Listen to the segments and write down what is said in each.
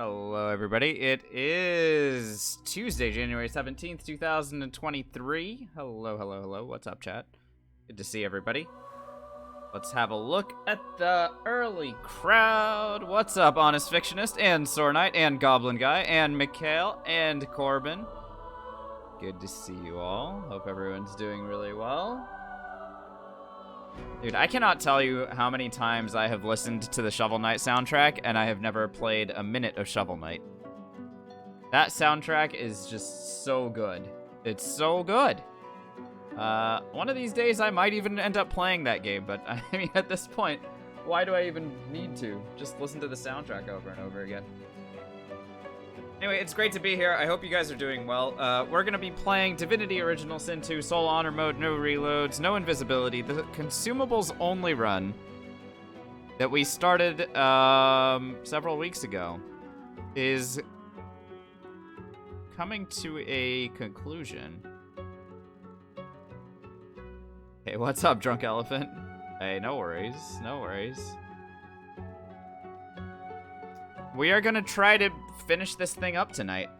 Hello, everybody. It is Tuesday, January 17th, 2023. Hello. What's up, chat? Good to see everybody. Let's have a look at the early crowd. What's up, Honest Fictionist, and Sore Knight, and Goblin Guy, and Mikhail, and Corbin. Good to see you all. Hope everyone's doing really well. Dude, I cannot tell you how many times I have listened to the Shovel Knight soundtrack, and I have never played a minute of Shovel Knight. That soundtrack is just so good. It's so good. One of these days I might even end up playing that game, but I mean, at this point, why do I even need to? Just listen to the soundtrack over and over again. Anyway, it's great to be here. I hope you guys are doing well. We're going to be playing Divinity Original Sin 2, Soul Honor Mode, no reloads, no invisibility. The Consumables only run that we started several weeks ago is coming to a conclusion. Hey, what's up, Drunk Elephant? Hey, no worries, no worries. We are gonna try to finish this thing up tonight.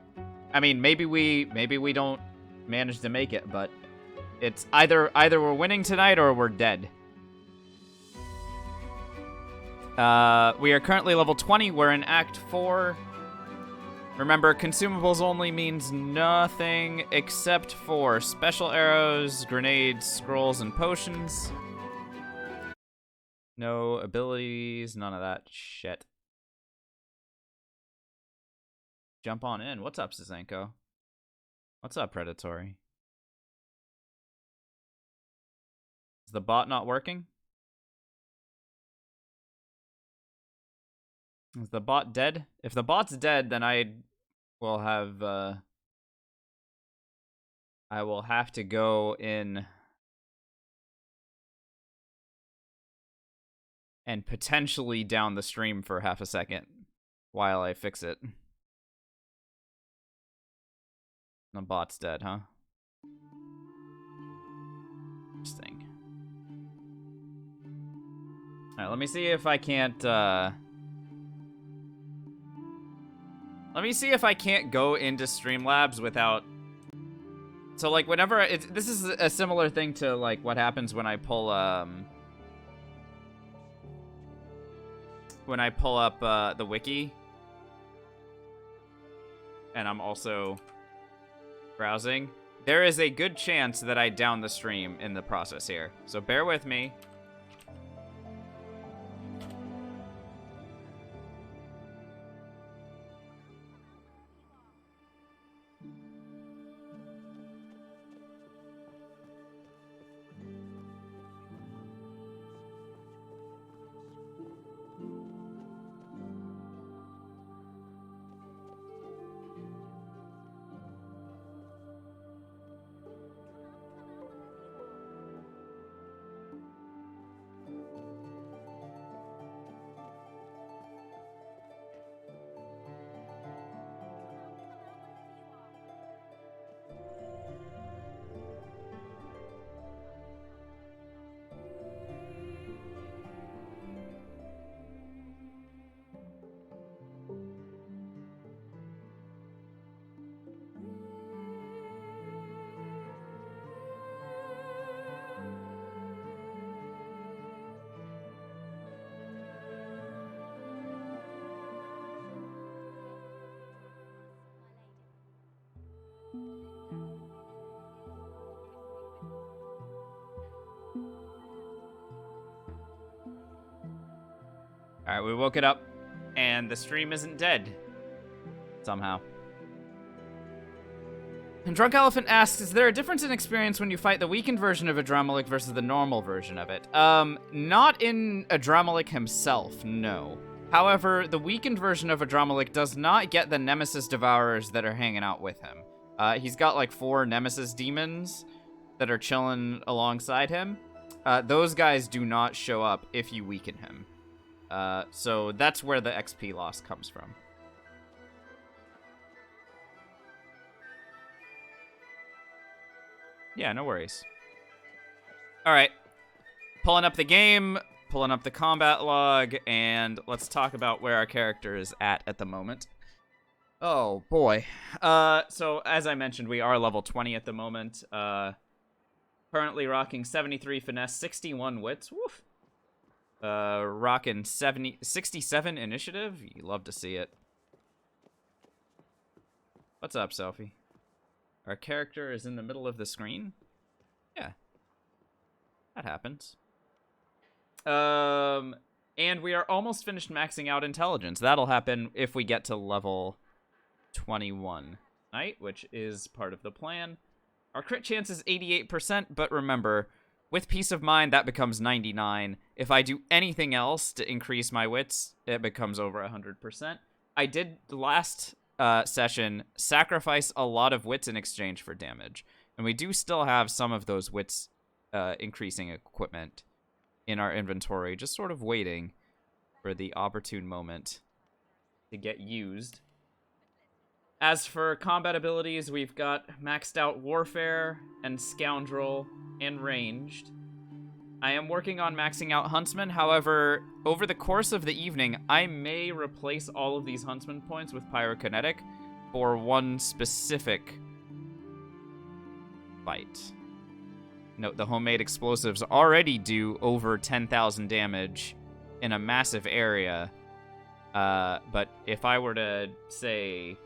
I mean, maybe we don't manage to make it, but it's either we're winning tonight or we're dead. We are currently level 20. We're in Act 4. Remember, consumables only means nothing except for special arrows, grenades, scrolls, and potions. No abilities, none of that shit. Jump on in. What's up, Zizenko? What's up, Predatory? Is the bot not working? Is the bot dead? If the bot's dead, then I will have to go in and potentially down the stream for half a second while I fix it. The bot's dead, huh? Interesting. Alright, let me see if I can't, let me see if I can't go into Streamlabs without... So, like, whenever... this is a similar thing to, like, what happens when I pull, when I pull up, the wiki. And I'm also... browsing. There is a good chance that I down the stream in the process here, so bear with me. Alright, we woke it up, and the stream isn't dead. Somehow. And Drunk Elephant asks, is there a difference in experience when you fight the weakened version of Adramalik versus the normal version of it? Not in Adramalik himself, no. However, the weakened version of Adramalik does not get the Nemesis Devourers that are hanging out with him. He's got like 4 Nemesis demons that are chilling alongside him. Those guys do not show up if you weaken him. So that's where the XP loss comes from. Yeah, no worries. Alright. Pulling up the game, pulling up the combat log, and let's talk about where our character is at the moment. Oh, boy. So, as I mentioned, we are level 20 at the moment. Currently rocking 73 finesse, 61 wits. Woof. Rocking 67 initiative. You love to see it. What's up, Selfie? Our character is in the middle of the screen? Yeah. That happens. And we are almost finished maxing out intelligence. That'll happen if we get to level 21 tonight, which is part of the plan. Our crit chance is 88%, but remember, with peace of mind, that becomes 99. If I do anything else to increase my wits, it becomes over 100%. I did last session sacrifice a lot of wits in exchange for damage, and we do still have some of those wits increasing equipment in our inventory, just sort of waiting for the opportune moment to get used. As for combat abilities, we've got maxed out Warfare and Scoundrel and Ranged. I am working on maxing out Huntsman. However, over the course of the evening, I may replace all of these Huntsman points with Pyrokinetic for one specific fight. Note, the homemade explosives already do over 10,000 damage in a massive area. But if I were to, say,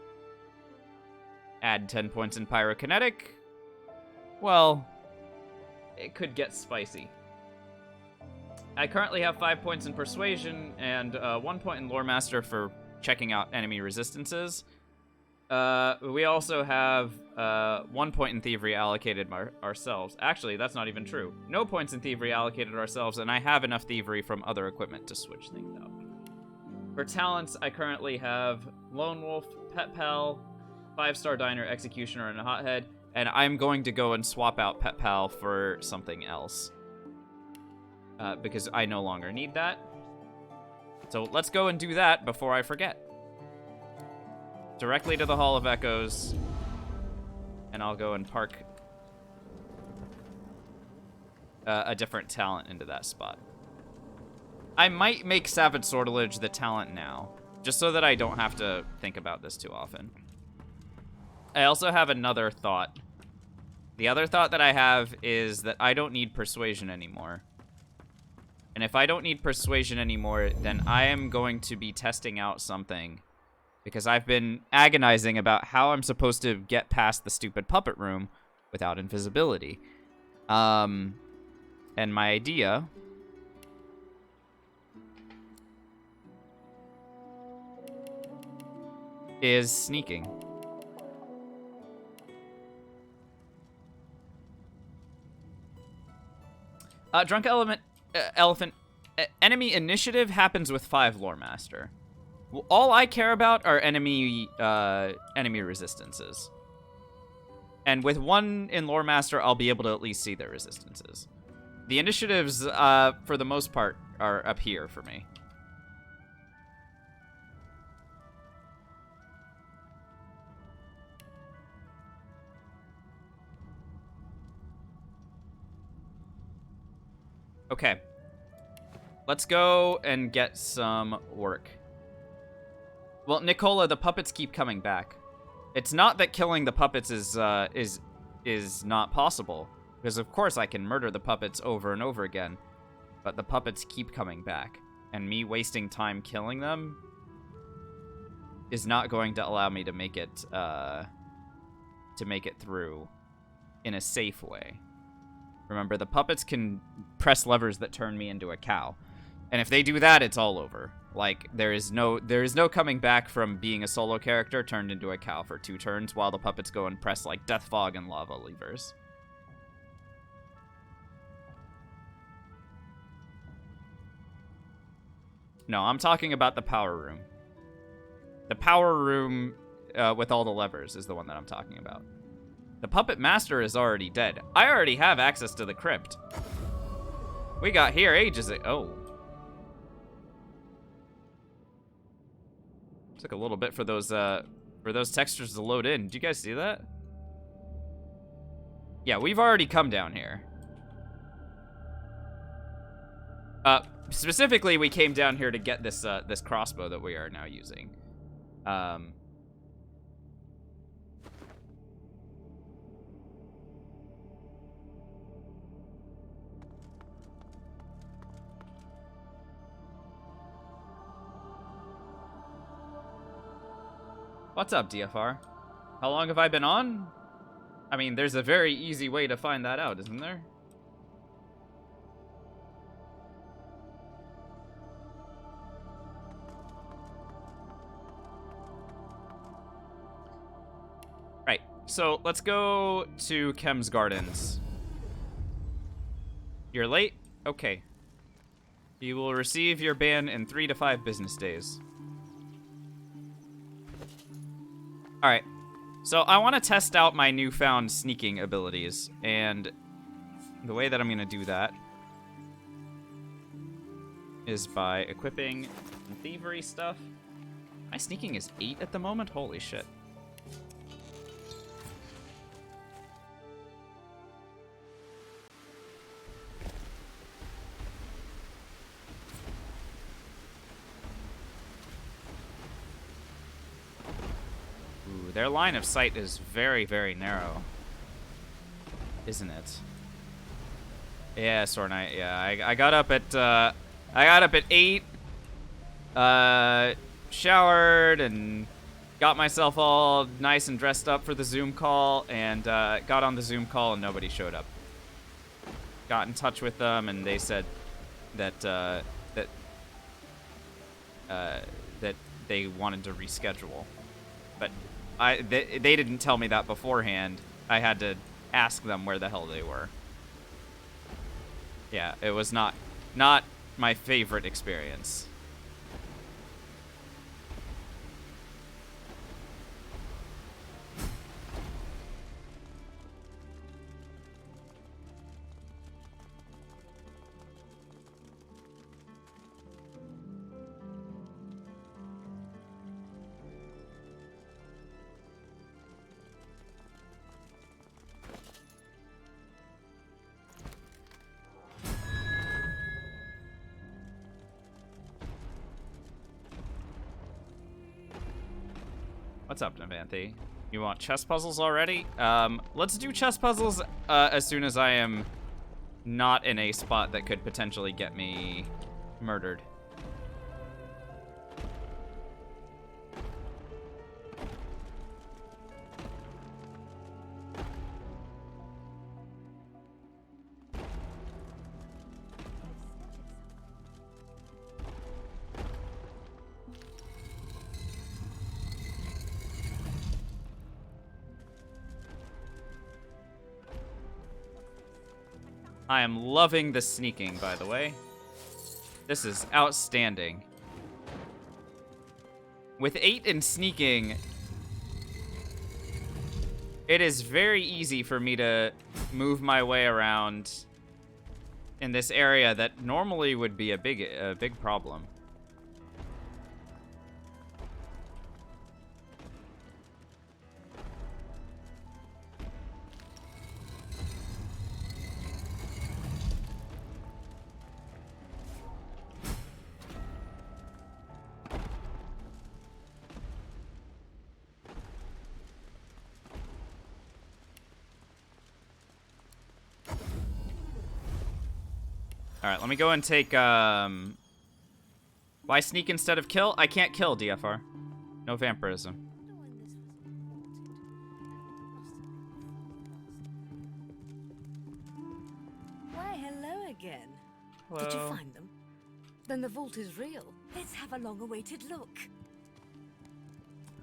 add 10 points in Pyrokinetic, well, it could get spicy. I currently have 5 points in Persuasion and 1 point in Lore Master for checking out enemy resistances. We also have 1 point in Thievery allocated ourselves. Actually, that's not even true. No points in Thievery allocated ourselves, and I have enough Thievery from other equipment to switch things up. For talents, I currently have Lone Wolf, Pet Pal, 5-star Diner, Executioner, and a Hothead, and I'm going to go and swap out Pet Pal for something else. Because I no longer need that. So let's go and do that before I forget. Directly to the Hall of Echoes, and I'll go and park a different talent into that spot. I might make Savage Sortilege the talent now, just so that I don't have to think about this too often. I also have another thought. The other thought that I have is that I don't need Persuasion anymore. And if I don't need Persuasion anymore, then I am going to be testing out something. Because I've been agonizing about how I'm supposed to get past the stupid puppet room without invisibility. And my idea is sneaking. Drunk Elephant. Enemy initiative happens with 5 Lore Master. Well, all I care about are enemy resistances. And with 1 in Lore Master, I'll be able to at least see their resistances. The initiatives, for the most part, are up here for me. Okay. Let's go and get some work. Well, Nicola, the puppets keep coming back. It's not that killing the puppets is not possible, because of course I can murder the puppets over and over again, but the puppets keep coming back, and me wasting time killing them is not going to allow me to make it through in a safe way. Remember, the puppets can press levers that turn me into a cow. And if they do that, it's all over. Like, there is no coming back from being a solo character turned into a cow for 2 turns while the puppets go and press, like, Death Fog and Lava levers. No, I'm talking about the power room. The power room with all the levers is the one that I'm talking about. The Puppet Master is already dead. I already have access to the crypt. We got here ages ago. Oh. Took a little bit for those textures to load in. Did you guys see that? Yeah, we've already come down here. Specifically, we came down here to get this this crossbow that we are now using. What's up, DFR? How long have I been on? I mean, there's a very easy way to find that out, isn't there? Right, so let's go to Chem's Gardens. You're late? Okay. You will receive your ban in 3 to 5 business days. Alright. So I want to test out my newfound sneaking abilities, and the way that I'm going to do that is by equipping thievery stuff. My sneaking is 8 at the moment? Holy shit. Their line of sight is very, very narrow, isn't it? Yeah, Sword Knight. Yeah, I got up at 8. Showered and got myself all nice and dressed up for the Zoom call, and got on the Zoom call and nobody showed up. Got in touch with them and they said that that they wanted to reschedule, but they didn't tell me that beforehand. I had to ask them where the hell they were. Yeah, it was not my favorite experience. What's up, Navanthi? You want chess puzzles already? Let's do chess puzzles as soon as I am not in a spot that could potentially get me murdered. I am loving the sneaking, by the way. This is outstanding. With 8 in sneaking, it is very easy for me to move my way around in this area that normally would be a big problem. Alright, let me go and take, why sneak instead of kill? I can't kill, DFR. No vampirism. Why, hello again. Hello. Did you find them? Then the vault is real. Let's have a long-awaited look.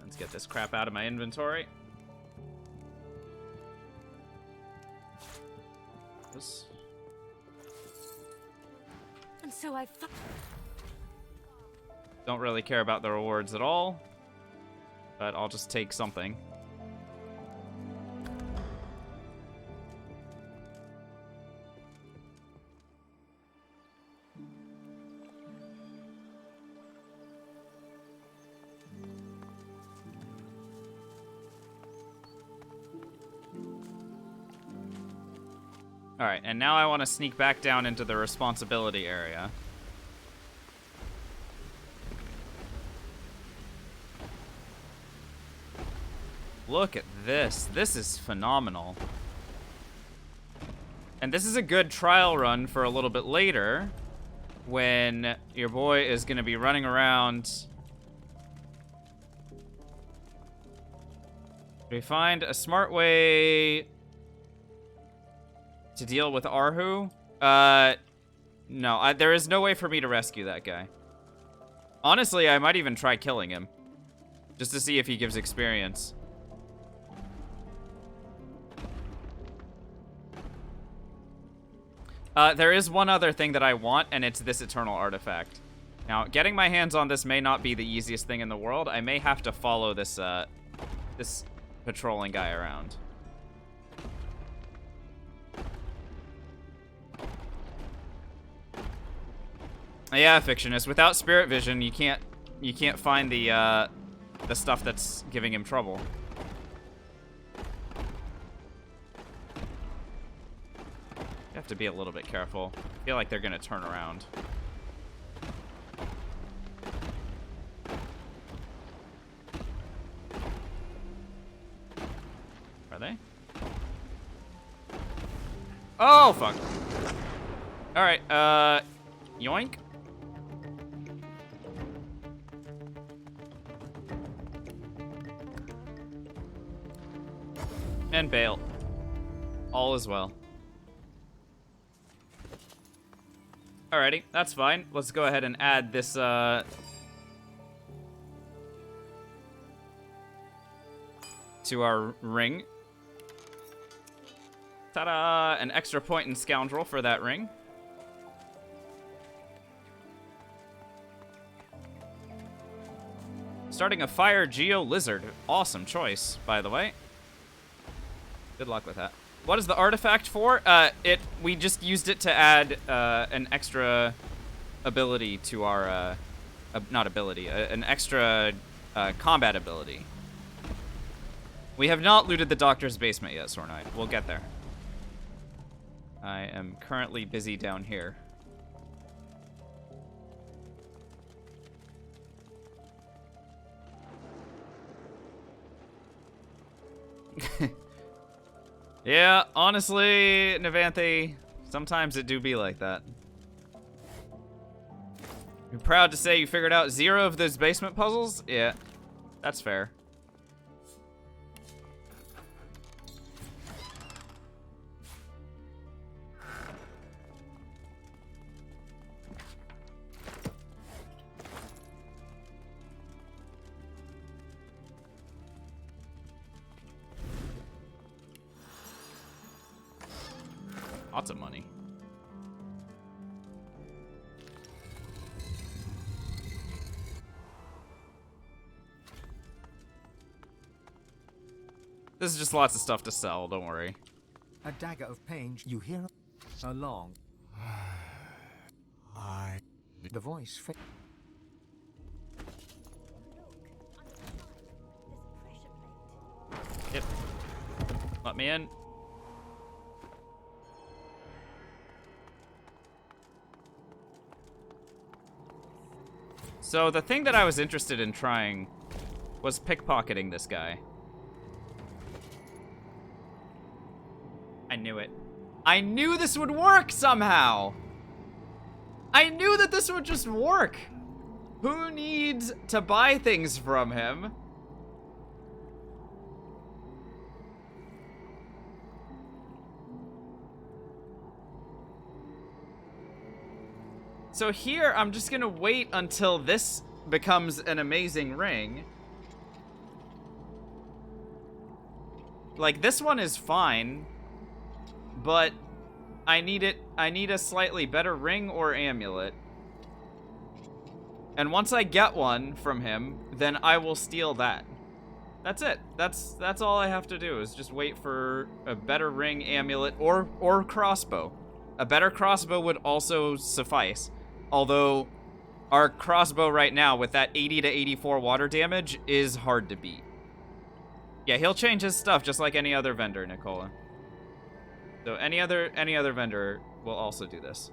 Let's get this crap out of my inventory. This. And so I Don't really care about the rewards at all, but I'll just take something. Alright, and now I want to sneak back down into the responsibility area. Look at this. This is phenomenal. And this is a good trial run for a little bit later, when your boy is going to be running around We find a smart way to deal with Arhu? No, there is no way for me to rescue that guy. Honestly, I might even try killing him. Just to see if he gives experience. There is one other thing that I want, and it's this Eternal Artifact. Now, getting my hands on this may not be the easiest thing in the world. I may have to follow this, this patrolling guy around. Yeah, Fictionist. Without Spirit Vision, you can't find the stuff that's giving him trouble. You have to be a little bit careful. I feel like they're gonna turn around. Are they? Oh, fuck. Alright, yoink. And bail. All is well. Alrighty, that's fine. Let's go ahead and add this, to our ring. Ta-da! An extra point in Scoundrel for that ring. Starting a Fire Geo Lizard. Awesome choice, by the way. Good luck with that. What is the artifact for? We just used it to add an extra ability to our, not ability, an extra combat ability. We have not looted the Doctor's basement yet, Sornite. We'll get there. I am currently busy down here. Yeah, honestly, Navanthe, sometimes it do be like that. You're proud to say you figured out 0 of those basement puzzles? Yeah, that's fair. Lots of money. This is just lots of stuff to sell, don't worry. A dagger of pain, you hear along. The voice. Yep. Let me in. So the thing that I was interested in trying was pickpocketing this guy. I knew it. I knew this would work somehow! I knew that this would just work! Who needs to buy things from him? So here, I'm just gonna wait until this becomes an amazing ring. Like, this one is fine, but I need a slightly better ring or amulet. And once I get one from him, then I will steal that. That's it. That's all I have to do, is just wait for a better ring, amulet, or crossbow. A better crossbow would also suffice. Although, our crossbow right now, with that 80 to 84 water damage, is hard to beat. Yeah, he'll change his stuff just like any other vendor, Nicola. So any other vendor will also do this.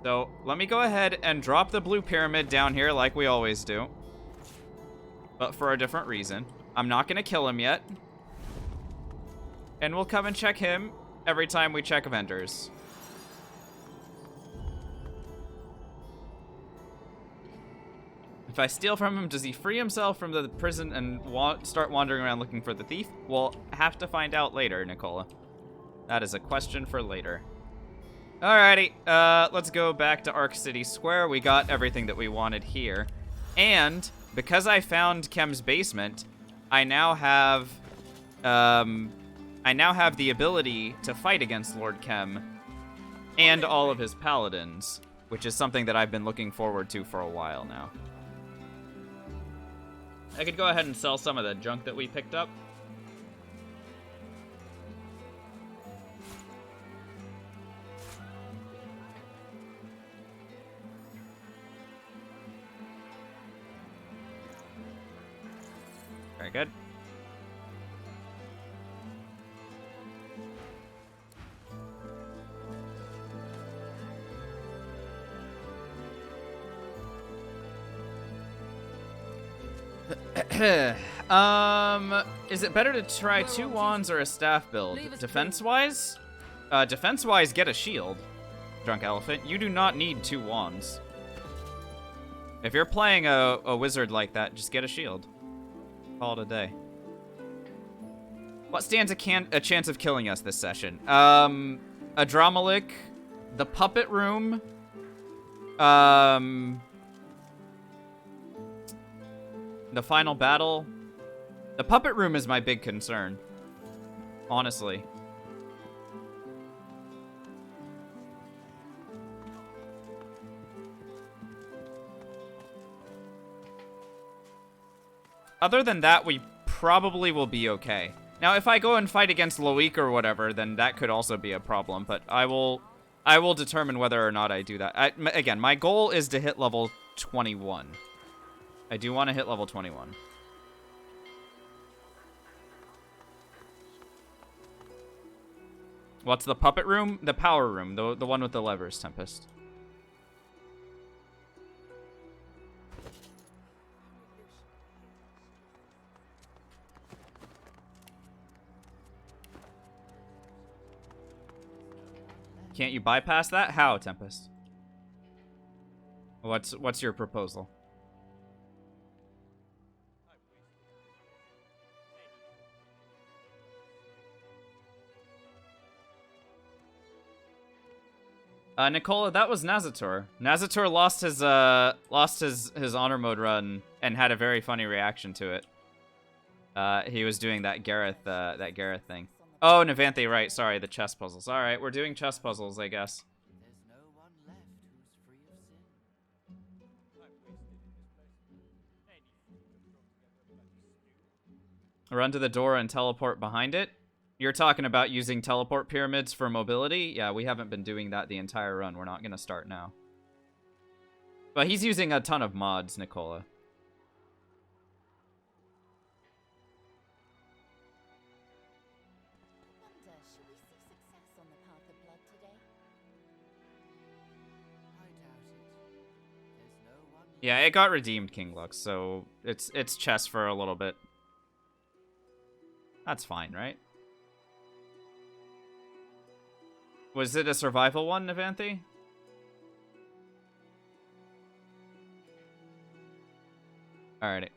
So let me go ahead and drop the blue pyramid down here like we always do. But for a different reason. I'm not gonna kill him yet. And we'll come and check him every time we check vendors. If I steal from him, does he free himself from the prison and start wandering around looking for the thief? We'll have to find out later, Nicola. That is a question for later. Alrighty, let's go back to Ark City Square. We got everything that we wanted here. And because I found Kem's basement, I now have the ability to fight against Lord Kem and all of his paladins, which is something that I've been looking forward to for a while now. I could go ahead and sell some of the junk that we picked up. Very good. Is it better to try 2 wands or a staff build? Defense-wise? Defense-wise, get a shield, Drunk Elephant. You do not need 2 wands. If you're playing a wizard like that, just get a shield. Call it a day. What stands a chance of killing us this session? A Dramalik, the Puppet Room, the Final Battle. The Puppet Room is my big concern, honestly. Other than that, we probably will be okay. Now, if I go and fight against Loic or whatever, then that could also be a problem, but I will determine whether or not I do that. Again, my goal is to hit level 21. I do want to hit level 21. What's the puppet room? The power room, the one with the levers, Tempest. Can't you bypass that? How, Tempest? What's your proposal? Nicola, that was Nazator. Nazator lost his honor mode run and had a very funny reaction to it. He was doing that Gareth thing. Oh, Navanthe, right. Sorry, the chess puzzles. All right, we're doing chess puzzles, I guess. Run to the door and teleport behind it. You're talking about using teleport pyramids for mobility? Yeah, we haven't been doing that the entire run. We're not going to start now. But he's using a ton of mods, Nicola. Yeah, it got redeemed, King Lux, so it's chess for a little bit. That's fine, right? Was it a survival one, Navanthe? Alrighty.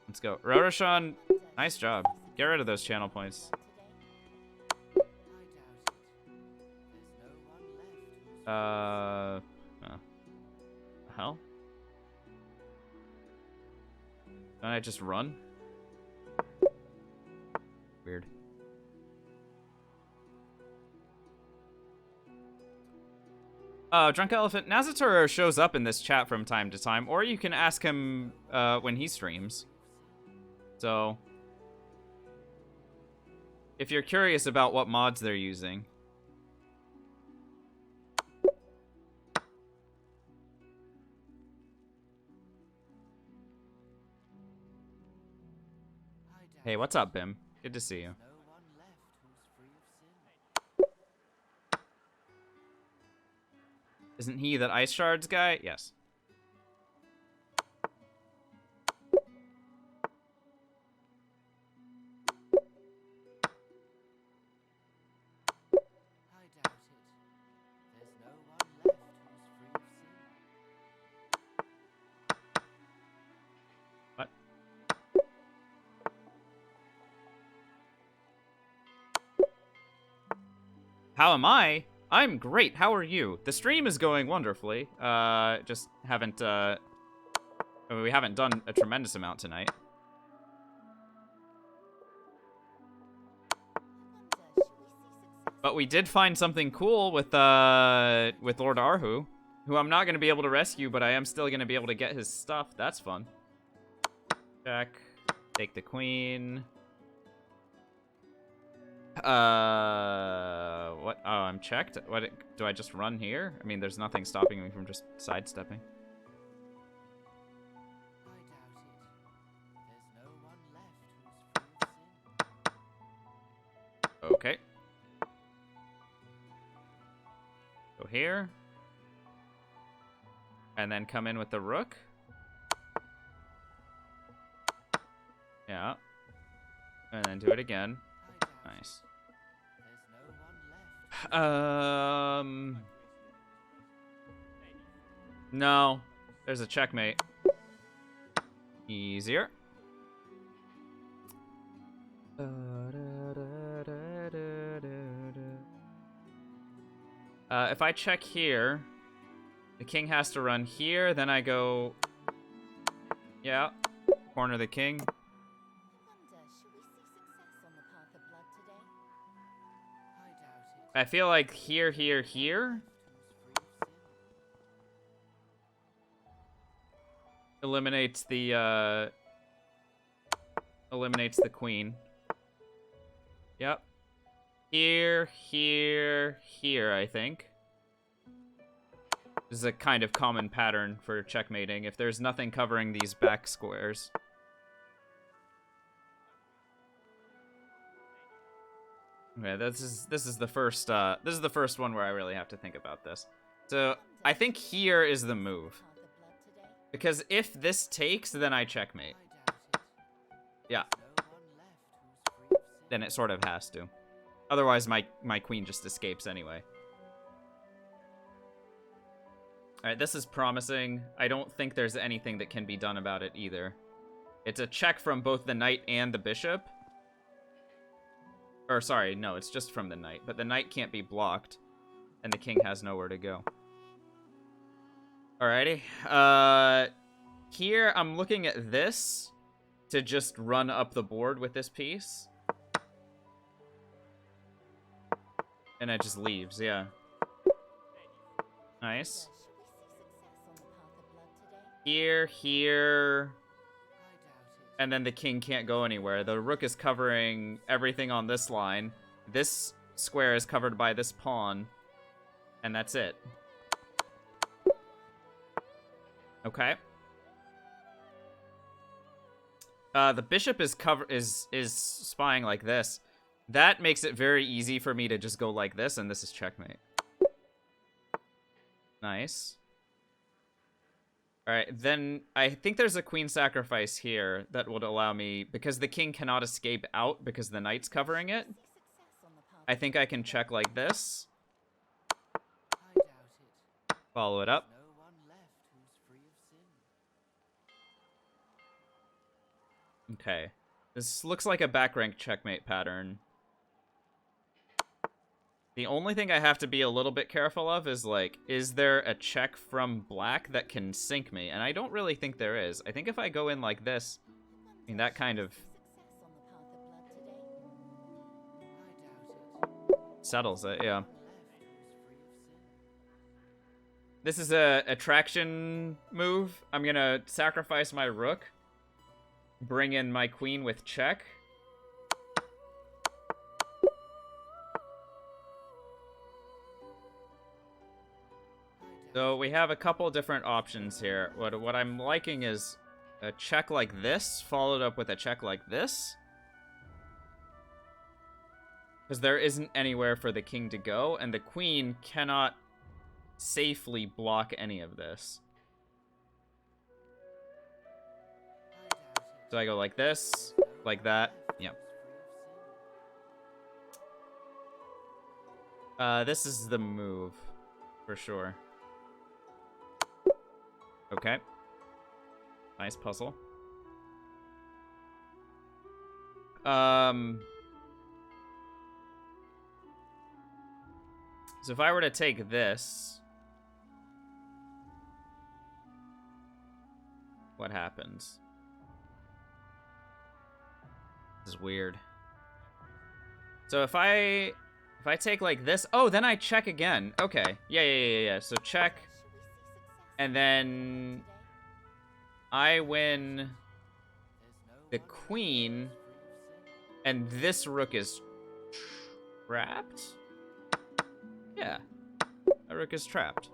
Let's go. Roroshan, nice job. Get rid of those channel points. Oh. Hell? Don't I just run? Weird. Drunk Elephant, Nazator shows up in this chat from time to time, or you can ask him when he streams. So, if you're curious about what mods they're using. Hey, what's up, Bim? Good to see you. Isn't he that Ice Shards guy? Yes. How am I? I'm great. How are you? The stream is going wonderfully. Just haven't, I mean, we haven't done a tremendous amount tonight. But we did find something cool with Lord Arhu, who I'm not going to be able to rescue, but I am still going to be able to get his stuff. That's fun. Check. Take the queen. What? Oh, I'm checked? What? Do I just run here? I mean, there's nothing stopping me from just sidestepping. Okay. Go here. And then come in with the rook. Yeah. And then do it again. Nice. No. There's a checkmate. Easier. If I check here, the king has to run here, then I go... Yeah. Corner the king. I feel like here, here, here eliminates the queen. Yep. Here, here, here, I think. This is a kind of common pattern for checkmating if there's nothing covering these back squares. Okay, this is the first one where I really have to think about this. So I think here is the move. Because if this takes, then I checkmate. Yeah. Then it sort of has to. Otherwise my queen just escapes anyway. Alright, this is promising. I don't think there's anything that can be done about it either. It's a check from both the knight and the bishop. Or, sorry, no, it's just from the knight. But the knight can't be blocked. And the king has nowhere to go. Alrighty. Here, I'm looking at this to just run up the board with this piece. And it just leaves, yeah. Nice. Here, here... And then the king can't go anywhere. The rook is covering everything on this line. This square is covered by this pawn. And that's it. Okay. The bishop is spying like this. That makes it very easy for me to just go like this, and this is checkmate. Nice. Alright, then I think there's a queen sacrifice here that would allow me, because the king cannot escape out because the knight's covering it. I think I can check like this. Follow it up. Okay. This looks like a back rank checkmate pattern. The only thing I have to be a little bit careful of is, like, is there a check from black that can sink me? And I don't really think there is. I think if I go in like this, I mean, that kind of settles it, yeah. This is a attraction move. I'm gonna sacrifice my rook, bring in my queen with check. So we have a couple different options here. What I'm liking is a check like this, followed up with a check like this. Because there isn't anywhere for the king to go, and the queen cannot safely block any of this. So I go like this, like that, yep. This is the move, for sure. Okay. Nice puzzle. So if I were to take this, what happens? This is weird. So if I take like this, oh, then I check again. Okay, yeah. So check, and then I win the queen, and this rook is trapped? Yeah, a rook is trapped.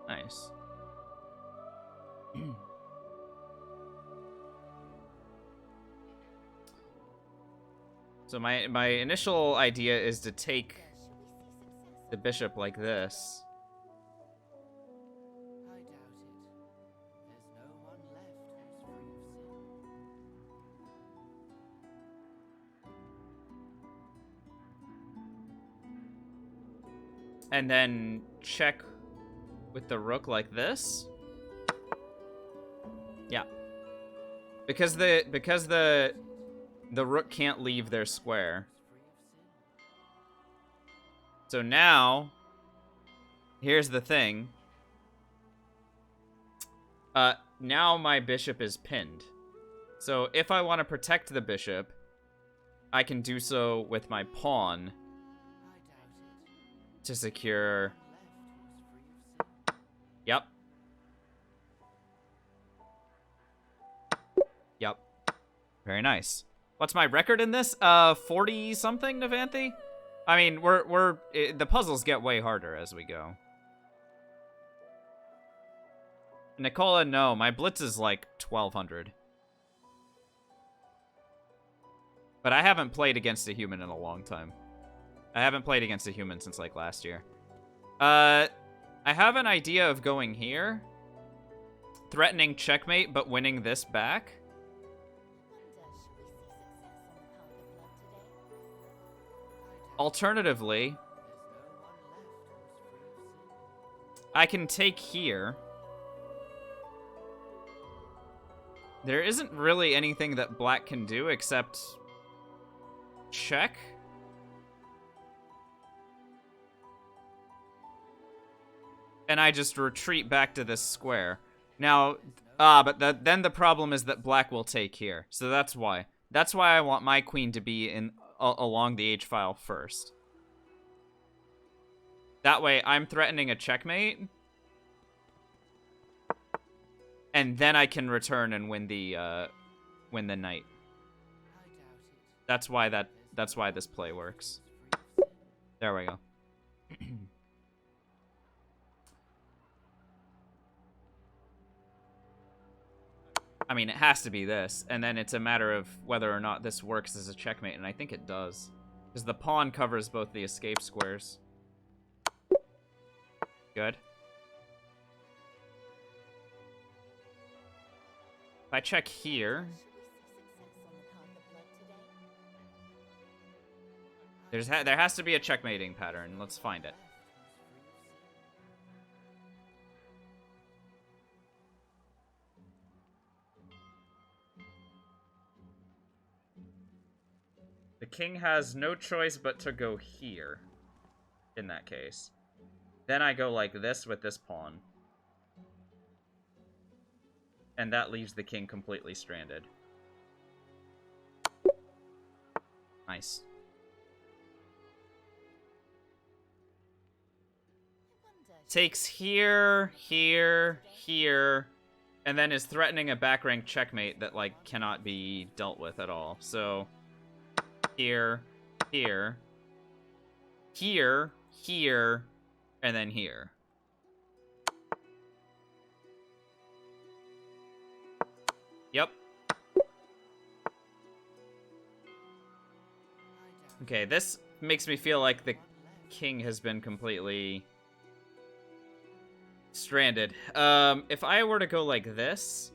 Nice. So my initial idea is to take the bishop like this. I doubt it. There's no one left who's free of sin. And then check with the rook like this. Yeah. Because the rook can't leave their square. So now, here's the thing. Now my bishop is pinned. So if I want to protect the bishop, I can do so with my pawn to secure. Yep. Yep. Very nice. What's my record in this? 40 something, Navanthi? I mean, the puzzles get way harder as we go. Nicola, no, my blitz is like 1200. But I haven't played against a human in a long time. I haven't played against a human since like last year. I have an idea of going here. Threatening checkmate, but winning this back. Alternatively, I can take here. There isn't really anything that black can do except check. And I just retreat back to this square. Now, but then the problem is that black will take here. So that's why. That's why I want my queen to be in along the H-file first. That way, I'm threatening a checkmate. And then I can return and win the knight. That's why this play works. There we go. I mean, it has to be this, and then it's a matter of whether or not this works as a checkmate, and I think it does. Because the pawn covers both the escape squares. Good. If I check here... there has to be a checkmating pattern. Let's find it. The king has no choice but to go here, in that case. Then I go like this with this pawn. And that leaves the king completely stranded. Nice. Takes here, here, here, and then is threatening a back rank checkmate that, like, cannot be dealt with at all. So... here, here, here, here, and then here. Yep. Okay, this makes me feel like the king has been completely stranded. If I were to go like this,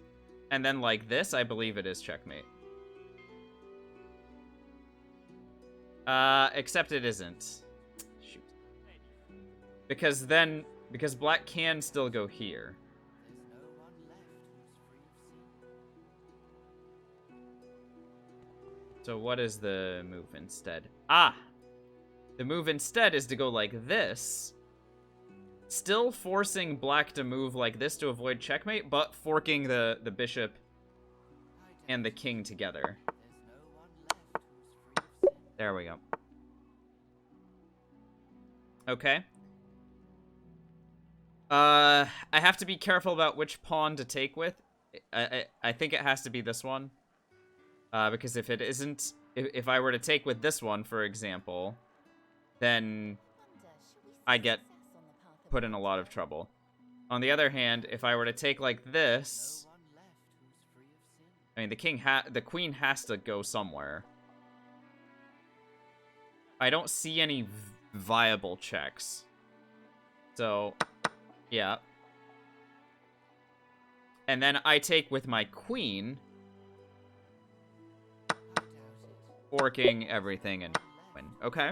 and then like this, I believe it is checkmate. Except it isn't. Shoot. Because black can still go here. So what is the move instead? Ah! The move instead is to go like this, Still forcing black to move like this to avoid checkmate, but forking the bishop and the king together. There we go. Okay. I have to be careful about which pawn to take with. I think it has to be this one. Because if it isn't, if I were to take with this one, for example, then I get put in a lot of trouble. On the other hand, if I were to take like this, I mean, the queen has to go somewhere. I don't see any viable checks. So, yeah. And then I take with my queen, forking everything and win. Okay,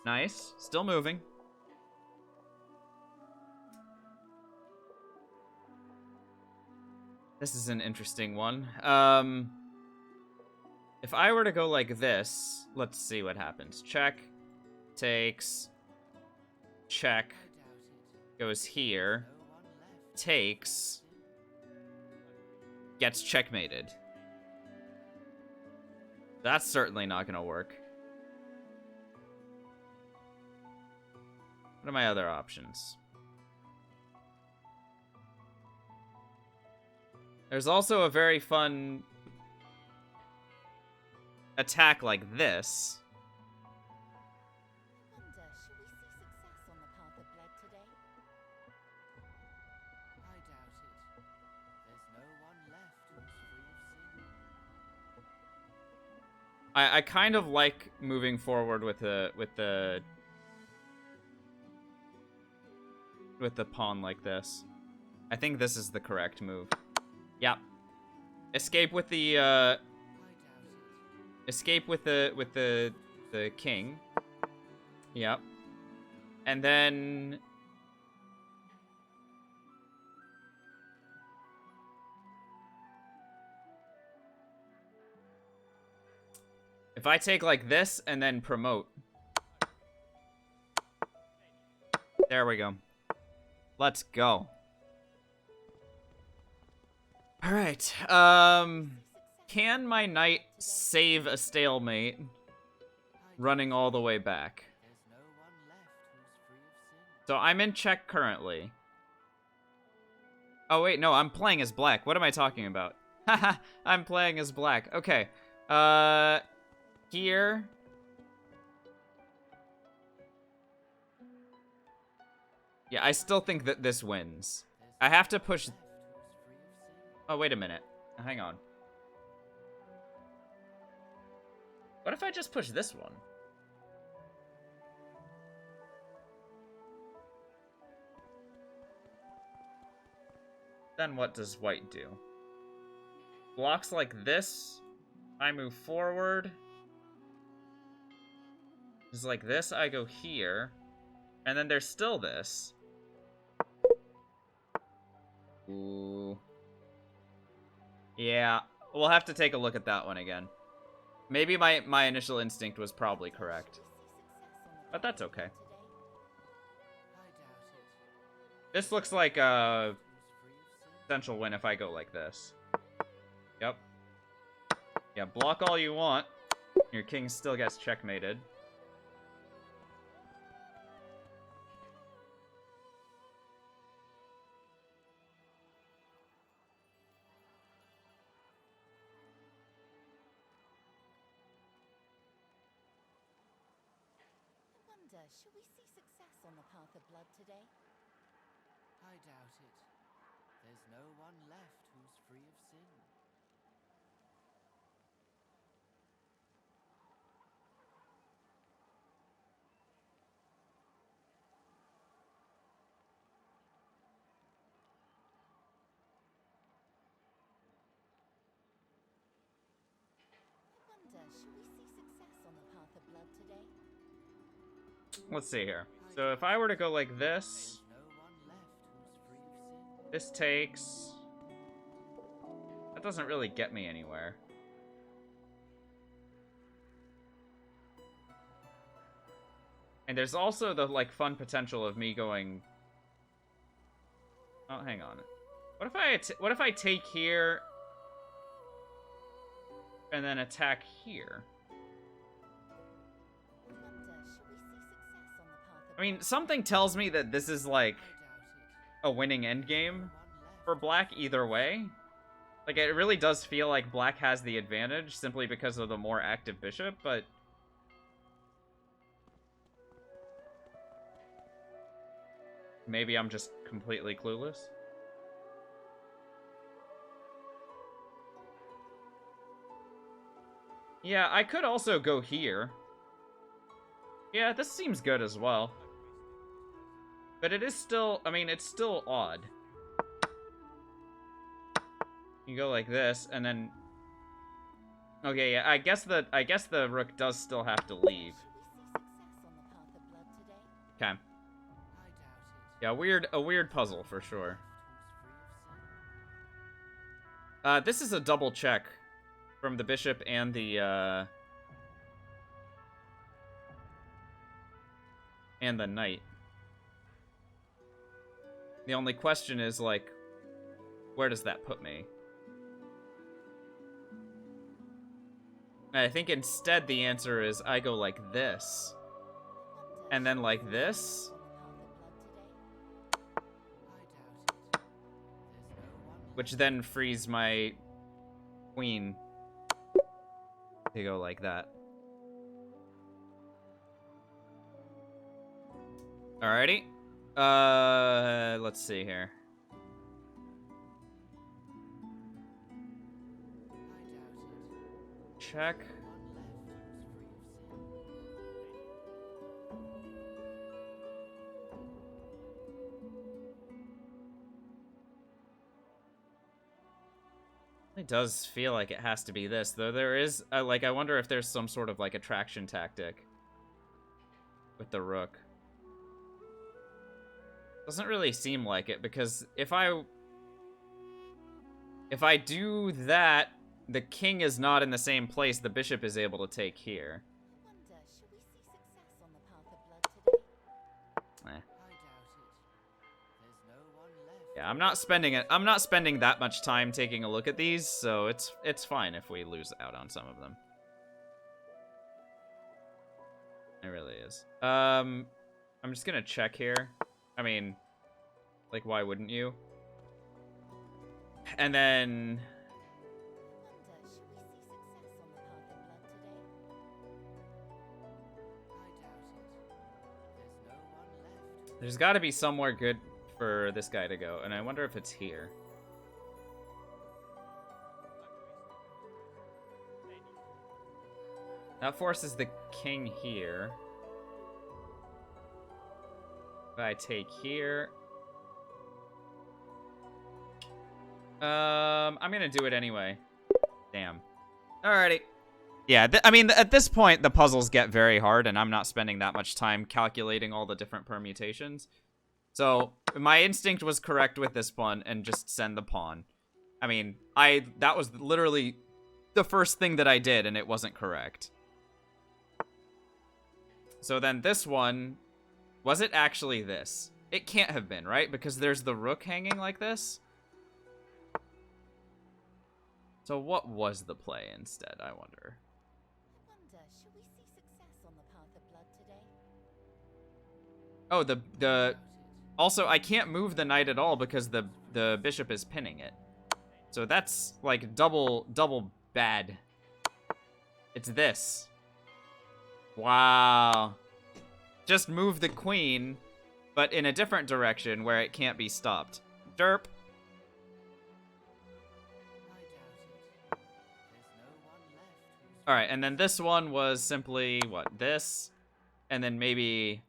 nice. Still moving. This is an interesting one. If I were to go like this, let's see what happens. Check, takes, check, goes here, takes, gets checkmated. That's certainly not gonna work. What are my other options? There's also a very fun attack like this. Wonder, shall we see success on the path of blood today? I doubt it. There's no one left who's free of sin. I kind of like moving forward with the pawn like this. I think this is the correct move. Yep. Escape with the I doubt it. escape with the king. Yep. And then if I take like this and then promote. There we go. Let's go. All right. Can my knight save a stalemate running all the way back? There's no one left who's free of sin. So I'm in check currently. Oh wait, no, I'm playing as black. What am I talking about? Haha, I'm playing as black. Okay. Here. Yeah, I still think that this wins. I have to push. Oh, wait a minute. Hang on. What if I just push this one? Then what does white do? Blocks like this. I move forward. It's like this, I go here. And then there's still this. Ooh. Yeah, we'll have to take a look at that one again. Maybe my initial instinct was probably correct. But that's okay. This looks like a potential win if I go like this. Yep. Yeah, block all you want. Your king still gets checkmated. Wonder, shall we see success on the path of blood today? I doubt it. There's no one left who's free of sin. Wonder, shall we see success on the path of blood today? Let's see here. So if I were to go like this, No one left who's free of sin. this takes... That doesn't really get me anywhere. And there's also the, like, fun potential of me going Oh, hang on. What if I take here and then attack here? I mean, something tells me that this is like a winning endgame for black either way. Like, it really does feel like black has the advantage simply because of the more active bishop, but maybe I'm just completely clueless. Yeah, I could also go here. Yeah, this seems good as well. But it is still, I mean, it's still odd. You go like this, and then... Okay, yeah, I guess the rook does still have to leave. Okay. Yeah, a weird puzzle for sure. This is a double check from the bishop and the knight. The only question is, like, where does that put me? I think instead the answer is I go like this. And then like this. Which then frees my queen to go like that. Alrighty. Let's see here. Check. It does feel like it has to be this, though there is, like, I wonder if there's some sort of, like, attraction tactic with the rook. Doesn't really seem like it, because if I do that, the king is not in the same place the bishop is able to take here. Yeah, I'm not spending that much time taking a look at these, so it's fine if we lose out on some of them. It really is. I'm just gonna check here. I mean, like, why wouldn't you? And then there's got to be somewhere good for this guy to go, and I wonder if it's here. That forces the king here. If I take here... I'm gonna do it anyway. Damn. Alrighty. Yeah, I mean, at this point, the puzzles get very hard, and I'm not spending that much time calculating all the different permutations. So, my instinct was correct with this one, and just send the pawn. I mean, that was literally the first thing that I did, and it wasn't correct. So then this one, was it actually this? It can't have been, right? Because there's the rook hanging like this. So what was the play instead, I wonder? Should we see success on the path of blood today? Oh, the also, I can't move the knight at all because the bishop is pinning it. So that's like double bad. It's this. Wow. Just move the queen, but in a different direction where it can't be stopped. Derp. Alright, and then this one was simply, what, this? And then maybe,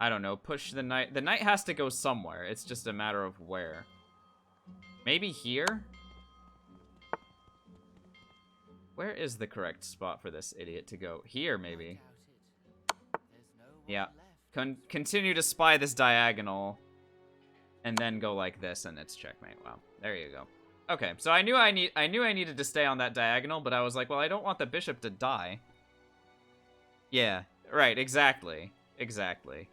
I don't know, push the knight. The knight has to go somewhere. It's just a matter of where. Maybe here? Where is the correct spot for this idiot to go? Here, maybe. Yeah. Continue to spy this diagonal. And then go like this, and it's checkmate. Wow. There you go. Okay, so I knew I needed to stay on that diagonal, but I was like, well, I don't want the bishop to die. Yeah, right, exactly. Exactly.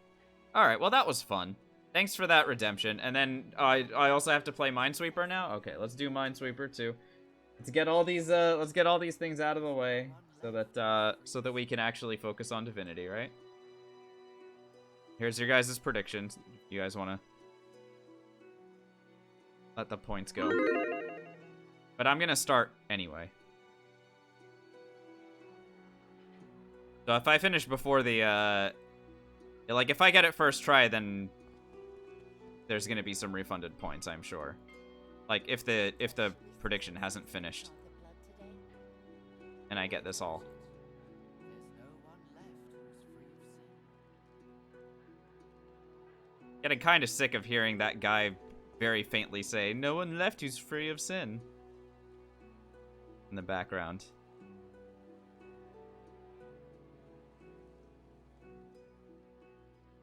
Alright, well, that was fun. Thanks for that redemption. And then I also have to play Minesweeper now. Okay, let's do Minesweeper too. Let's get all these things out of the way so that we can actually focus on Divinity, right? Here's your guys' predictions. You guys want to let the points go. But I'm going to start anyway. So if I finish before the like if I get it first try, then there's going to be some refunded points, I'm sure. Like if the prediction hasn't finished and I get this all. Getting kind of sick of hearing that guy very faintly say, "No one left who's free of sin," in the background.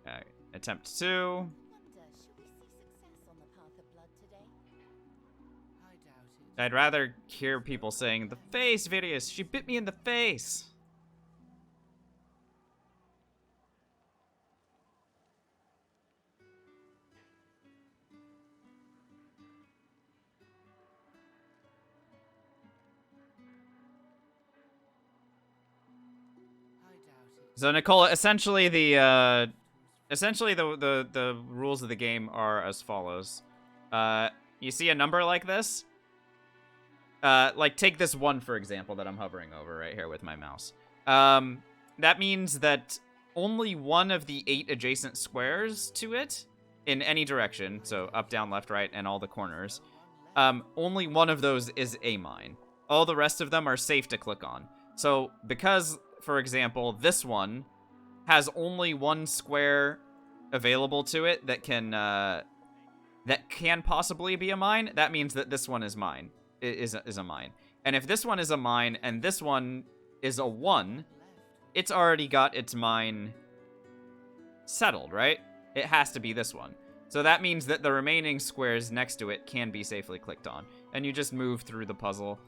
Alright, attempt 2. Wonder, should we see success on the path of blood today? I doubt it. I'd rather hear people saying, "The face, Vidius, she bit me in the face." I doubt it. So Nicola, essentially the rules of the game are as follows. You see a number like this? Like take this 1 for example that I'm hovering over right here with my mouse. That means that only one of the 8 adjacent squares to it in any direction, so up, down, left, right, and all the corners, only one of those is a mine. All the rest of them are safe to click on. So because, for example, this one has only 1 square available to it that can possibly be a mine, that means that this one is mine. Is a mine. And if this one is a mine and this one is a 1, it's already got its mine settled, right? It has to be this one. So that means that the remaining squares next to it can be safely clicked on. And you just move through the puzzle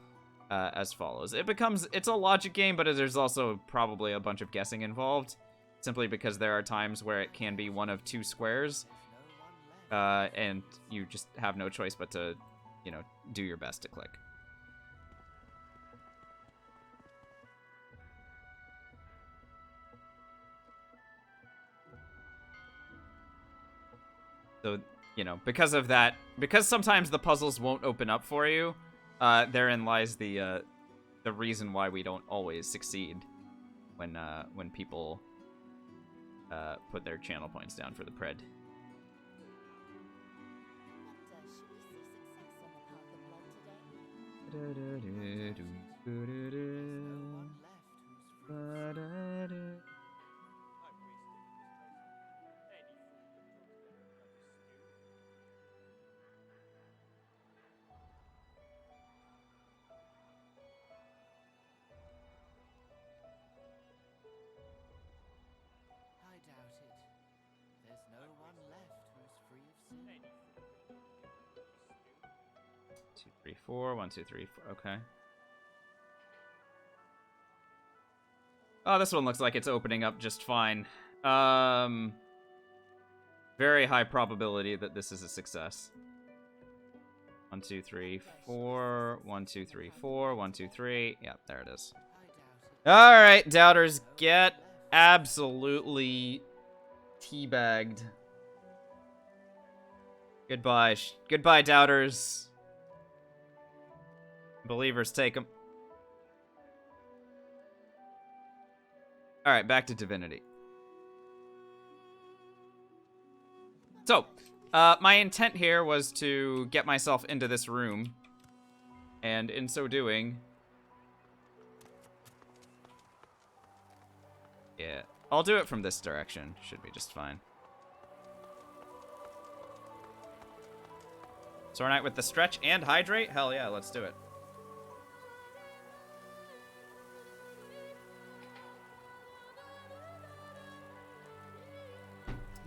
as follows. It's a logic game, but there's also probably a bunch of guessing involved, simply because there are times where it can be one of 2 squares, and you just have no choice but to, do your best to click. So, because of that, because sometimes the puzzles won't open up for you, therein lies the reason why we don't always succeed when people put their channel points down for the pred. Wonder, should we see success on the path of blood today? No one left who's free of sin. I doubt it. There's no one left who's free of sin. 2, 3, 4. 1, 2, 3, 4. Okay. Oh, this one looks like it's opening up just fine. Very high probability that this is a success. 1, 2, 3, 4. 1, 2, 3, 4. 1, 2, 3. Yep, there it is. I doubt it. All right, doubters, get absolutely teabagged. Goodbye. Goodbye, doubters. Believers, take them. All right, back to Divinity. So, my intent here was to get myself into this room, and in so doing, yeah, I'll do it from this direction. Should be just fine. Sword Knight with the stretch and hydrate? Hell yeah, let's do it.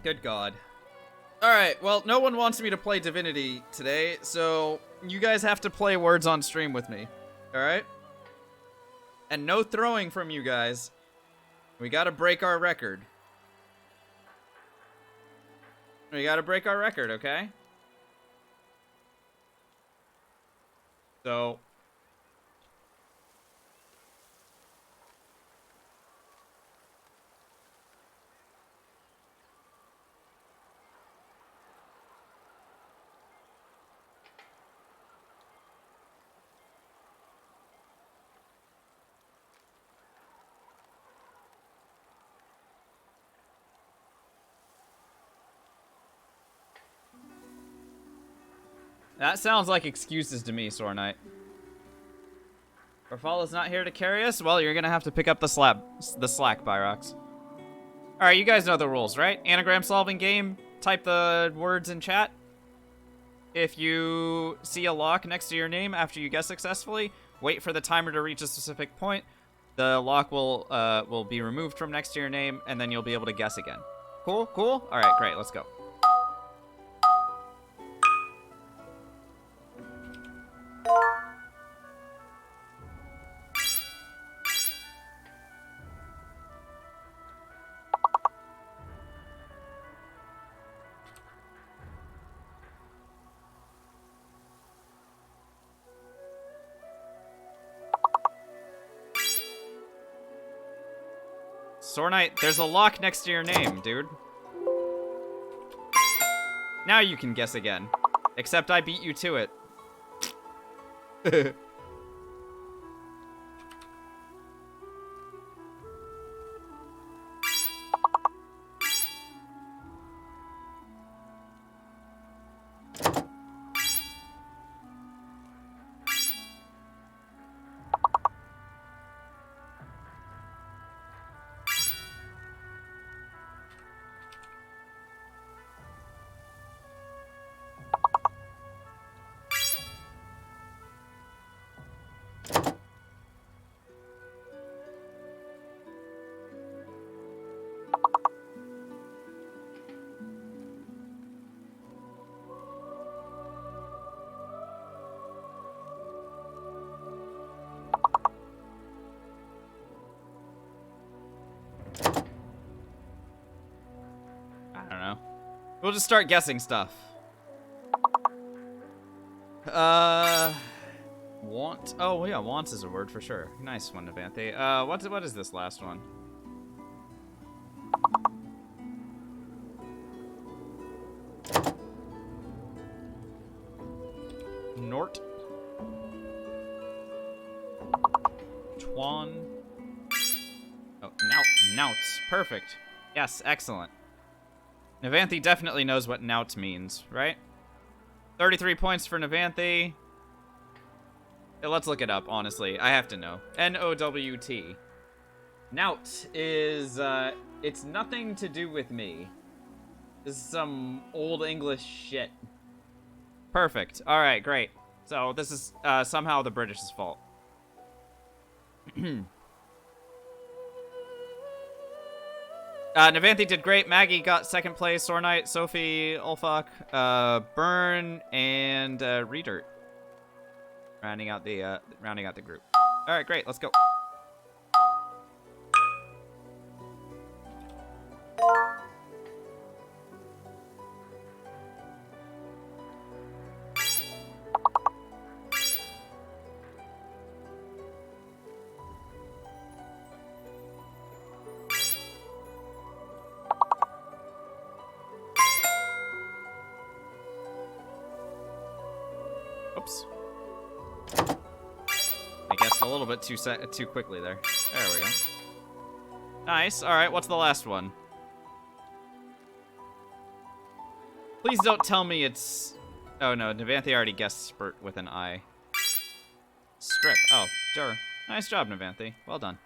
Good God. Alright, well, no one wants me to play Divinity today, so you guys have to play Words on stream with me. Alright? And no throwing from you guys. We gotta break our record. We gotta break our record, okay? So... That sounds like excuses to me, Sore Knight. Farfalla's not here to carry us? Well, you're gonna have to pick up the slack, Byrox. Alright, you guys know the rules, right? Anagram solving game, type the words in chat. If you see a lock next to your name after you guess successfully, wait for the timer to reach a specific point. The lock will be removed from next to your name, and then you'll be able to guess again. Cool? Cool? Alright, great, let's go. Sore Knight, there's a lock next to your name, dude. Now you can guess again. Except I beat you to it. I don't know. We'll just start guessing stuff. Want? Oh, yeah, wants is a word for sure. Nice one, Navanthe. What is this last one? Nort. Twan. Oh, Nouts. Perfect. Yes, excellent. Navanthe definitely knows what Nout means, right? 33 points for Navanthe. Let's look it up, honestly. I have to know. N-O-W-T. Nout is, it's nothing to do with me. This is some old English shit. Perfect. Alright, great. So, this is, somehow the British's fault. Navanthe did great. Maggie got second place. Sore Knight, Sophie, Ulfok, Burn, and Reedirt. Rounding out the group. All right, great. Let's go. Oops. I guessed a little bit too quickly there. There we go. Nice. All right, what's the last one? Please don't tell me it's... Oh, no. Navanthe already guessed Spurt with an I. Strip. Oh, sure. Nice job, Navanthe. Well done.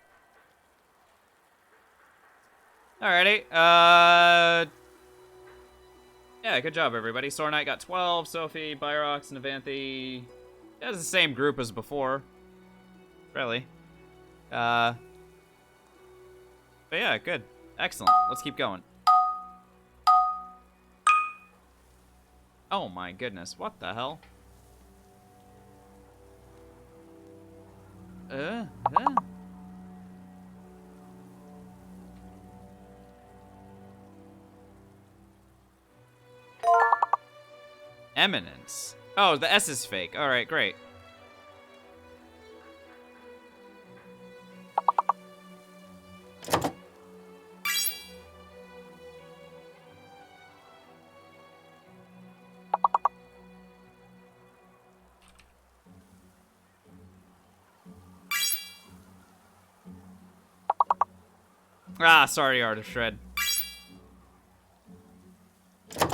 Alrighty. Yeah, good job, everybody. Sore Knight got 12. Sophie, Byrox, Navanthe... Yeah, it's the same group as before. Really. But yeah, good. Excellent. Let's keep going. Oh my goodness, what the hell? Eminence. Oh, the S is fake. All right, great. Ah, sorry, Art of Shred.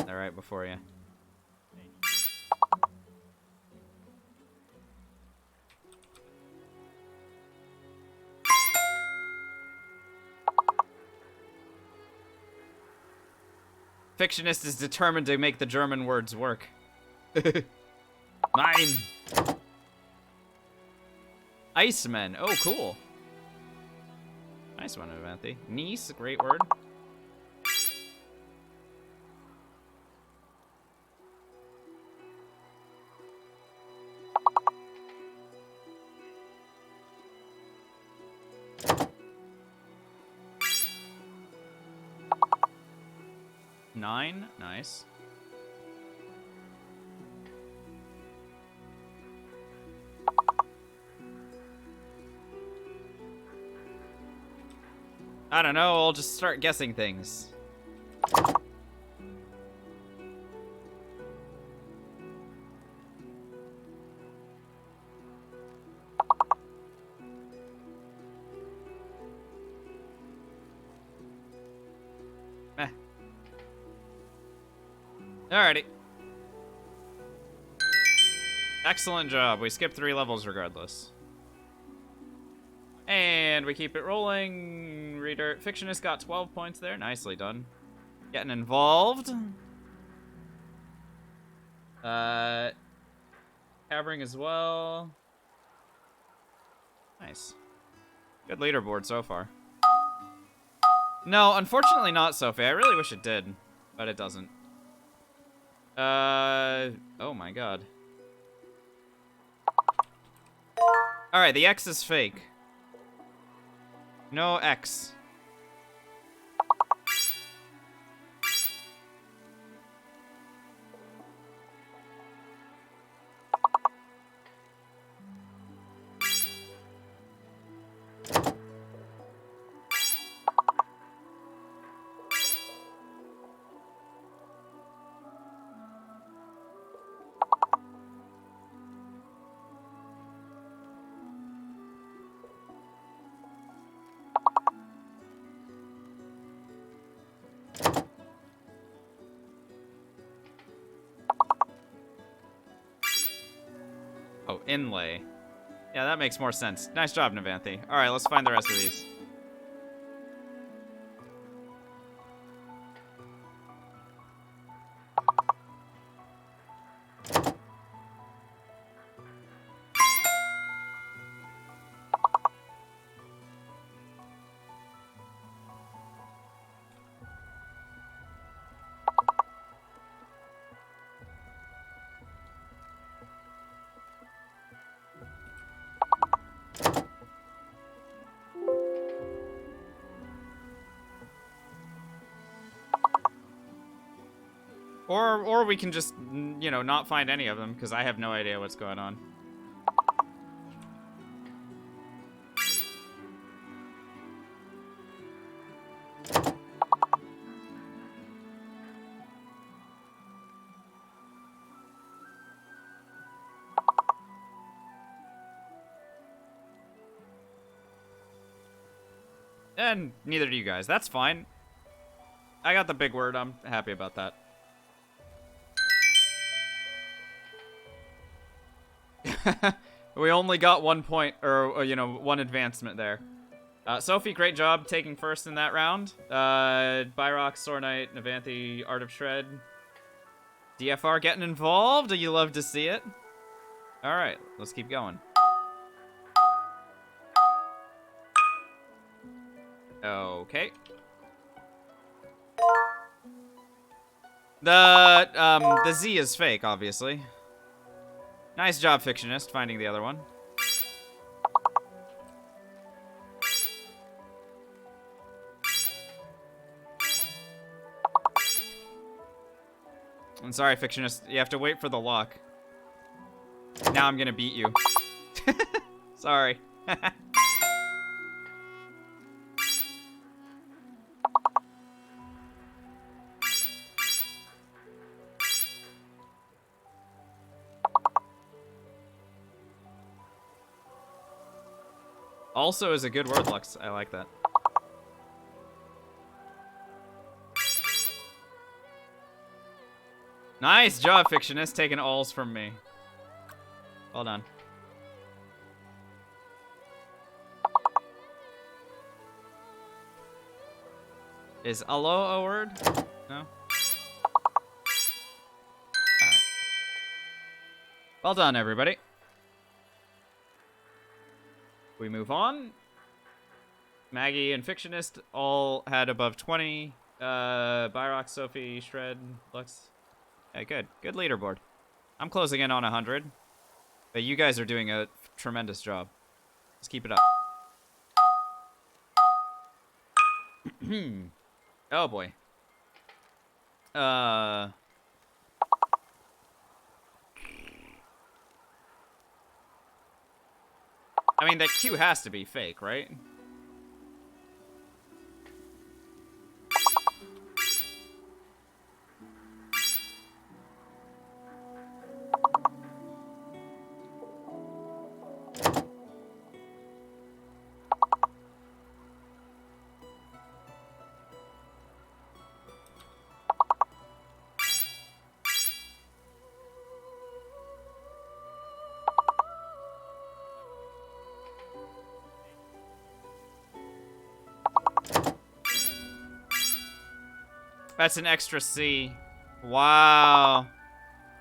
All right, before you. Fictionist is determined to make the German words work. Mine. Iceman. Oh, cool. Nice one, Avanthi. Niece, great word. Nine, nice. I don't know, I'll just start guessing things. Eh. Alrighty. Excellent job. We skipped 3 levels regardless. And we keep it rolling. Reader Fictionist got 12 points there. Nicely done. Getting involved. Cavering as well. Nice. Good leaderboard so far. No, unfortunately not, Sophie. I really wish it did, but it doesn't. Oh my god. Alright, the X is fake. No X. Oh, inlay. Yeah, that makes more sense. Nice job, Navanthi. Alright, let's find the rest of these. Or we can just, you know, not find any of them, because I have no idea what's going on. And neither do you guys. That's fine. I got the big word. I'm happy about that. We only got 1 point, or you know, 1 advancement there. Sophie, great job taking first in that round. Byrock, Sore Knight, Navanthi, Art of Shred. DFR getting involved. You love to see it. All right, let's keep going. Okay. The Z is fake, obviously. Nice job, Fictionist, finding the other one. I'm sorry, Fictionist. You have to wait for the luck. Now I'm gonna beat you. Sorry. Also is a good word, Lux. I like that. Nice job, Fictionist, taking alls from me. Well done. Is allo a word? No? Alright. Well done, everybody. We move on. Maggie and Fictionist all had above 20. Byrock, Sophie, Shred, Lux. Yeah, good. Good leaderboard. I'm closing in on 100. But you guys are doing a tremendous job. Let's keep it up. Oh boy. I mean, that Q has to be fake, right? That's an extra C. Wow.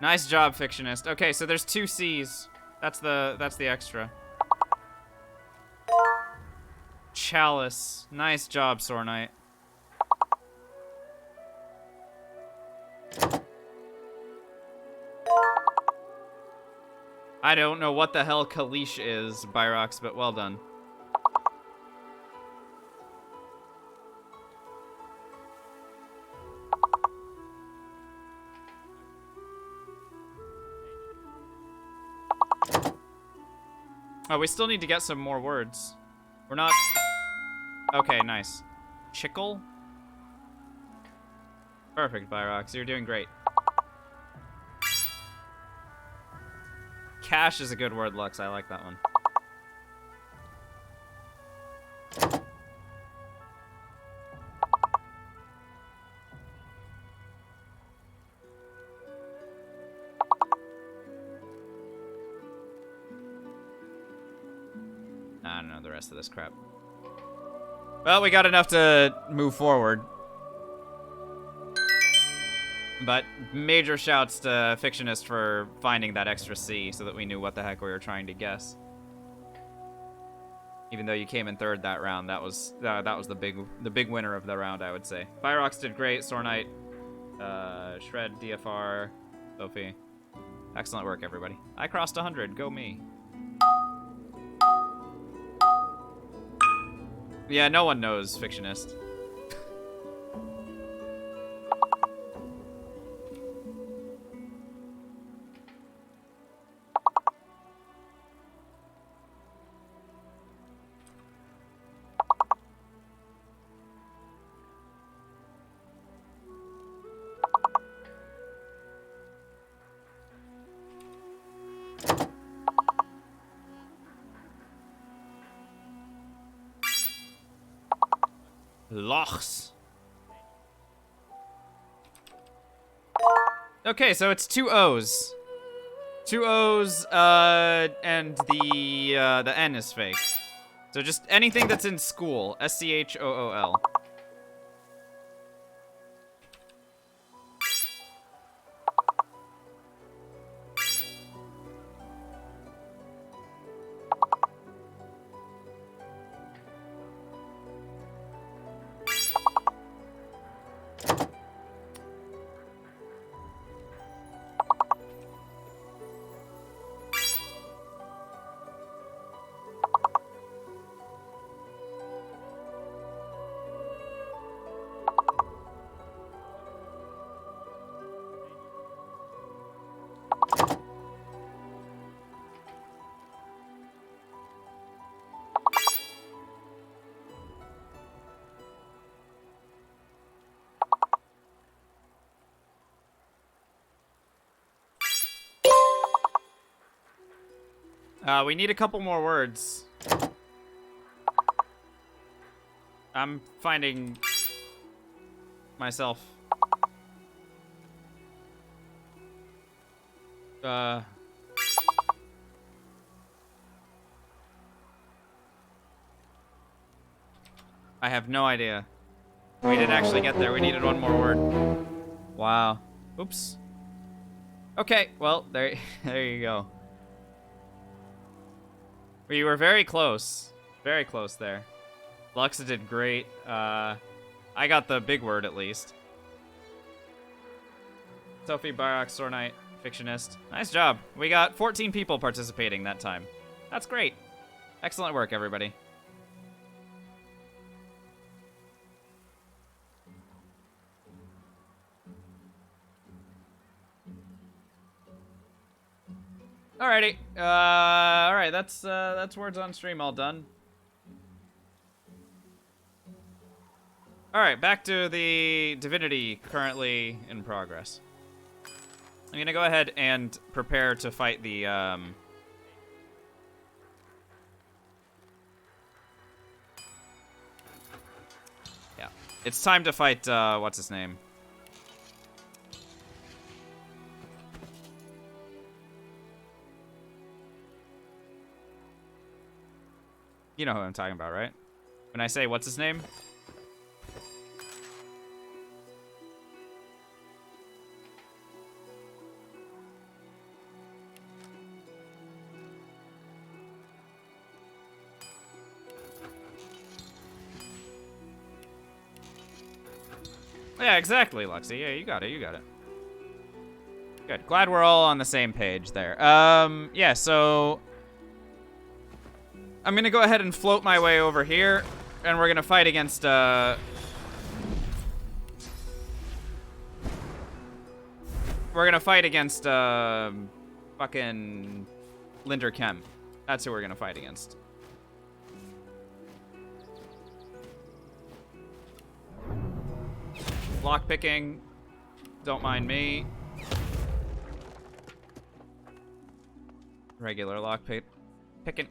Nice job, Fictionist. Okay, so there's 2 C's. That's the extra. Chalice. Nice job, Sore Knight. I don't know what the hell Kalish is, Byrox, but well done. Oh, we still need to get some more words. We're not... Okay, nice. Chickle? Perfect, Byrox. You're doing great. Cash is a good word, Lux. I like that one. I don't know the rest of this crap. Well, we got enough to move forward. But major shouts to Fictionist for finding that extra C so that we knew what the heck we were trying to guess. Even though you came in third that round, that was the big winner of the round, I would say. Byrox did great. Sore Knight, Shred, DFR, Sophie. Excellent work, everybody. I crossed 100. Go me. Yeah, no one knows Fictionist. Lochs. Okay, so it's 2 O's. 2 O's, and the N is fake. So just anything that's in school. S-C-H-O-O-L. We need a couple more words. I'm finding myself. I have no idea. We didn't actually get there. We needed one more word. Wow. Oops. Okay, well, there you go. We were very close. Very close there. Luxa did great. I got the big word, at least. Sophie, Barak, Sword Knight, Fictionist. Nice job. We got 14 people participating that time. That's great. Excellent work, everybody. Alrighty. Alright, that's words on stream all done. Alright, back to the divinity currently in progress. I'm gonna go ahead and prepare to fight the, Yeah. It's time to fight, what's his name? You know who I'm talking about, right? When I say, what's his name? Yeah, exactly, Luxy. Yeah, you got it, you got it. Good. Glad we're all on the same page there. Yeah, so I'm gonna go ahead and float my way over here, and we're gonna fight against, We're gonna fight against, fucking Linder Kem. That's who we're gonna fight against. Lockpicking. Don't mind me. Regular lockpick. Picking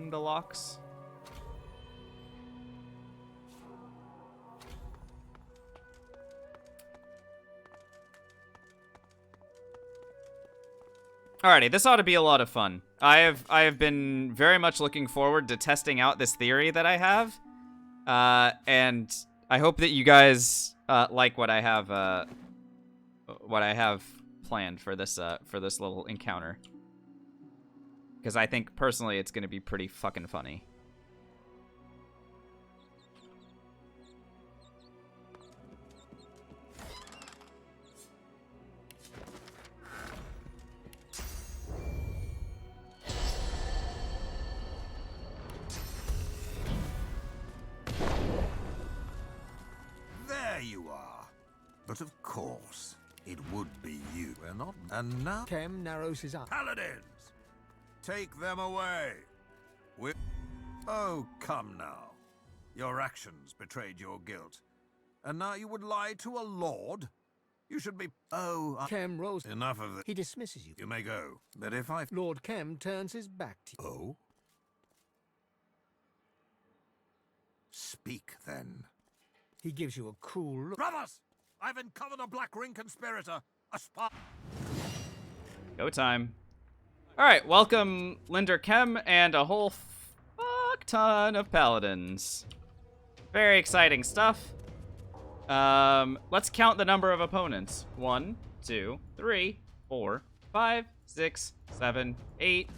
the locks. Alrighty, this ought to be a lot of fun. I have been very much looking forward to testing out this theory that I have. And I hope that you guys like what I have planned for this little encounter. Because I think personally it's gonna be pretty fucking funny. There you are. But of course, it would be you. We're not. And now, Kem narrows his eye. paladins, take them away. Oh, come now. Your actions betrayed your guilt. And now you would lie to a lord? You should be... Oh, Kem rolls. enough of it. He dismisses you. You may go. But if I... Lord Kem turns his back to you. Oh? Speak, then. He gives you a cool look. Brothers! I've uncovered a Black Ring conspirator. A spy... Go time. Alright, welcome Linder Kem and a whole fuck ton of paladins. Very exciting stuff. Let's count the number of opponents. 1, 2, 3, 4, 5, 6, 7, 8,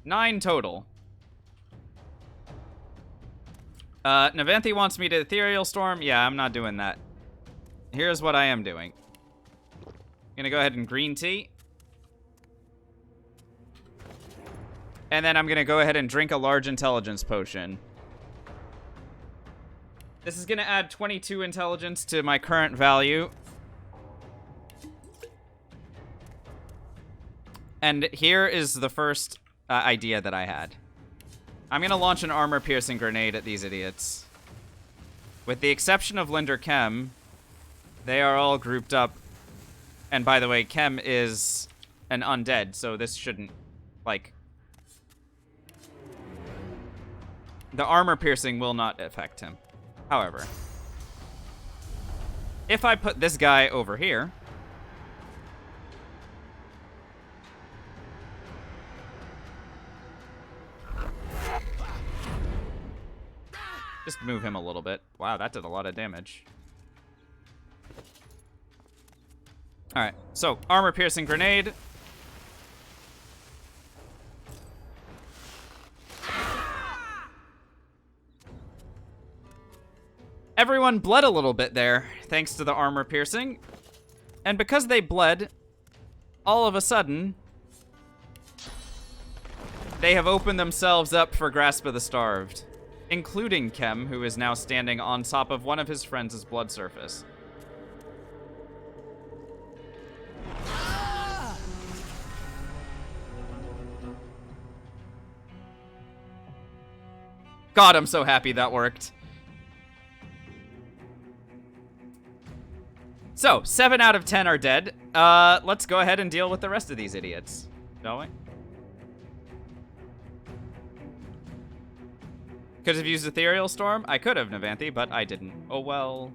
9 total. Navanthi wants me to Ethereal Storm. Yeah, I'm not doing that. Here's what I am doing. Gonna go ahead and green tea. And then I'm gonna go ahead and drink a large intelligence potion. This is gonna add 22 intelligence to my current value. And here is the first idea that I had. I'm gonna launch an armor-piercing grenade at these idiots. With the exception of Linder Kem, they are all grouped up. And by the way, Kem is an undead, so this shouldn't, like... The armor piercing will not affect him. However, if I put this guy over here... Just move him a little bit. Wow, that did a lot of damage. Alright, so, armor-piercing grenade. Everyone bled a little bit there, thanks to the armor-piercing. And because they bled, all of a sudden, they have opened themselves up for Grasp of the Starved. Including Kem, who is now standing on top of one of his friends' blood surface. God, I'm so happy that worked. So, 7 out of 10 are dead. Let's go ahead and deal with the rest of these idiots, shall we? Could have used Ethereal Storm? I could have, Navanthi, but I didn't. Oh well.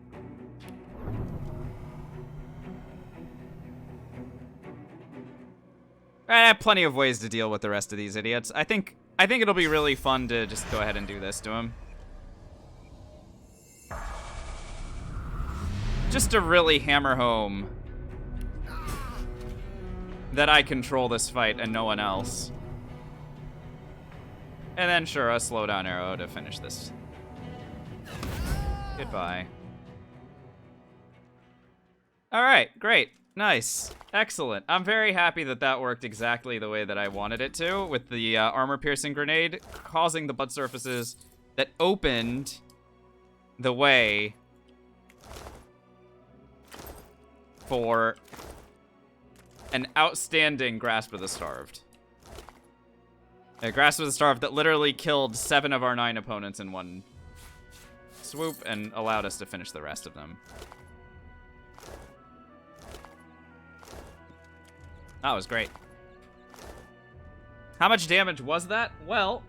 I have plenty of ways to deal with the rest of these idiots. I think it'll be really fun to just go ahead and do this to him. Just to really hammer home that I control this fight and no one else. And then, sure, a slowdown arrow to finish this. Goodbye. Alright, great. Nice. Excellent. I'm very happy that that worked exactly the way that I wanted it to, with the armor-piercing grenade causing the blood surfaces that opened the way for an outstanding Grasp of the Starved. A Grasp of the Starved that literally killed 7 of our 9 opponents in one swoop and allowed us to finish the rest of them. That was great. How much damage was that? Well,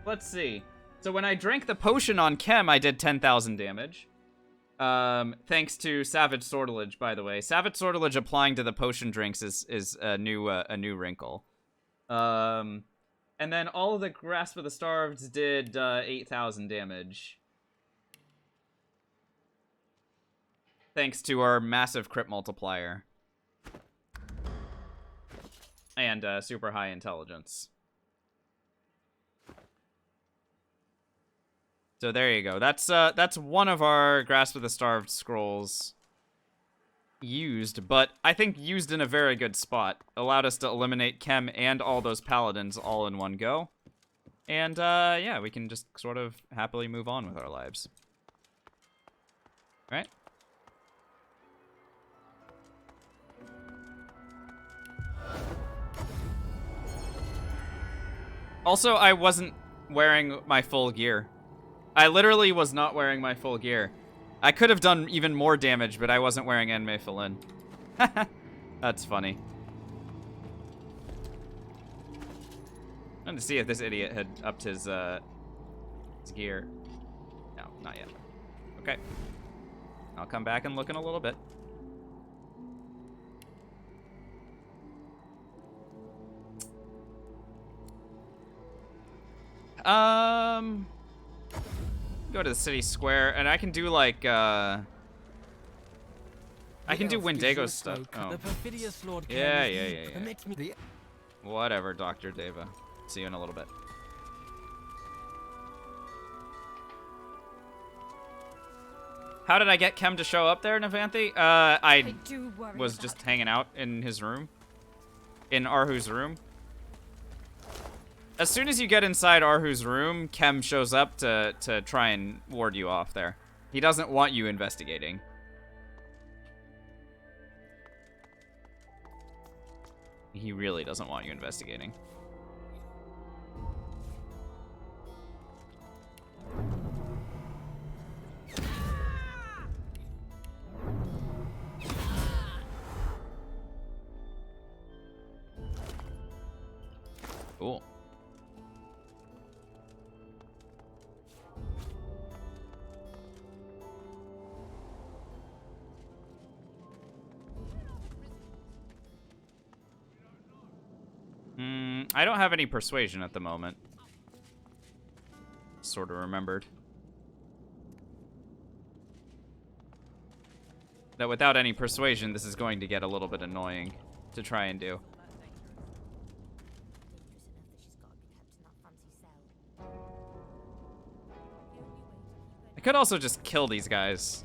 let's see. So when I drank the potion on Kem, I did 10,000 damage. Thanks to Savage Sortilege, by the way. Savage Sortilege applying to the potion drinks is a new wrinkle. And then all of the Grasp of the Starved did 8,000 damage. Thanks to our massive crit multiplier. And super high intelligence. So there you go. That's one of our Grasp of the Starved scrolls used, but I think used in a very good spot. Allowed us to eliminate Kem and all those paladins all in one go. And yeah, we can just sort of happily move on with our lives. Right? Also, I wasn't wearing my full gear. I literally was not wearing my full gear. I could have done even more damage, but I wasn't wearing Enmei Falin. That's funny. I wanted to see if this idiot had upped his gear. No, not yet. Okay. I'll come back and look in a little bit. Go to the city square, and I can do like I can do Wendigo stuff. Oh. Yeah. Whatever, Dr. Deva. See you in a little bit. How did I get Kem to show up there, Navanthi? I was just hanging out in his room. In Arhu's room. As soon as you get inside Arhu's room, Kem shows up to try and ward you off there. He doesn't want you investigating. He really doesn't want you investigating. Cool. I don't have any persuasion at the moment. Sort of remembered. That without any persuasion, this is going to get a little bit annoying to try and do. I could also just kill these guys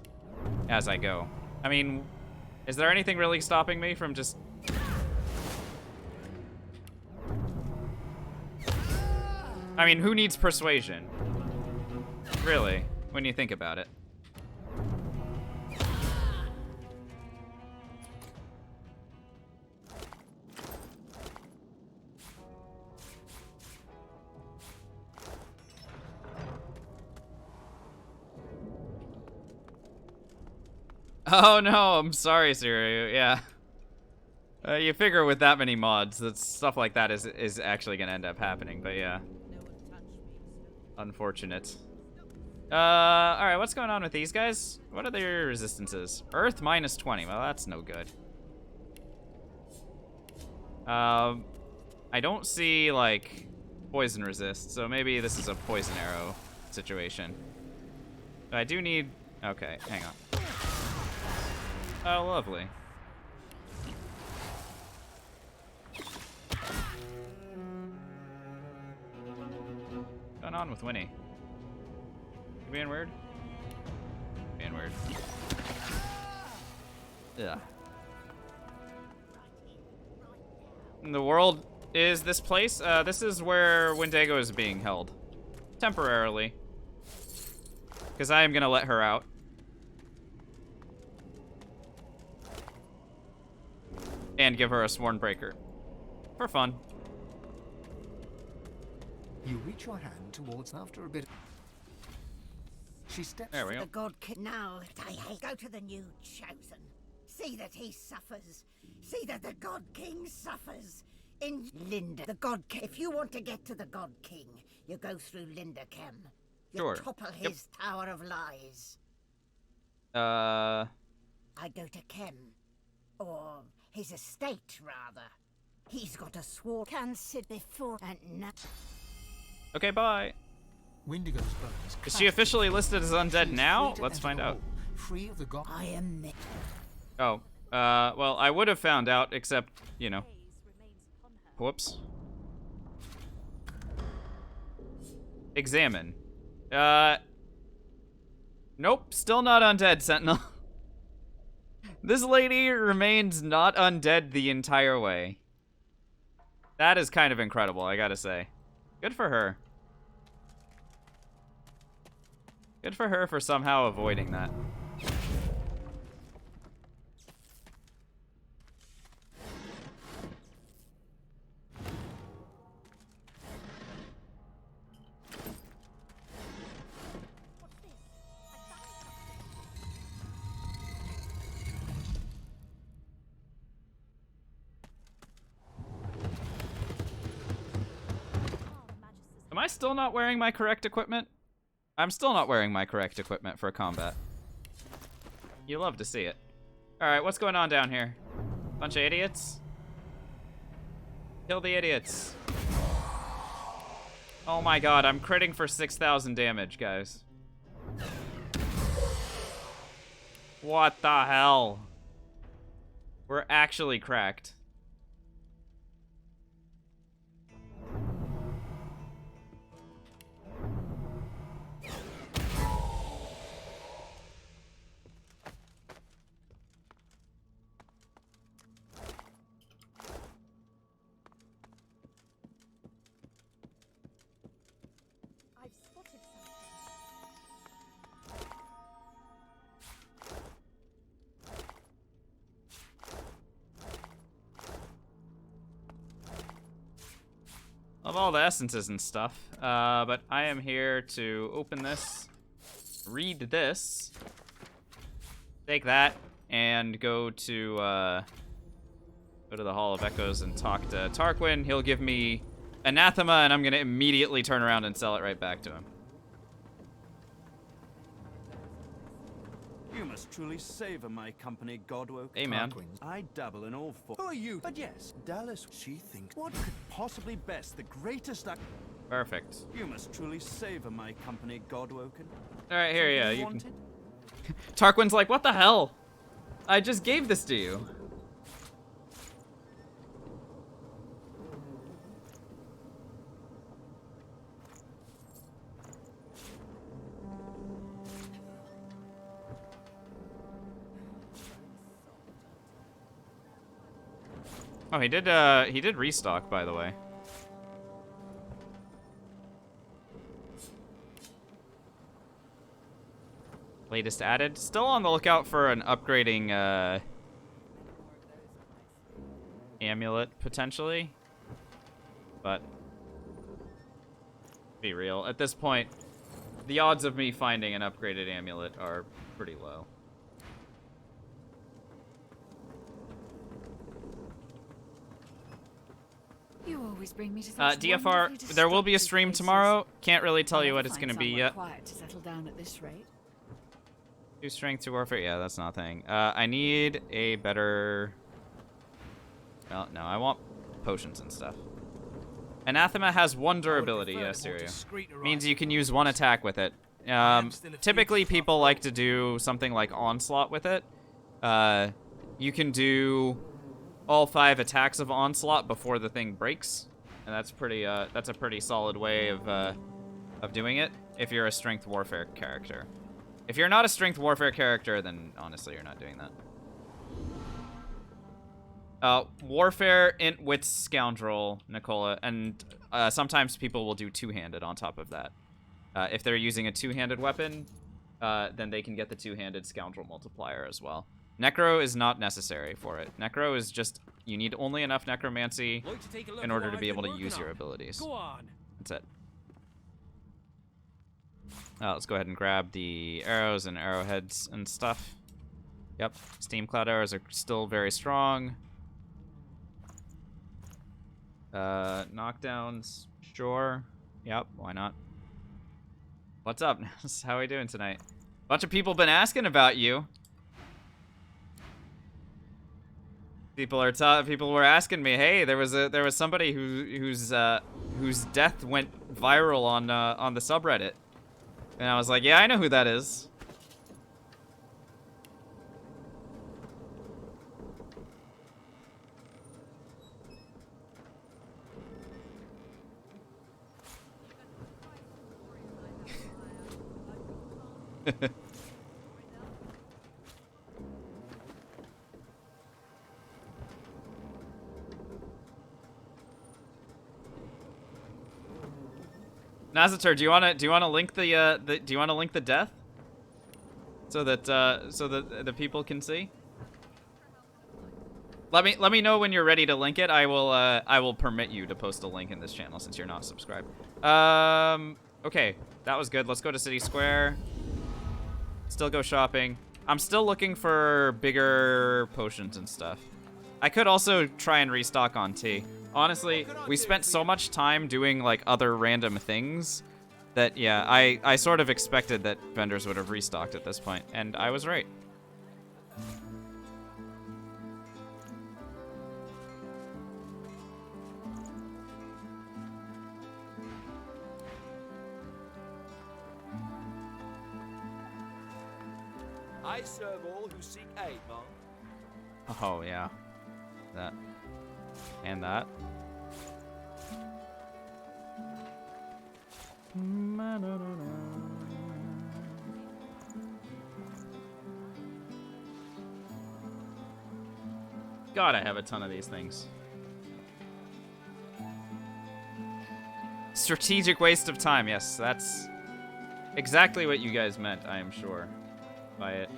as I go. I mean, is there anything really stopping me from just... I mean, who needs persuasion? Really, when you think about it. Oh no, I'm sorry, Siri. Yeah. You figure with that many mods, that stuff like that is actually gonna end up happening, but yeah. Unfortunate. Alright, what's going on with these guys? What are their resistances? Earth minus 20. Well, that's no good. I don't see, like, poison resist, so maybe this is a poison arrow situation. But I do need... Okay, hang on. Oh, lovely. What's going on with Winnie? You being weird? Being weird. Yeah. And the world is this place? This is where Wendigo is being held. Temporarily. Because I am going to let her out. And give her a sworn breaker. For fun. You reach your hand towards after a bit. She steps. There we go. The God King. Now, go to the new chosen. See that he suffers. See that the God King suffers. In Linda, the God King. If you want to get to the God King, you go through Linderchem. You Sure. topple his Tower of Lies. Uh... I go to Kem. Or his estate, rather. He's got a sword. Can sit before and now. Okay, bye. Wendigo's bones. Is she officially listed as undead She is now? free to Let's enter find the out. hall, free of the god. I am. Oh, well, I would have found out, except, you know. Whoops. Examine. Nope, still not undead, Sentinel. This lady remains not undead the entire way. That is kind of incredible, I gotta say. Good for her. Good for her for somehow avoiding that. Am I still not wearing my correct equipment? I'm still not wearing my correct equipment for combat. You love to see it. Alright, what's going on down here? Bunch of idiots? Kill the idiots. Oh my god, I'm critting for 6,000 damage, guys. What the hell? We're actually cracked. I've spotted something. Love all the essences and stuff, but I am here to open this, read this, take that, and go to the Hall of Echoes and talk to Tarquin. He'll give me anathema, and I'm gonna immediately turn around and sell it right back to him. You must truly savor my company, Godwoke. Hey, man. I dabble in all forms. Who are you? But yes, Dallas, she thinks. What could possibly best the greatest act? Perfect. You must truly savor my company, Godwoken. All right, here, yeah. Something You can... wanted? Tarquin's like, what the hell? I just gave this to you. Oh, he did restock, by the way. Latest added. Still on the lookout for an upgrading amulet, potentially. But be real, at this point, the odds of me finding an upgraded amulet are pretty low. You always bring me to such DFR, wonderfully there will be a destructive stream places. tomorrow. Can't really tell I'll you what never it's find gonna be somewhere yet. quiet to settle down at this rate. 2 strength, 2 warfare. Yeah, that's not a thing. I need a better... Well, no, I want potions and stuff. Anathema has 1 durability, yes, Syria. Means you can use 1 attack with it. Typically, people like to do something like Onslaught with it. You can do all 5 attacks of Onslaught before the thing breaks, and that's a pretty solid way of doing it if you're a Strength Warfare character. If you're not a Strength Warfare character, then honestly, you're not doing that. Warfare, Int, Wits, Scoundrel, Nicola, and sometimes people will do 2-handed on top of that. If they're using a 2-handed weapon, then they can get the 2-handed Scoundrel multiplier as well. Necro is not necessary for it. Necro is just, you need only enough Necromancy in order to be able to use your abilities. Go on. That's it. Let's go ahead and grab the arrows and arrowheads and stuff. Yep, Steam Cloud arrows are still very strong. Knockdowns, sure. Yep, why not? What's up, Ness? How are we doing tonight? Bunch of people been asking about you. People were asking me, hey, there was somebody whose death went viral on the subreddit. And I was like, yeah, I know who that is. Nazatur, do you wanna link the death so that the people can see? Let me know when you're ready to link it. I will permit you to post a link in this channel since you're not subscribed. Okay, that was good. Let's go to City Square. Still go shopping. I'm still looking for bigger potions and stuff. I could also try and restock on tea. Honestly, we spent so much time doing like other random things that, yeah, I sort of expected that vendors would have restocked at this point, and I was right. I serve all who seek aid, Monk. Oh, yeah. That. And that. God, I have a ton of these things. Strategic waste of time. Yes, that's exactly what you guys meant, I am sure, by it.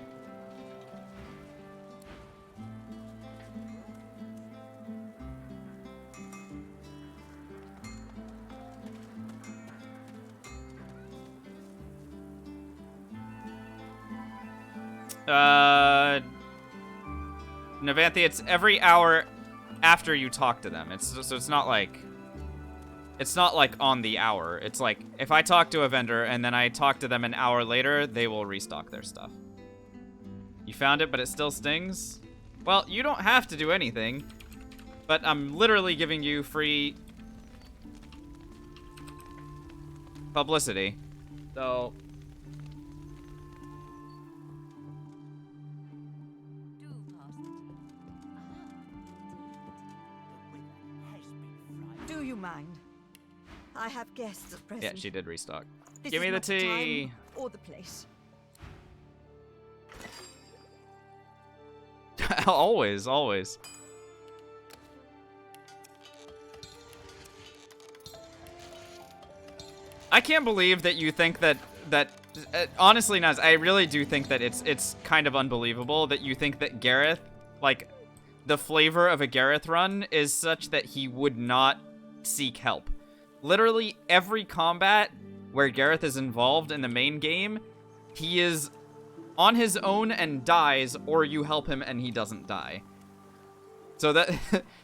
Navanthi, it's every hour after you talk to them. So it's not like It's not like on the hour. It's like, if I talk to a vendor and then I talk to them an hour later, they will restock their stuff. You found it, but it still stings? Well, you don't have to do anything, but I'm literally giving you free publicity. So... Do pass the tea. Do you mind? I have guests at present. Yeah, she did restock. This Give is me the not the tea. time or the place. Always, always. I can't believe that you think that honestly, Naz, I really do think that it's kind of unbelievable that you think that Gareth, like, the flavor of a Gareth run is such that he would not seek help. Literally every combat where Gareth is involved in the main game, he is on his own and dies, or you help him and he doesn't die. So that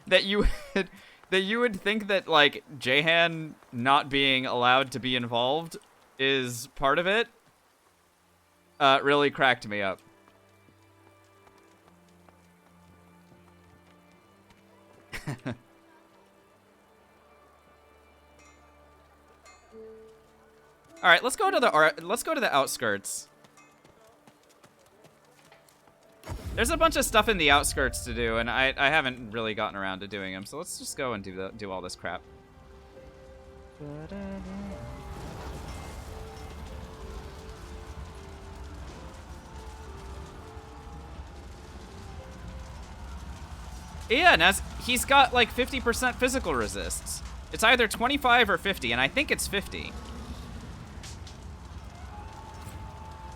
that you would think that, like, Jahan not being allowed to be involved is part of it, really cracked me up. All right, let's go to the outskirts. There's a bunch of stuff in the outskirts to do, and I haven't really gotten around to doing them. So let's just go and do all this crap. Yeah, and he's got like 50% physical resists. It's either 25 or 50, and I think it's 50.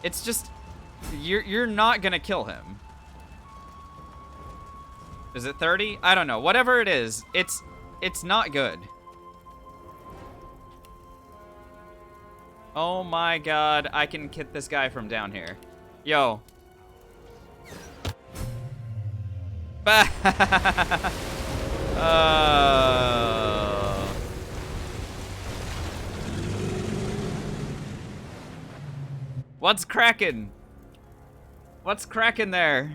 It's just you're not gonna kill him. Is it 30? I don't know. Whatever it is, it's not good. Oh my god, I can hit this guy from down here. Yo. What's cracking? What's cracking there?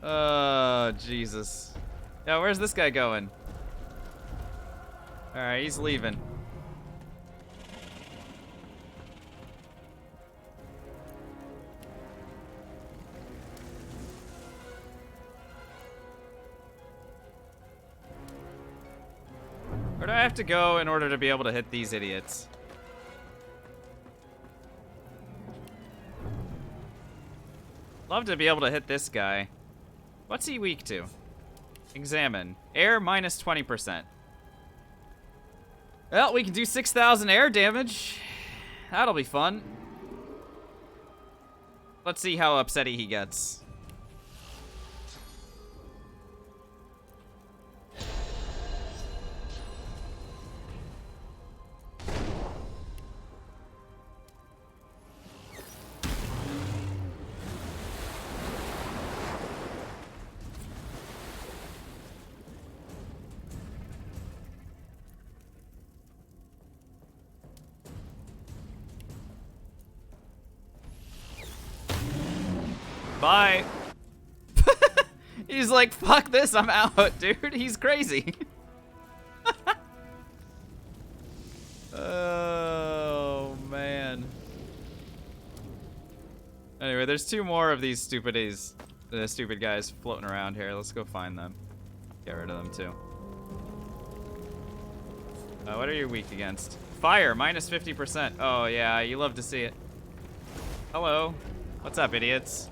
Oh, Jesus. Yeah, where's this guy going? Alright, he's leaving. Where do I have to go in order to be able to hit these idiots? Love to be able to hit this guy. What's he weak to? Examine. Air minus 20%. Well, we can do 6,000 air damage. That'll be fun. Let's see how upsetty he gets. Bye. He's like, fuck this, I'm out, dude. He's crazy. Oh, man. Anyway, there's two more of these stupid guys floating around here. Let's go find them. Get rid of them, too. What are you weak against? Fire, minus 50%. Oh, yeah, you love to see it. Hello. What's up, idiots?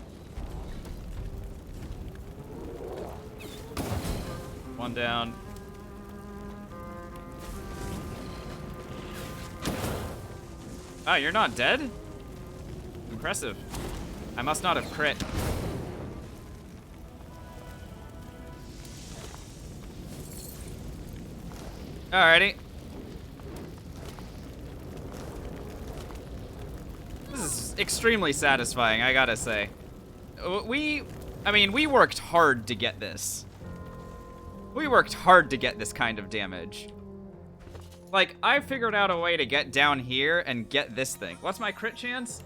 One down. Oh, you're not dead? Impressive. I must not have crit. Alrighty. This is extremely satisfying, I gotta say. I mean, we worked hard to get this. We worked hard to get this kind of damage. Like, I figured out a way to get down here and get this thing. What's my crit chance?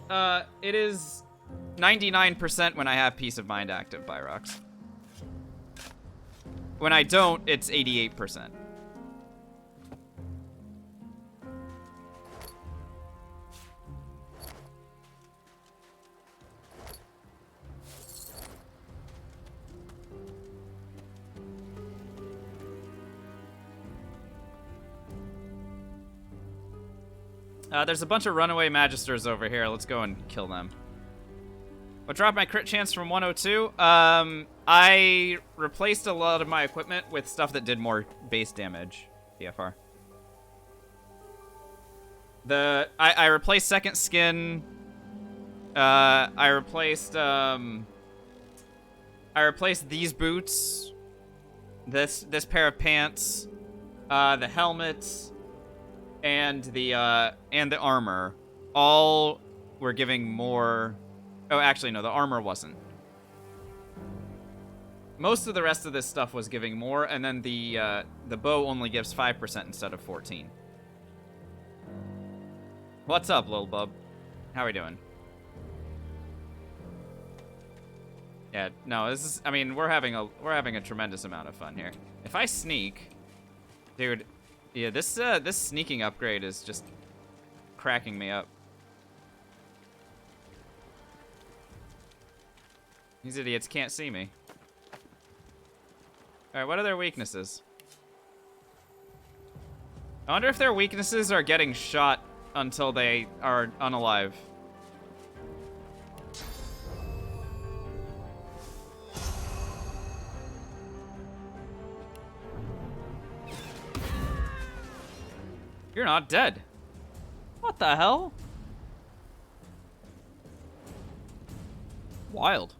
It is 99% when I have Peace of Mind active, Byrox. When I don't, it's 88%. There's a bunch of runaway magisters over here. Let's go and kill them. What dropped my crit chance from 102? I replaced a lot of my equipment with stuff that did more base damage. BFR. I replaced second skin. I replaced these boots. This pair of pants. The helmet. And the armor, all were giving more. Oh, actually, no, the armor wasn't. Most of the rest of this stuff was giving more, and then the bow only gives 5% instead of 14. What's up, little bub? How are we doing? Yeah, no, this is. I mean, we're having a tremendous amount of fun here. If I sneak, dude. Yeah, this sneaking upgrade is just cracking me up. These idiots can't see me. Alright, what are their weaknesses? I wonder if their weaknesses are getting shot until they are unalive. You're not dead. What the hell? Wild.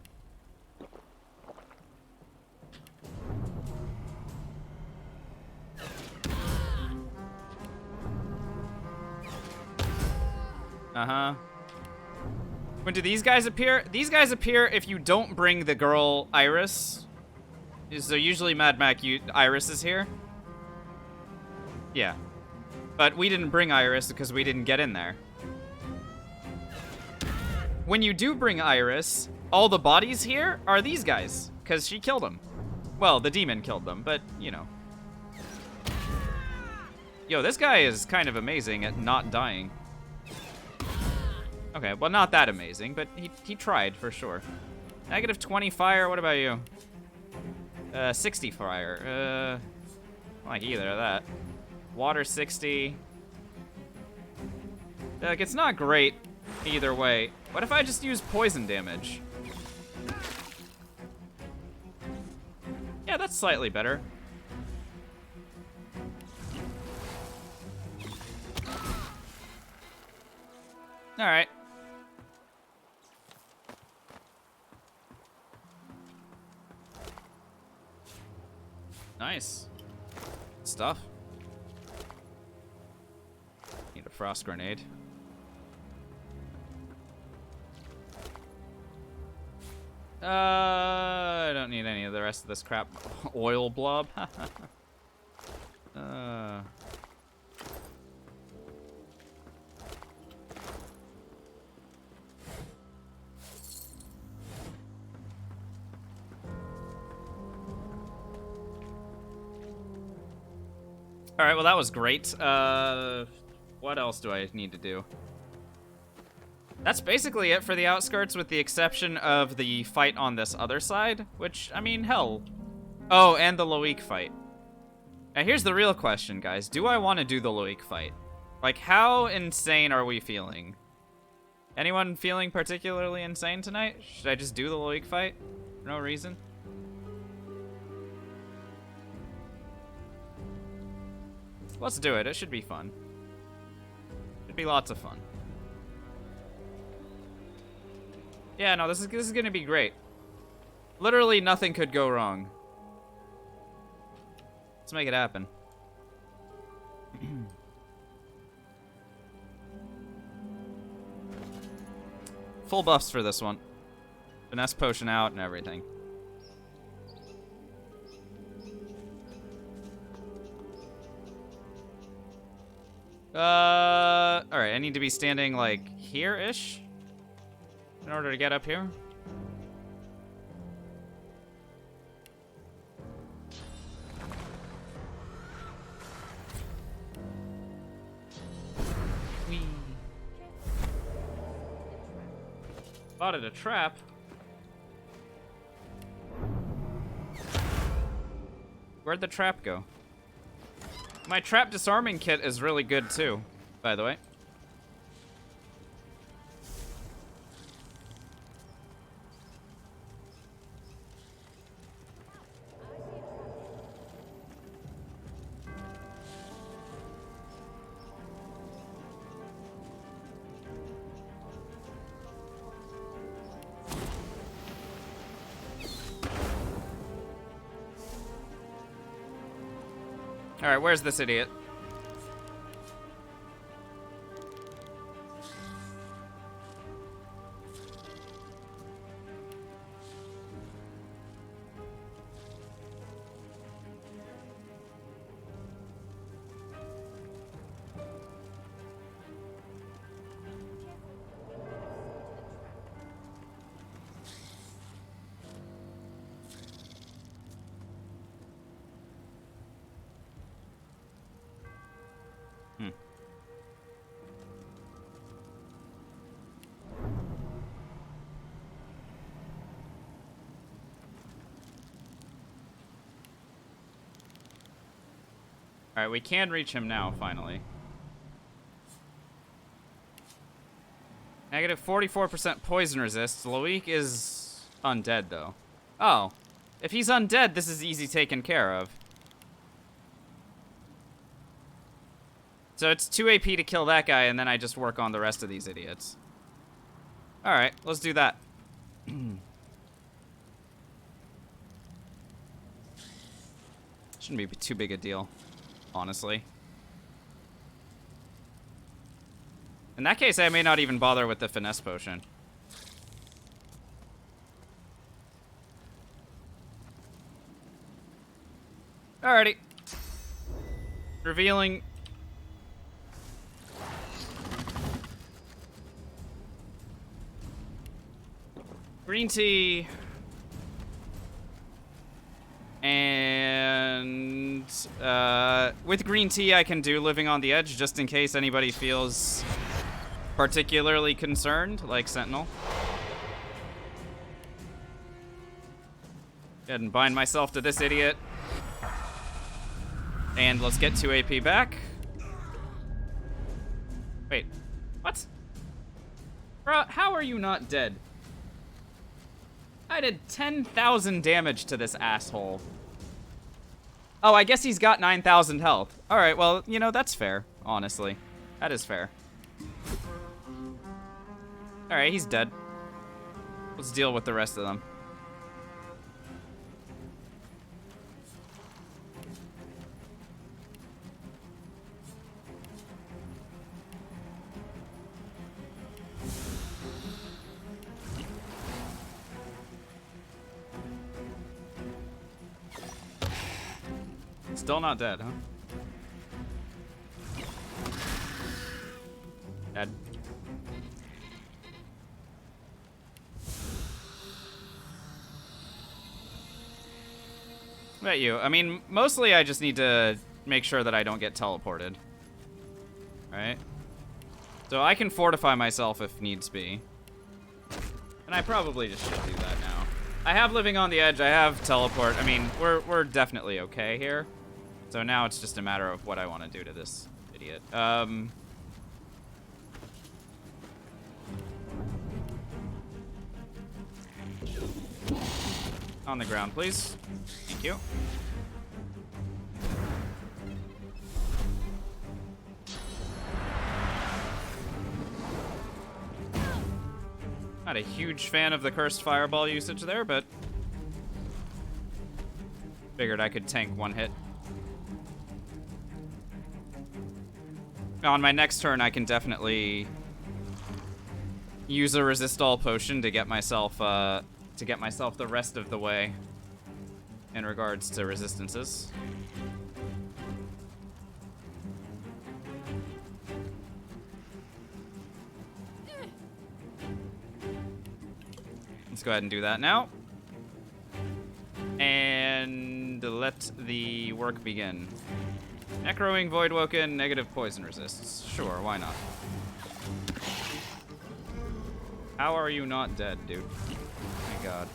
Uh-huh. When do these guys appear? These guys appear if you don't bring the girl Iris. So usually Mad Mac, Iris is here. Yeah. But we didn't bring Iris because we didn't get in there. When you do bring Iris, all the bodies here are these guys, because she killed them. Well, the demon killed them, but, you know. Yo, this guy is kind of amazing at not dying. Okay, well, not that amazing, but he tried, for sure. Negative 20 fire, what about you? 60 fire. I don't like either of that. Water 60. Like, it's not great either way. What if I just use poison damage? Yeah, that's slightly better. Alright. Nice. Stuff. Need a frost grenade. I don't need any of the rest of this crap. Oil blob. Alright, well that was great. What else do I need to do? That's basically it for the outskirts, with the exception of the fight on this other side, which, I mean, hell. Oh, and the Loic fight. Now here's the real question, guys. Do I want to do the Loic fight? Like, how insane are we feeling? Anyone feeling particularly insane tonight? Should I just do the Loic fight? For no reason? Let's do it. It should be fun. Should be lots of fun. Yeah, no, this is gonna be great. Literally nothing could go wrong. Let's make it happen. Full buffs for this one. Finesse potion out and everything. Alright, I need to be standing, like, here-ish in order to get up here. Whee. Spotted a trap. Where'd the trap go? My trap disarming kit is really good too, by the way. All right, where's this idiot? Alright, we can reach him now, finally. Negative 44% poison resist. Loic is undead, though. Oh. If he's undead, this is easy taken care of. So it's 2 AP to kill that guy, and then I just work on the rest of these idiots. Alright, let's do that. Shouldn't be too big a deal, honestly. In that case, I may not even bother with the finesse potion. Alrighty. Revealing. Green tea. And with green tea, I can do Living on the Edge just in case anybody feels particularly concerned, like Sentinel. Go ahead and bind myself to this idiot. And let's get 2 AP back. Wait, what? Bro, how are you not dead? I did 10,000 damage to this asshole. Oh, I guess he's got 9,000 health. Alright, well, you know, that's fair, honestly. That is fair. Alright, he's dead. Let's deal with the rest of them. Still not dead, huh? Dead. What about you? I mean, mostly I just need to make sure that I don't get teleported. Right? So I can fortify myself if needs be. And I probably just should do that now. I have Living on the Edge, I have teleport. I mean, we're definitely okay here. So now it's just a matter of what I want to do to this idiot. On the ground, please. Thank you. Not a huge fan of the cursed fireball usage there, but figured I could tank one hit. On my next turn, I can definitely use a resist all potion to get myself the rest of the way in regards to resistances. Let's go ahead and do that now. And let the work begin. Necroing, Voidwoken, negative poison resists. Sure, why not? How are you not dead, dude? My god.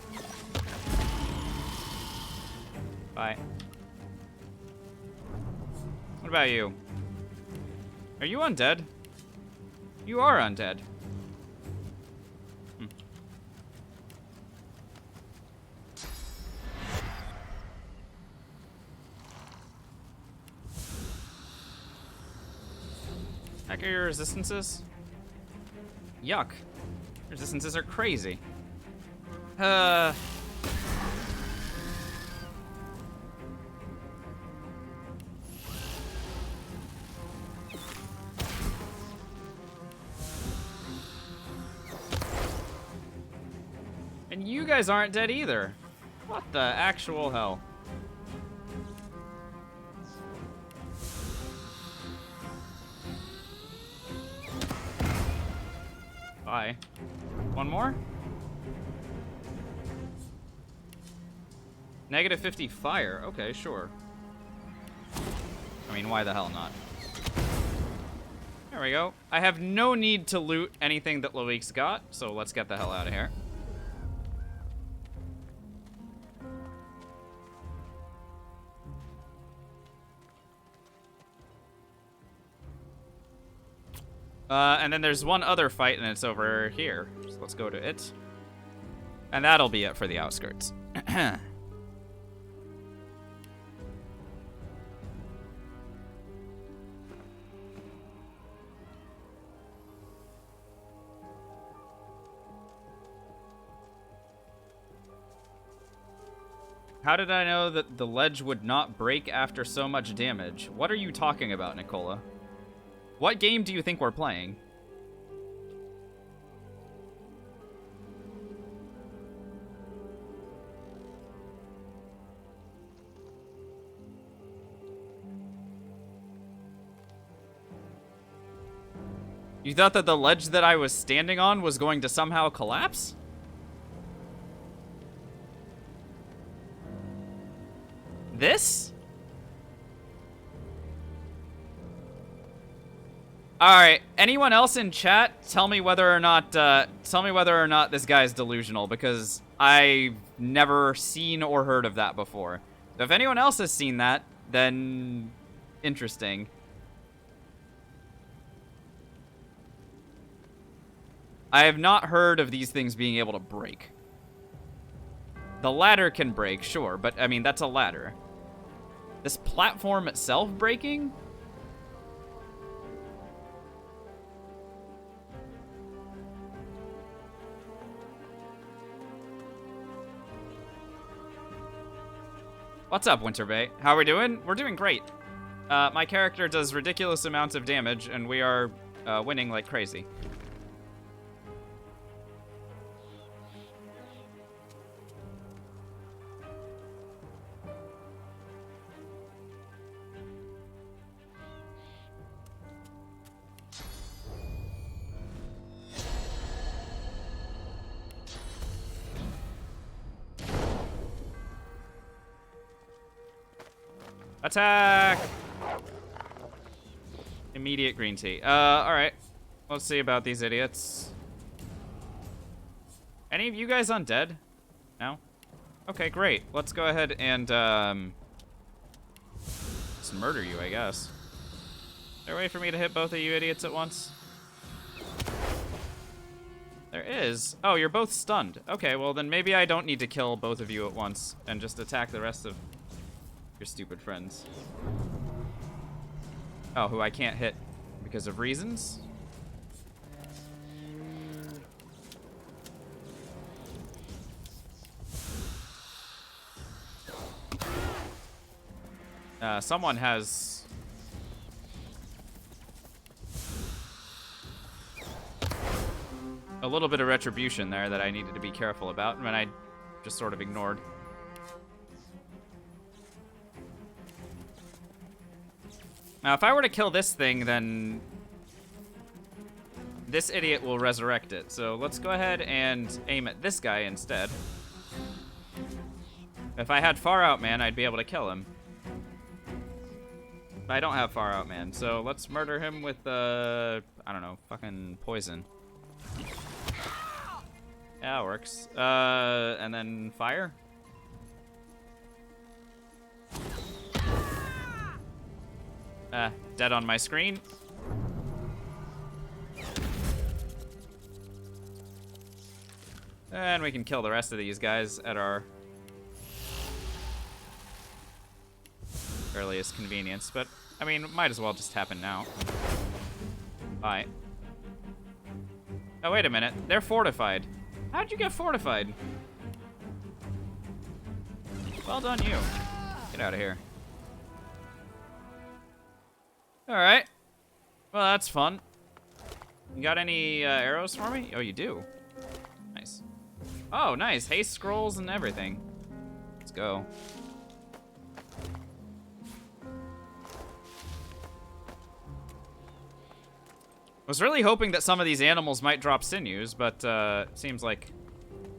Bye. What about you? Are you undead? You are undead. Heck are your resistances? Yuck. Resistances are crazy. And you guys aren't dead either. What the actual hell? Bye. One more? Negative 50 fire. Okay, sure. I mean, why the hell not? There we go. I have no need to loot anything that Loic's got, so let's get the hell out of here. And then there's one other fight, and it's over here. So let's go to it. And that'll be it for the outskirts. How did I know that the ledge would not break after so much damage? What are you talking about, Nicola? What game do you think we're playing? You thought that the ledge that I was standing on was going to somehow collapse? This? Alright, anyone else in chat, tell me whether or not this guy's delusional, because I've never seen or heard of that before. So if anyone else has seen that, then interesting. I have not heard of these things being able to break. The ladder can break, sure, but I mean, that's a ladder. This platform itself breaking? What's up, Winterbay? How are we doing? We're doing great. My character does ridiculous amounts of damage, and we are winning like crazy. Attack! Immediate green tea. Alright. Let's see about these idiots. Any of you guys undead? No? Okay, great. Let's go ahead and, just murder you, I guess. Is there a way for me to hit both of you idiots at once? There is. Oh, you're both stunned. Okay, well then maybe I don't need to kill both of you at once and just attack the rest of your stupid friends. Oh, who I can't hit because of reasons? Someone has... a little bit of retribution there that I needed to be careful about, and I just sort of ignored. Now, if I were to kill this thing, then this idiot will resurrect it. So let's go ahead and aim at this guy instead. If I had Far Out Man, I'd be able to kill him. But I don't have Far Out Man, so let's murder him with, I don't know, fucking poison. Yeah, it works. And then fire? Dead on my screen. And we can kill the rest of these guys at our earliest convenience, but, I mean, might as well just happen now. Bye. Oh, wait a minute. They're fortified. How'd you get fortified? Well done, you. Get out of here. Alright. Well, that's fun. You got any arrows for me? Oh, you do. Nice. Oh, nice. Haste scrolls and everything. Let's go. I was really hoping that some of these animals might drop sinews, but it seems like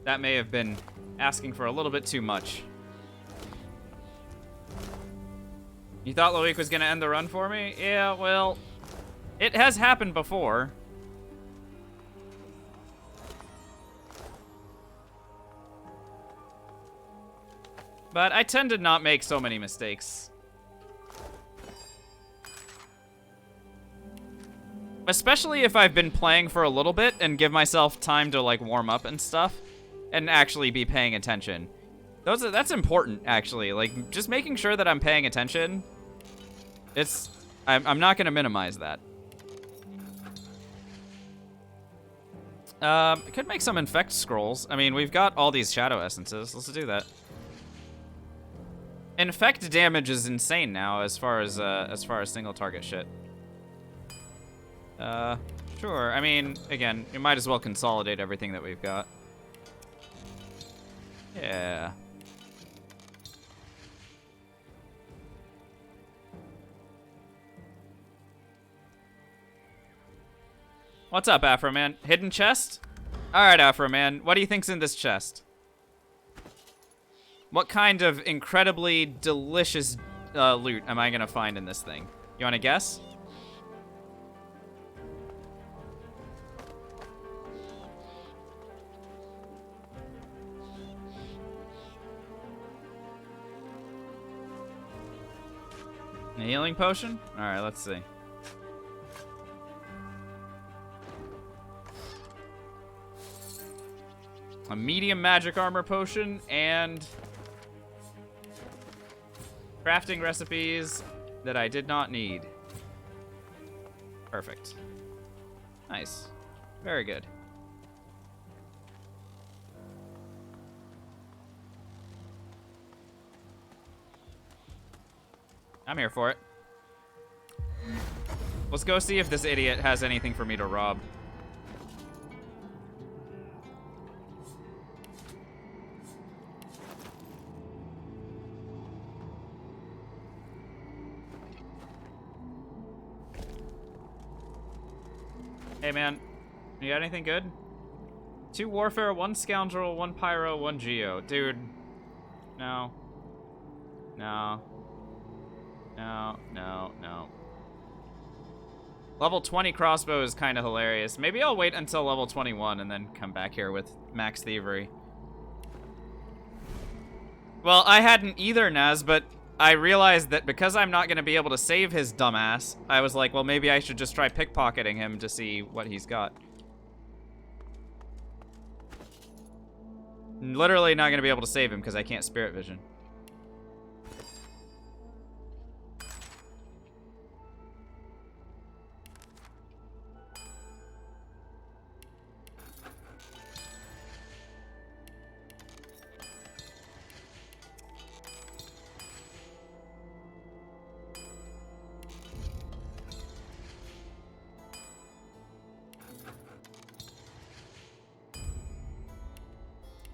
that may have been asking for a little bit too much. You thought Loic was gonna end the run for me? Yeah, well, it has happened before. But I tend to not make so many mistakes. Especially if I've been playing for a little bit and give myself time to, like, warm up and stuff. And actually be paying attention. That's important, actually. Like, just making sure that I'm paying attention. I'm not going to minimize that. I could make some infect scrolls. I mean, we've got all these shadow essences. Let's do that. Infect damage is insane now as far as single target shit. Sure. I mean, again, you might as well consolidate everything that we've got. Yeah. What's up, Afro Man? Hidden chest? Alright, Afro Man. What do you think's in this chest? What kind of incredibly delicious loot am I gonna find in this thing? You wanna guess? A healing potion? Alright, let's see. A medium magic armor potion and crafting recipes that I did not need. Perfect. Nice. Very good. I'm here for it. Let's go see if this idiot has anything for me to rob. Hey man, you got anything good? 2 warfare, 1 scoundrel, 1 pyro, 1 geo. Dude, no. No. No, no, no. Level 20 crossbow is kind of hilarious. Maybe I'll wait until level 21 and then come back here with max thievery. Well, I hadn't either, Naz, but I realized that because I'm not going to be able to save his dumbass, I was like, well, maybe I should just try pickpocketing him to see what he's got. Literally not going to be able to save him because I can't spirit vision.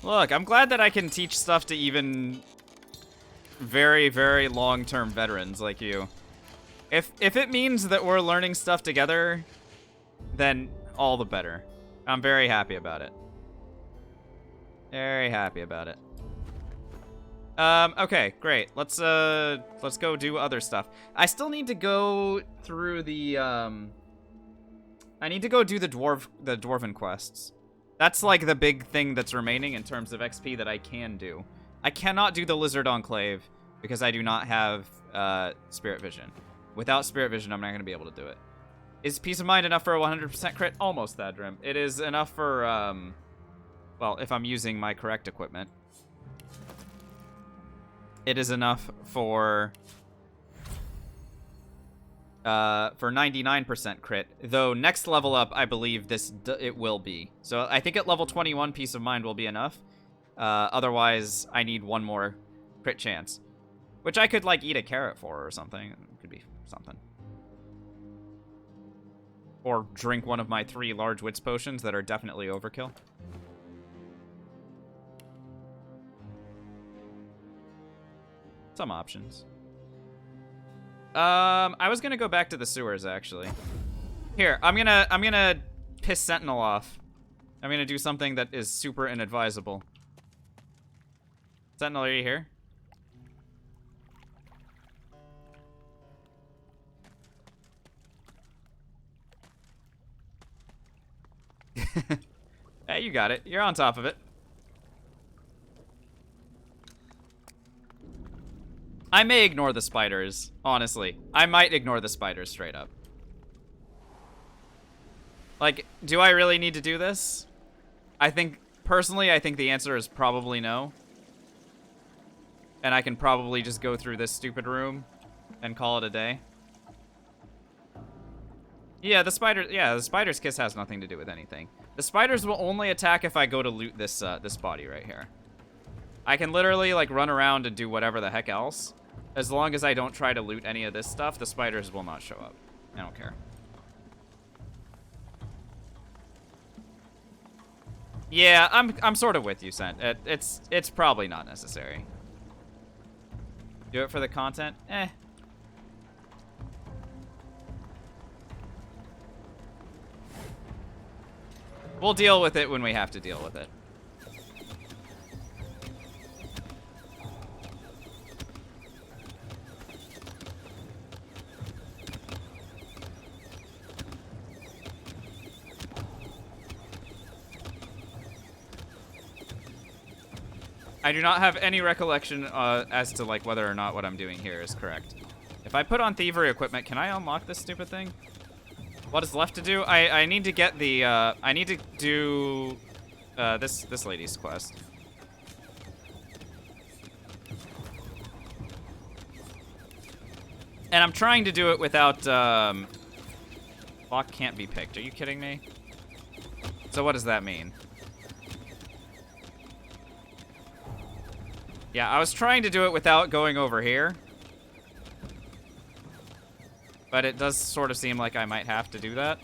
Look, I'm glad that I can teach stuff to even very, very long-term veterans like you. If it means that we're learning stuff together, then all the better. I'm very happy about it. Very happy about it. Okay, great. Let's go do other stuff. I still need to go through the, I need to go do the dwarven quests. That's like the big thing that's remaining in terms of XP that I can do. I cannot do the Lizard Enclave because I do not have, Spirit Vision. Without Spirit Vision, I'm not going to be able to do it. Is Peace of Mind enough for a 100% crit? Almost, Thadrim. It is enough for, well, if I'm using my correct equipment. It is enough for 99% crit. Though next level up, I believe it will be. So I think at level 21, Peace of Mind will be enough. Otherwise, I need one more crit chance. Which I could, like, eat a carrot for or something. It could be something. Or drink one of my 3 large wits potions that are definitely overkill. Some options. I was gonna go back to the sewers, actually. Here, I'm gonna piss Sentinel off. I'm gonna do something that is super inadvisable. Sentinel, are you here? Hey, you got it. You're on top of it. I may ignore the spiders, honestly. I might ignore the spiders straight up. Like, do I really need to do this? Personally, I think the answer is probably no. And I can probably just go through this stupid room and call it a day. Yeah, the spider's kiss has nothing to do with anything. The spiders will only attack if I go to loot this body right here. I can literally, like, run around and do whatever the heck else. As long as I don't try to loot any of this stuff, the spiders will not show up. I don't care. Yeah, I'm sort of with you, Sent. It's probably not necessary. Do it for the content? Eh. We'll deal with it when we have to deal with it. I do not have any recollection as to, like, whether or not what I'm doing here is correct. If I put on thievery equipment, can I unlock this stupid thing? What is left to do? I need to get the, I need to do, this lady's quest. And I'm trying to do it without, lock can't be picked. Are you kidding me? So what does that mean? Yeah, I was trying to do it without going over here. But it does sort of seem like I might have to do that.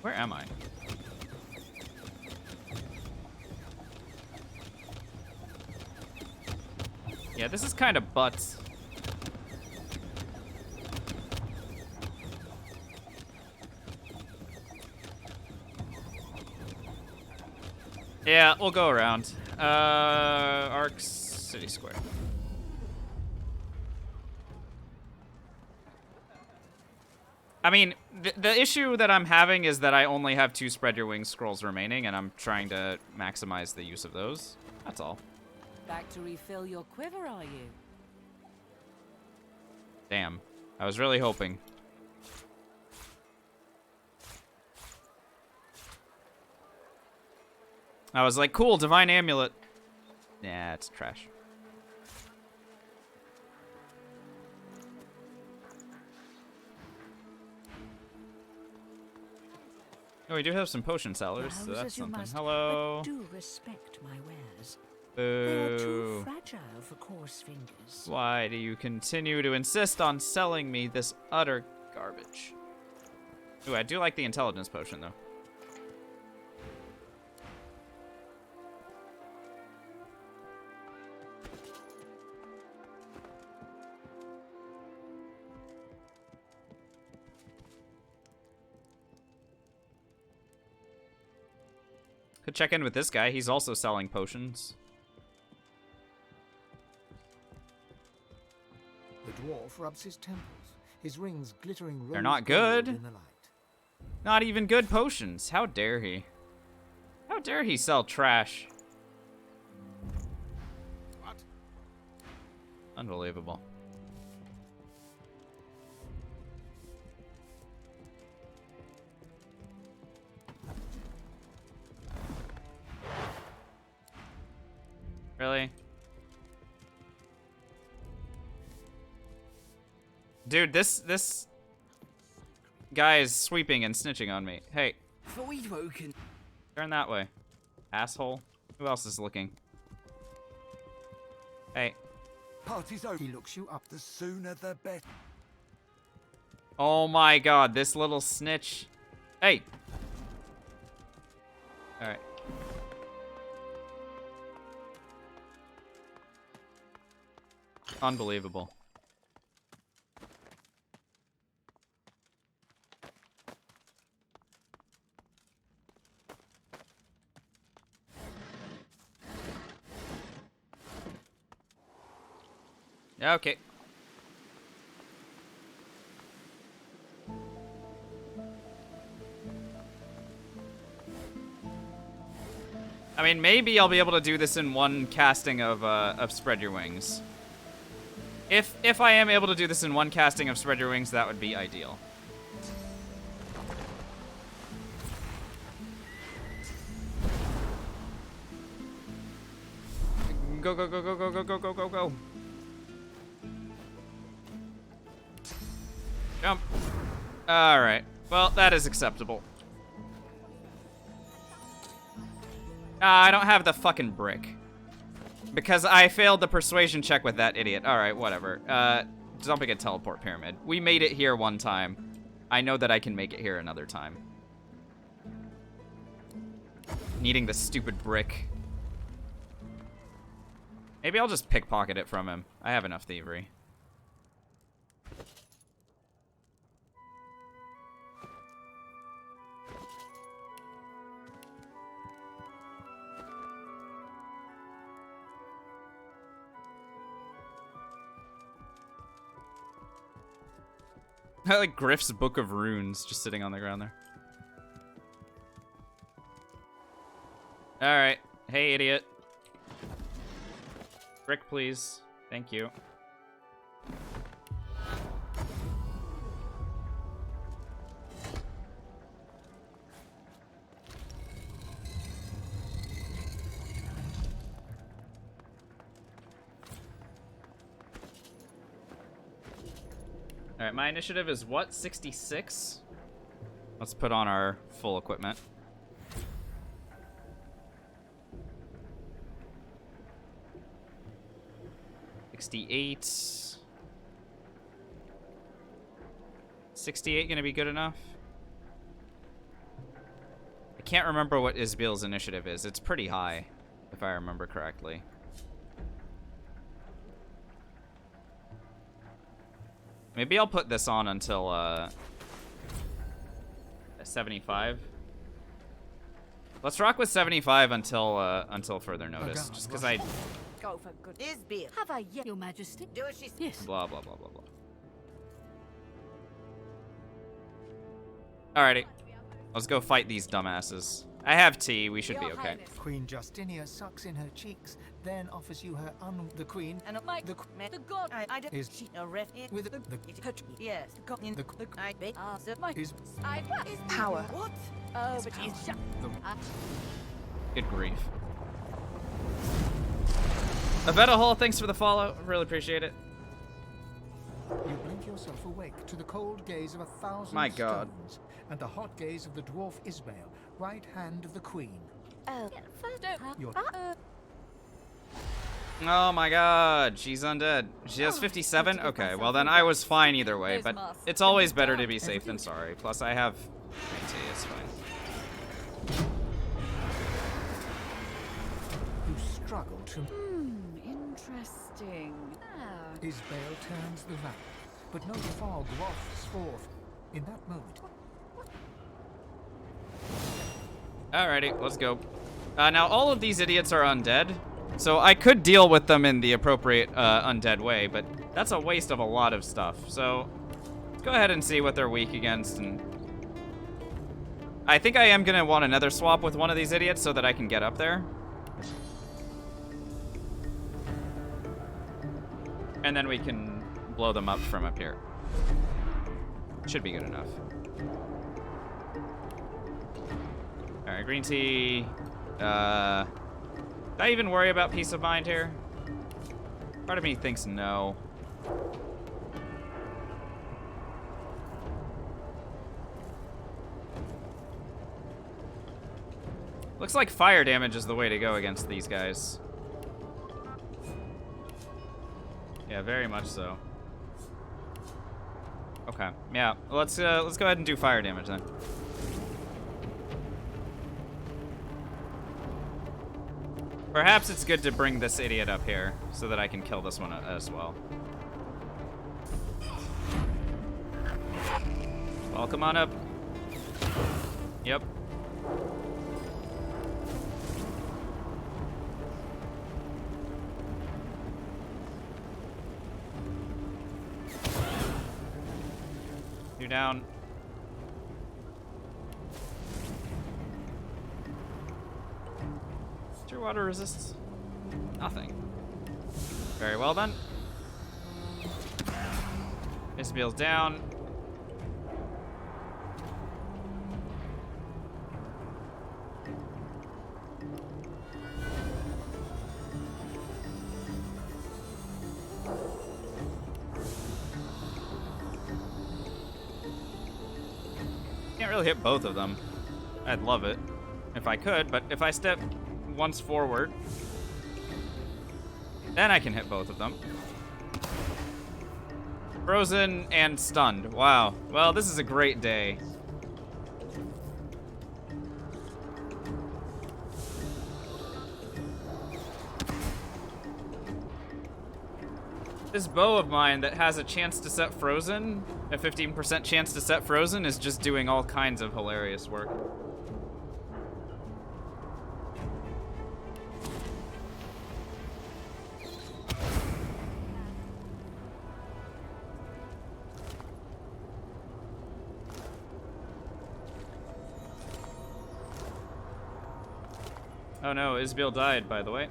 Where am I? Yeah, this is kind of butts. Yeah, we'll go around. Arc City Square. I mean, the issue that I'm having is that I only have 2 Spread Your Wings scrolls remaining, and I'm trying to maximize the use of those. That's all. Back to refill your quiver, are you? Damn. I was really hoping. I was like, cool, Divine Amulet. Nah, it's trash. Oh, we do have some potion sellers, so that's something. Hello. Do respect my wares. They are too Boo. fragile for coarse fingers. Why do you continue to insist on selling me this utter garbage? Ooh, I do like the intelligence potion, though. Could check in with this guy. He's also selling potions. The dwarf rubs his temples, his rings glittering They're not rose-gold good. in the light. Not even good potions. How dare he? How dare he sell trash? What? Unbelievable. Really? Dude, this guy is sweeping and snitching on me. Hey, turn that way. Asshole. Who else is looking? Hey. Party's over. He looks you up. The sooner the better. Oh my god, this little snitch. Hey. Alright. Unbelievable. Okay. I mean, maybe I'll be able to do this in one casting of Spread Your Wings. If I am able to do this in one casting of Spread Your Wings, that would be ideal. Go, go, go, go, go, go, go, go, go, go. Jump. Alright. Well, that is acceptable. I don't have the fucking brick. Because I failed the persuasion check with that idiot. Alright, whatever. Jumping a teleport pyramid. We made it here one time. I know that I can make it here another time. Needing the stupid brick. Maybe I'll just pickpocket it from him. I have enough thievery. I like Griff's Book of Runes just sitting on the ground there. Alright. Hey, idiot. Brick, please. Thank you. Alright, my initiative is what? 66? Let's put on our full equipment. $68. 68 gonna be good enough? I can't remember what Isbil's initiative is. It's pretty high, if I remember correctly. Maybe I'll put this on until 75. Let's rock with 75 until further notice. Just because I Go for good. Isbiel. Have I yet, Your Majesty? Do as she says. Yes. blah blah blah blah blah. Alrighty, let's go fight these dumbasses. I have tea. We should be Your okay. Highness. Queen Justinia sucks in her cheeks, then offers you her the queen And my the the god. I don't. is She a ref it with the yes. The god in the I bet. My is I is Power. What? Oh, but he's shut. Good grief. Aveta Hall, thanks for the follow. Really appreciate it. you blink yourself awake to the cold gaze of 1,000 My God. stones and the hot gaze of the dwarf Isbael, right hand of the queen. Oh, first don't. Your Oh my god, she's undead. She has 57? Okay, well then I was fine either way, but it's always better to be safe than sorry. Plus I have green tea, it's fine. You struggle to... Interesting. Ah. Isbale turns the valley, but no fog wafts forth. In that moment, Alrighty, let's go. Now all of these idiots are undead, so I could deal with them in the appropriate undead way, but that's a waste of a lot of stuff. So let's go ahead and see what they're weak against, and I think I am gonna want another swap with one of these idiots so that I can get up there. And then we can blow them up from up here. Should be good enough. Alright, green tea. Did I even worry about peace of mind here? Part of me thinks no. Looks like fire damage is the way to go against these guys. Yeah, very much so. Okay, yeah, let's go ahead and do fire damage then. Perhaps it's good to bring this idiot up here so that I can kill this one as well. Well, come on up. Yep. You down. What's your water resists? Nothing. Very well then. Isabel's down. Can't really hit both of them. I'd love it if I could, but if I step once forward, then I can hit both of them. Frozen and stunned. Wow. Well, this is a great day. This bow of mine that has a chance to set frozen, a 15% chance to set frozen, is just doing all kinds of hilarious work. Oh no, Isabel died, by the way.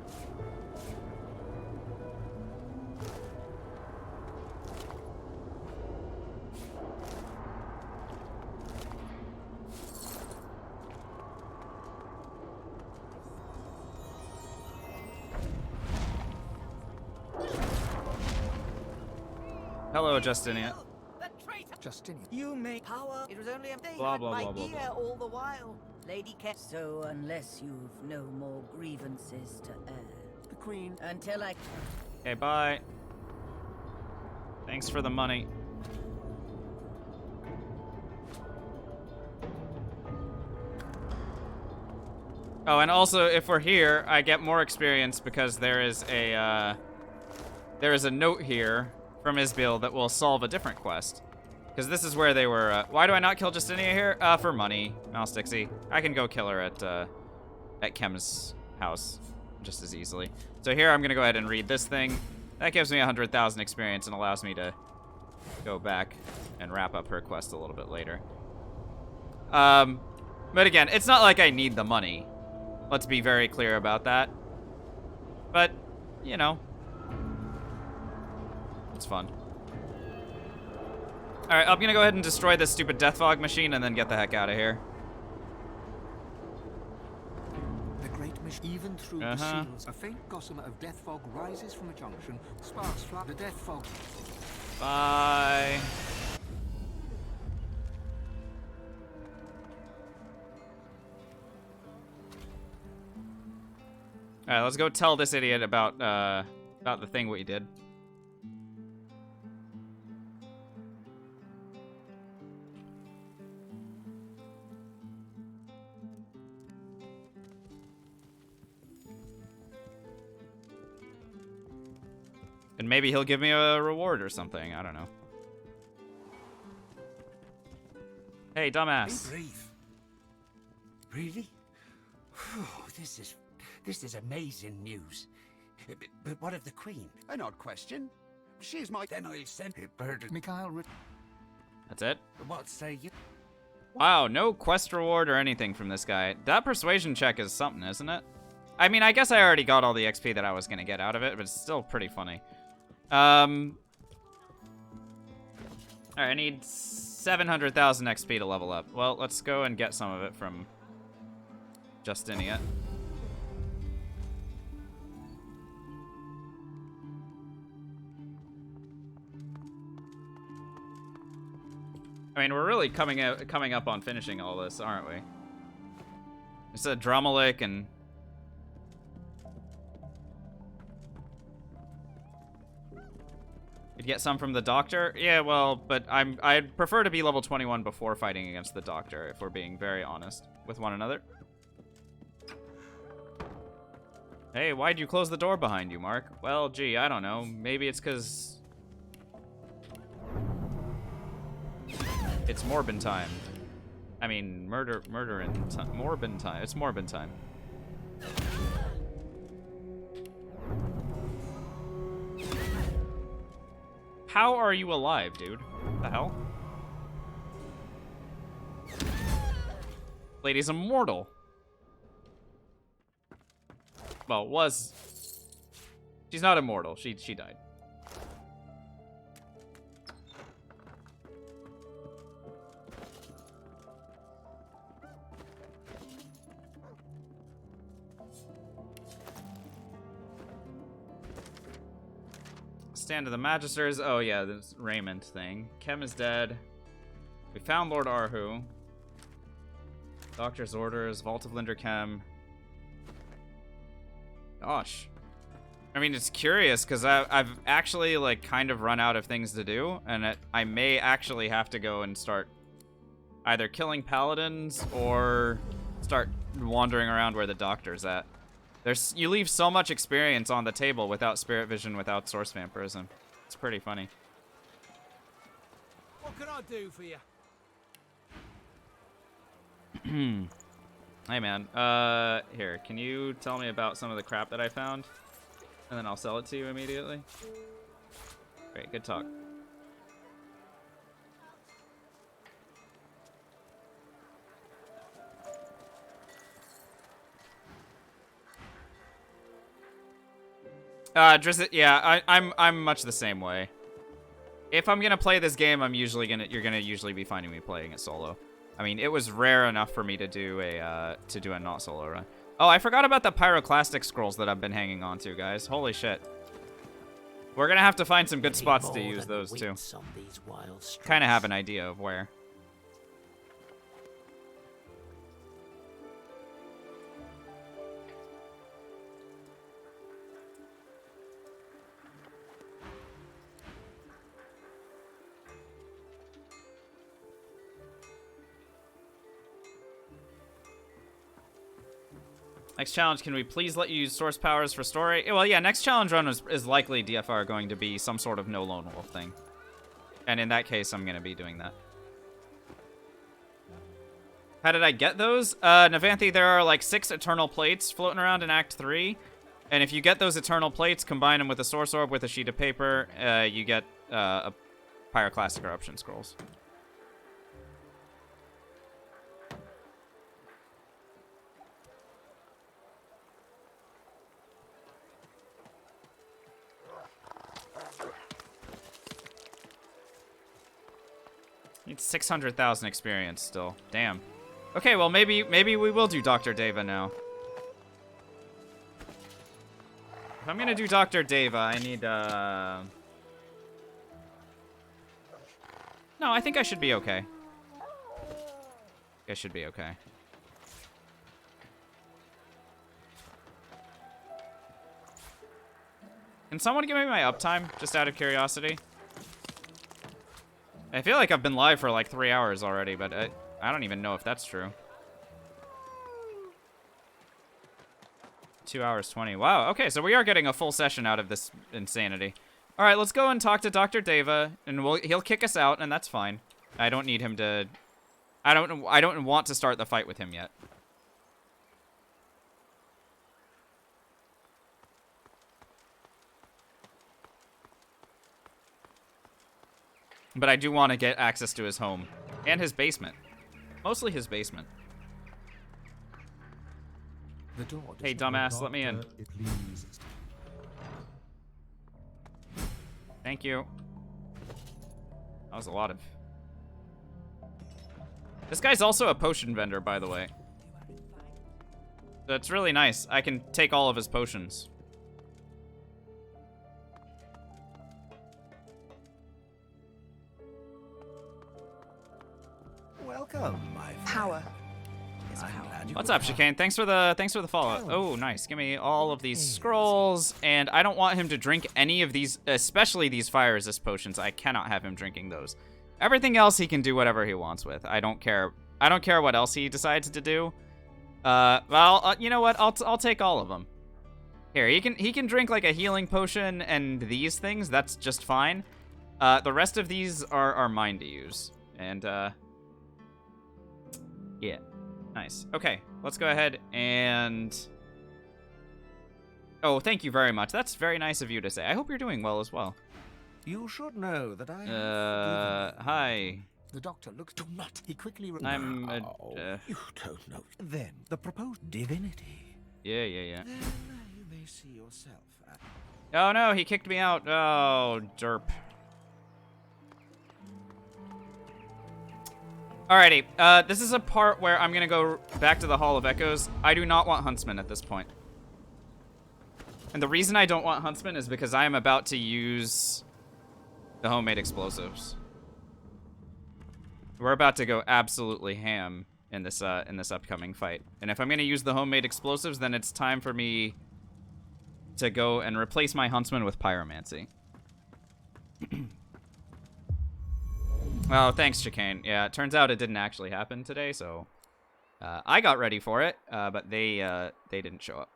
Hello, Justinia. Justinian. You make power. It was only a day. Blah, blah, my blah, blah, ear blah. all the while. Lady So unless you've no more grievances to air. The Queen. Until I... Okay, bye. Thanks for the money. Oh, and also, if we're here, I get more experience because there is a note here from Isbel that will solve a different quest. Because this is where they were, why do I not kill Justinia here? For money, Mouse Dixie. I can go kill her at Kem's house just as easily. So here, I'm gonna go ahead and read this thing. That gives me 100,000 experience and allows me to go back and wrap up her quest a little bit later. But again, it's not like I need the money. Let's be very clear about that. But, you know, it's fun. Alright, I'm gonna go ahead and destroy this stupid death fog machine and then get the heck out of here. The great machine, even through the seals, a faint gossamer of death fog rises from a junction. Sparks fly. The death fog. Bye. Alright, let's go tell this idiot about About the thing we did. And maybe he'll give me a reward or something. I don't know. Hey, dumbass. Breathe. Really? Whew, this is amazing news. But what of the Queen? An odd question. She's my... Then I'll send a bird. Mikhail... That's it? What say you? Wow, no quest reward or anything from this guy. That persuasion check is something, isn't it? I mean, I guess I already got all the XP that I was going to get out of it, but it's still pretty funny. Alright, I need 700,000 XP to level up. Well, let's go and get some of it from Justinian. I mean, we're really coming up on finishing all this, aren't we? It's a Dromelic and... You'd get some from the Doctor? Yeah, well, but I'd prefer to be level 21 before fighting against the Doctor, if we're being very honest with one another. Hey, why'd you close the door behind you, Mark? Well, gee, I don't know. Maybe it's because... it's Morbin time. I mean, murder in time. Morbin time. It's Morbin time. How are you alive, dude? What the hell? Lady's immortal. Well, was... She's not immortal. She died. Stand of the Magisters. Oh, yeah, this Raymond thing. Kem is dead. We found Lord Arhu. Doctor's orders. Vault of Linder Kem. Gosh. I mean, it's curious, because I've actually, like, kind of run out of things to do, and I may actually have to go and start either killing paladins or start wandering around where the Doctor's at. You leave so much experience on the table without Spirit Vision, without Source Vampirism. It's pretty funny. What can I do for you? Hey, man. Here, can you tell me about some of the crap that I found? And then I'll sell it to you immediately. Great, good talk. Drizzt, yeah, I'm much the same way. If I'm gonna play this game, you're gonna usually be finding me playing it solo. I mean, it was rare enough for me to do a not solo run. Oh, I forgot about the pyroclastic scrolls that I've been hanging on to, guys. Holy shit. We're gonna have to find some good spots to use those too. Kind of have an idea of where. Next challenge, can we please let you use source powers for story? Well, yeah, next challenge run is likely DFR going to be some sort of no lone wolf thing. And in that case, I'm going to be doing that. How did I get those? Navanthi, there are like 6 Eternal Plates floating around in Act 3. And if you get those Eternal Plates, combine them with a Source Orb with a sheet of paper, you get a Pyroclastic Eruption Scrolls. Need 600,000 experience still. Damn. Okay, well maybe we will do Dr. Deva now. If I'm gonna do Dr. Deva, I need No, I think I should be okay. I should be okay. Can someone give me my uptime, just out of curiosity? I feel like I've been live for like 3 hours already, but I don't even know if that's true. 2 hours 20. Wow, okay, so we are getting a full session out of this insanity. All right, let's go and talk to Dr. Deva, and he'll kick us out, and that's fine. I don't need him to... I don't want to start the fight with him yet. But I do want to get access to his home. And his basement. Mostly his basement. The door. Hey, dumbass, let me in. Thank you. That was a lot of... This guy's also a potion vendor, by the way. That's really nice. I can take all of his potions. Welcome, my friend. Power. What's up, Chicane? Thanks for the follow. Oh, nice. Give me all of these scrolls, and I don't want him to drink any of these, especially these fire resist potions. I cannot have him drinking those. Everything else he can do whatever he wants with. I don't care. I don't care what else he decides to do. Well, you know what? I'll take all of them. Here, he can drink like a healing potion and these things. That's just fine. The rest of these are mine to use, and yeah. Nice. Okay, let's go ahead and... Oh, thank you very much. That's very nice of you to say. I hope you're doing well as well. You should know that I have hi. The doctor looks... Do not. He quickly... You don't know. Then, the proposed divinity. Yeah. Then you may see yourself. Oh, no, he kicked me out. Oh, derp. Alrighty, this is a part where I'm gonna go back to the Hall of Echoes. I do not want Huntsman at this point. And the reason I don't want Huntsman is because I am about to use the homemade explosives. We're about to go absolutely ham in this upcoming fight. And if I'm gonna use the homemade explosives, then it's time for me to go and replace my Huntsman with Pyromancy. Oh, thanks, Chicane. Yeah, it turns out it didn't actually happen today, so I got ready for it, but they didn't show up.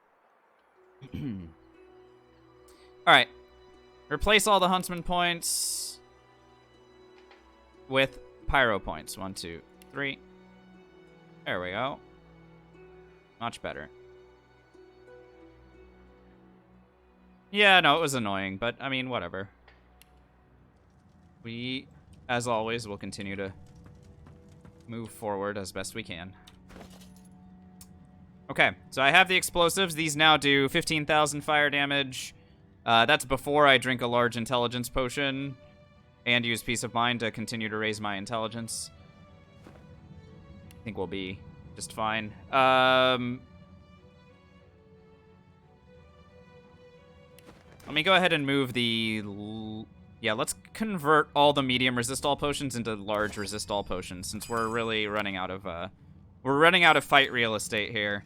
All right, replace all the Huntsman points with Pyro points. 1, 2, 3. There we go. Much better. Yeah, no, it was annoying, but I mean, whatever. We, as always, will continue to move forward as best we can. Okay, so I have the explosives. These now do 15,000 fire damage. That's before I drink a large intelligence potion and use Peace of Mind to continue to raise my intelligence. I think we'll be just fine. Let me go ahead and move the... Yeah, let's convert all the medium resist all potions into large resist all potions, since we're really running out of fight real estate here.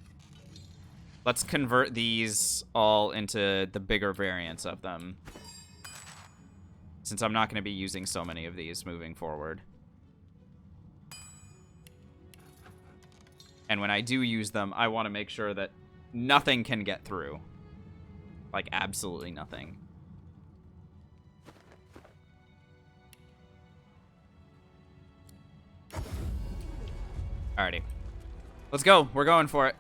Let's convert these all into the bigger variants of them, since I'm not going to be using so many of these moving forward. And when I do use them, I want to make sure that nothing can get through. Like, absolutely nothing. Alrighty. Let's go. We're going for it.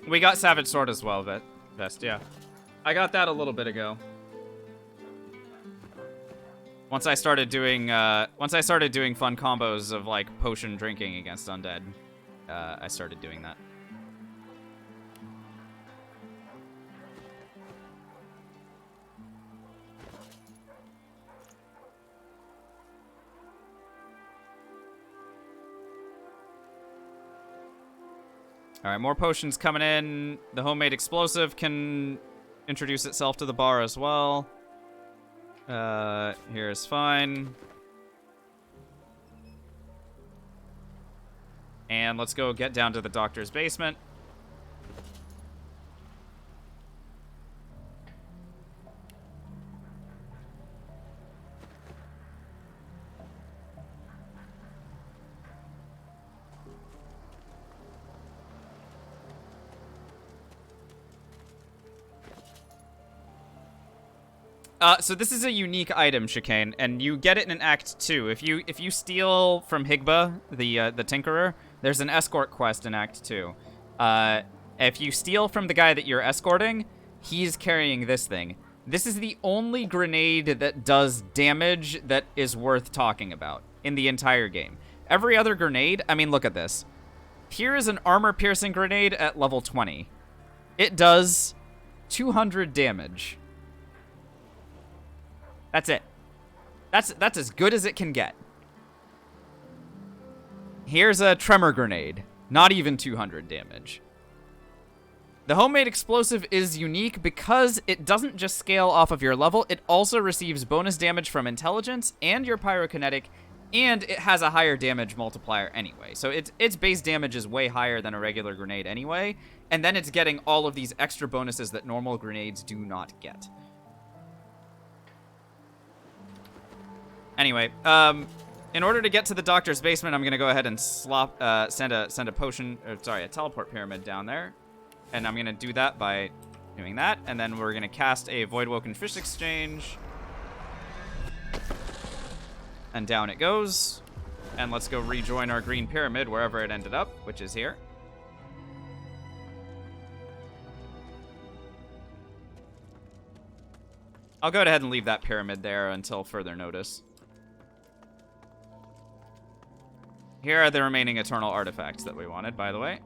We got Savage Sword as well, Vest, yeah. I got that a little bit ago. Once I started doing fun combos of like potion drinking against undead, I started doing that. All right, more potions coming in. The homemade explosive can introduce itself to the bar as well. Here's fine. And let's go get down to the doctor's basement. So this is a unique item, Chicane, and you get it in Act 2. If you steal from Higba, the Tinkerer, there's an escort quest in Act 2. If you steal from the guy that you're escorting, he's carrying this thing. This is the only grenade that does damage that is worth talking about in the entire game. Every other grenade, I mean, look at this. Here is an armor-piercing grenade at level 20. It does 200 damage. That's it. That's as good as it can get. Here's a tremor grenade. Not even 200 damage. The homemade explosive is unique because it doesn't just scale off of your level, it also receives bonus damage from intelligence and your pyrokinetic, and it has a higher damage multiplier anyway. So its base damage is way higher than a regular grenade anyway, and then it's getting all of these extra bonuses that normal grenades do not get. Anyway, in order to get to the doctor's basement, I'm gonna go ahead and send a potion, or sorry, a teleport pyramid down there, and I'm gonna do that by doing that, and then we're gonna cast a Voidwoken Fish Exchange, and down it goes, and let's go rejoin our green pyramid wherever it ended up, which is here. I'll go ahead and leave that pyramid there until further notice. Here are the remaining Eternal Artifacts that we wanted, by the way.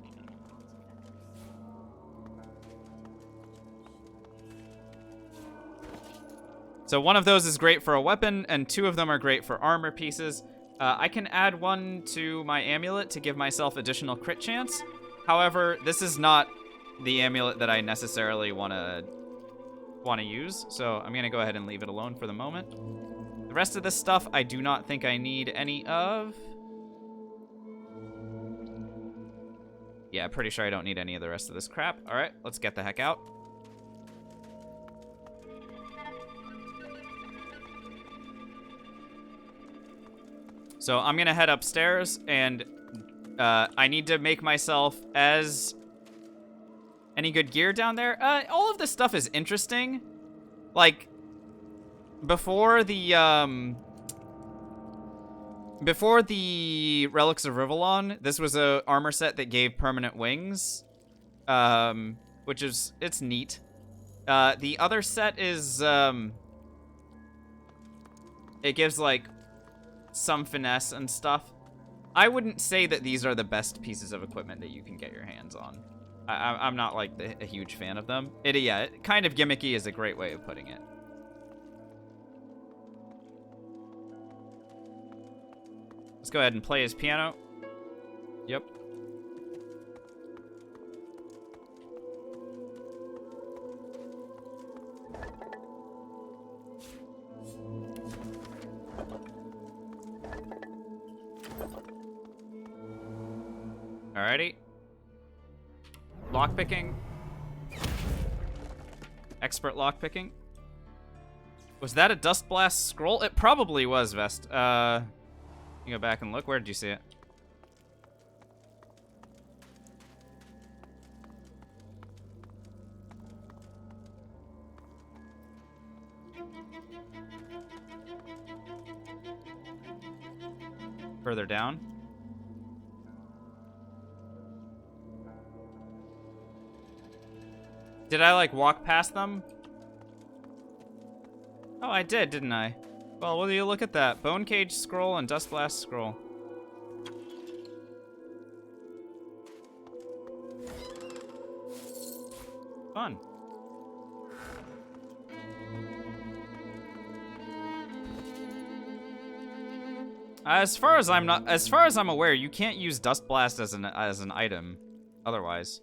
So one of those is great for a weapon, and 2 of them are great for armor pieces. I can add 1 to my amulet to give myself additional crit chance. However, this is not the amulet that I necessarily want to use, so I'm going to go ahead and leave it alone for the moment. The rest of this stuff I do not think I need any of. Yeah, pretty sure I don't need any of the rest of this crap. All right, let's get the heck out. So I'm gonna head upstairs, and I need to make myself as... Any good gear down there? All of this stuff is interesting. Like, before the Relics of Rivellon, this was a armor set that gave permanent wings, which is, it's neat. The other set is, it gives, like, some finesse and stuff. I wouldn't say that these are the best pieces of equipment that you can get your hands on. I'm not, like, a huge fan of them. Yeah, kind of gimmicky is a great way of putting it. Let's go ahead and play his piano. Yep. Alrighty. Lockpicking. Expert lockpicking. Was that a Dust Blast scroll? It probably was, Vest. You go back and look. Where did you see it? Further down. Did I, like, walk past them? Oh, I did, didn't I? Well, will you look at that? Bone Cage scroll and Dust Blast scroll. Fun. As far as I'm aware, you can't use Dust Blast as an item otherwise.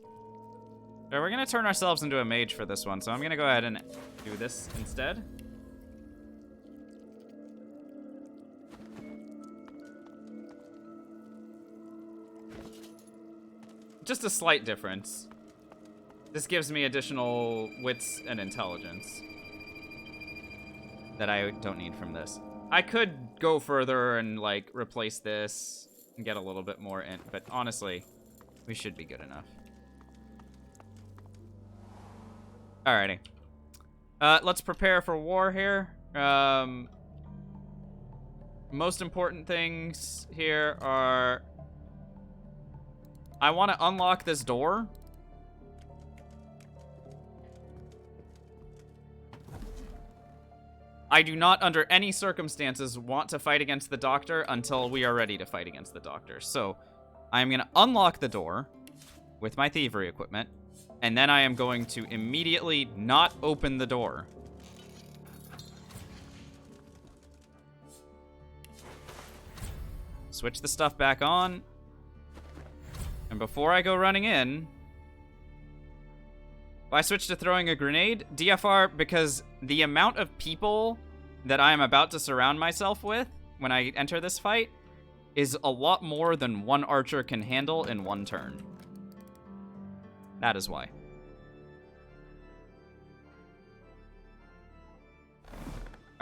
Alright, we're gonna turn ourselves into a mage for this one, so I'm gonna go ahead and do this instead. just a slight difference. This gives me additional wits and intelligence that I don't need from this. I could go further and, like, replace this and get a little bit more in, but honestly, we should be good enough. Alrighty. Let's prepare for war here. Most important things here are... I want to unlock this door. I do not, under any circumstances, want to fight against the Doctor until we are ready to fight against the Doctor. So, I'm going to unlock the door with my thievery equipment, and then I am going to immediately not open the door. Switch the stuff back on. And before I go running in, I switch to throwing a grenade. DFR, because the amount of people that I am about to surround myself with when I enter this fight is a lot more than one archer can handle in one turn. That is why.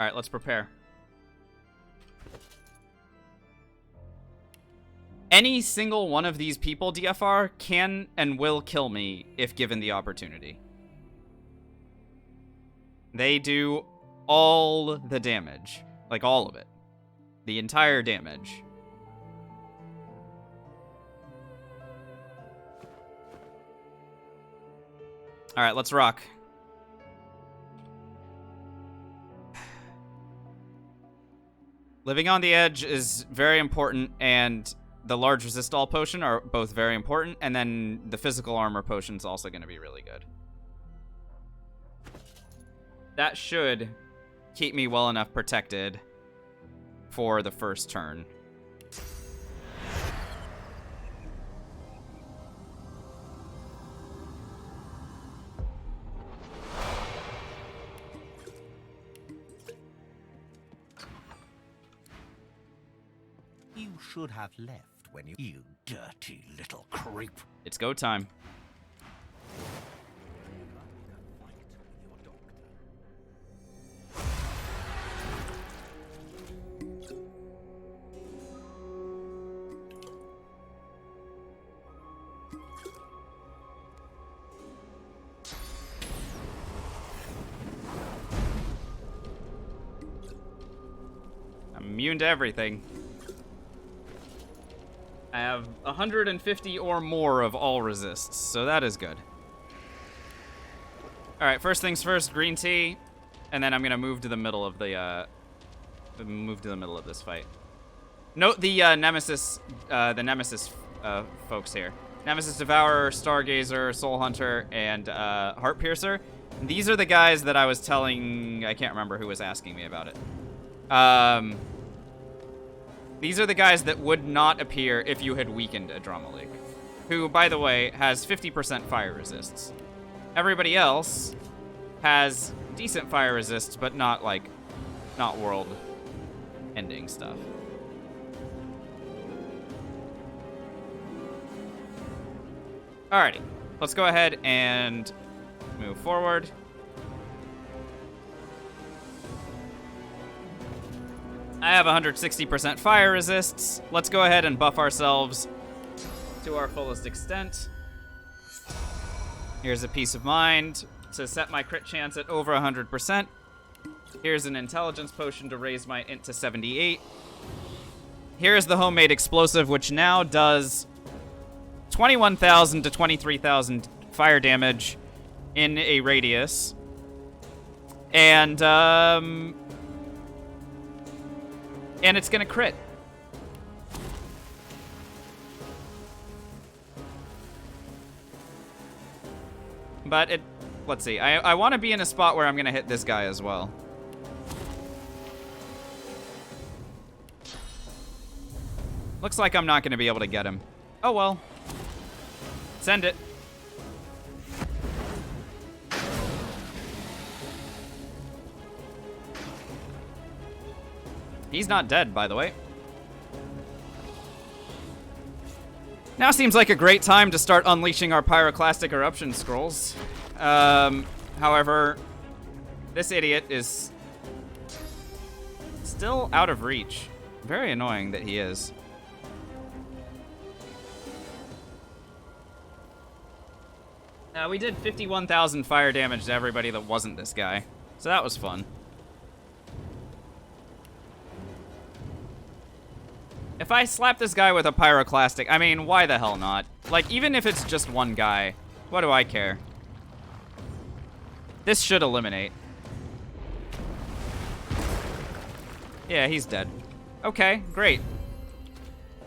Alright, let's prepare. Any single one of these people, DFR, can and will kill me if given the opportunity. They do all the damage. Like, all of it. The entire damage. Alright, let's rock. Living on the edge is very important, and the large resist all potion are both very important, and then the physical armor potion is also going to be really good. That should keep me well enough protected for the first turn. You should have left when you dirty little creep. It's go time. I'm immune to everything. I have 150 or more of all resists, so that is good. Alright, first things first, green tea, and then I'm gonna move to the middle of the, this fight. Note the, Nemesis folks here. Nemesis Devourer, Stargazer, Soul Hunter, and, Heart Piercer. These are the guys that I was telling, I can't remember who was asking me about it. These are the guys that would not appear if you had weakened Adramalik, who, by the way, has 50% fire resists. Everybody else has decent fire resists, but not, like, not world-ending stuff. Alrighty, let's go ahead and move forward. I have 160% fire resists. Let's go ahead and buff ourselves to our fullest extent. Here's a peace of mind to set my crit chance at over 100%. Here's an intelligence potion to raise my int to 78. Here's the homemade explosive, which now does 21,000 to 23,000 fire damage in a radius. And it's gonna crit. But let's see. I want to be in a spot where I'm gonna hit this guy as well. Looks like I'm not gonna be able to get him. Oh well. Send it. He's not dead, by the way. Now seems like a great time to start unleashing our pyroclastic eruption scrolls. However, this idiot is still out of reach. Very annoying that he is. We did 51,000 fire damage to everybody that wasn't this guy. So that was fun. If I slap this guy with a pyroclastic, I mean, why the hell not? Like, even if it's just one guy, what do I care? This should eliminate. Yeah, he's dead. Okay, great.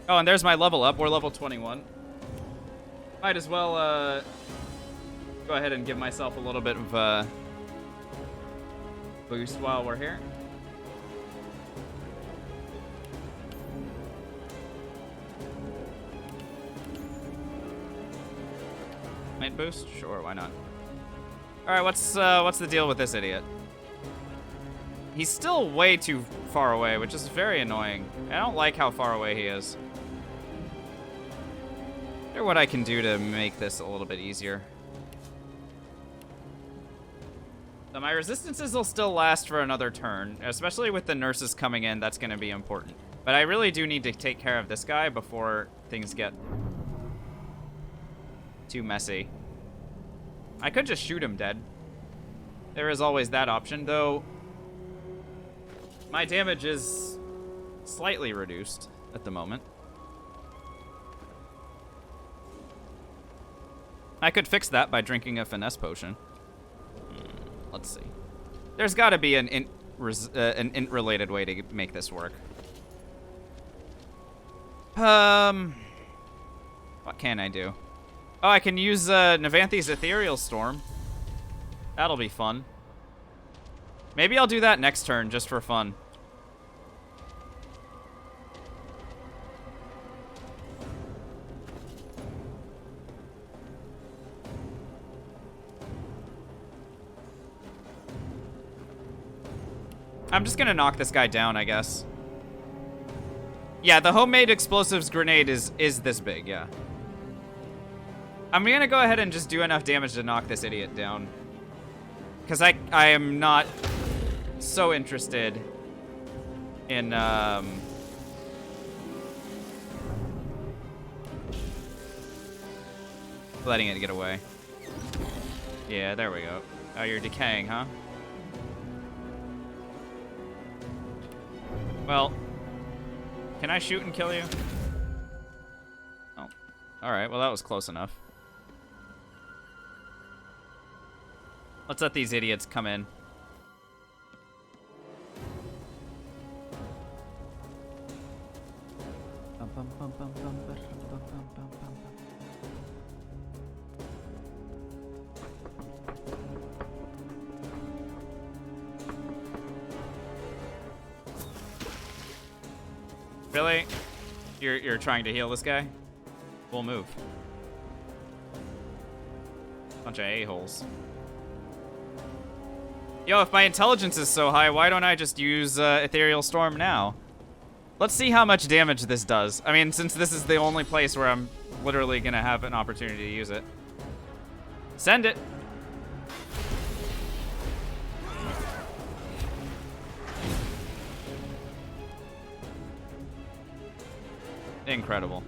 Oh, and there's my level up. We're level 21. Might as well, go ahead and give myself a little bit of, boost while we're here. Might boost? Sure, why not? Alright, what's the deal with this idiot? He's still way too far away, which is very annoying. I don't like how far away he is. I wonder what I can do to make this a little bit easier. So my resistances will still last for another turn, especially with the nurses coming in. That's going to be important. But I really do need to take care of this guy before things get too messy. I could just shoot him dead. There is always that option, though my damage is slightly reduced at the moment. I could fix that by drinking a finesse potion. Let's see. There's got to be an int-related way to make this work. What can I do? Oh, I can use Navanthi's Ethereal Storm. That'll be fun. Maybe I'll do that next turn, just for fun. I'm just gonna knock this guy down, I guess. Yeah, the homemade explosives grenade is this big, yeah. I'm gonna go ahead and just do enough damage to knock this idiot down. Because I am not so interested in, letting it get away. Yeah, there we go. Oh, you're decaying, huh? Well, can I shoot and kill you? Oh, alright, well that was close enough. Let's let these idiots come in. Really? You're trying to heal this guy? We'll move. Bunch of a-holes. Yo, if my intelligence is so high, why don't I just use Ethereal Storm now? Let's see how much damage this does. I mean, since this is the only place where I'm literally gonna have an opportunity to use it. Send it! Incredible.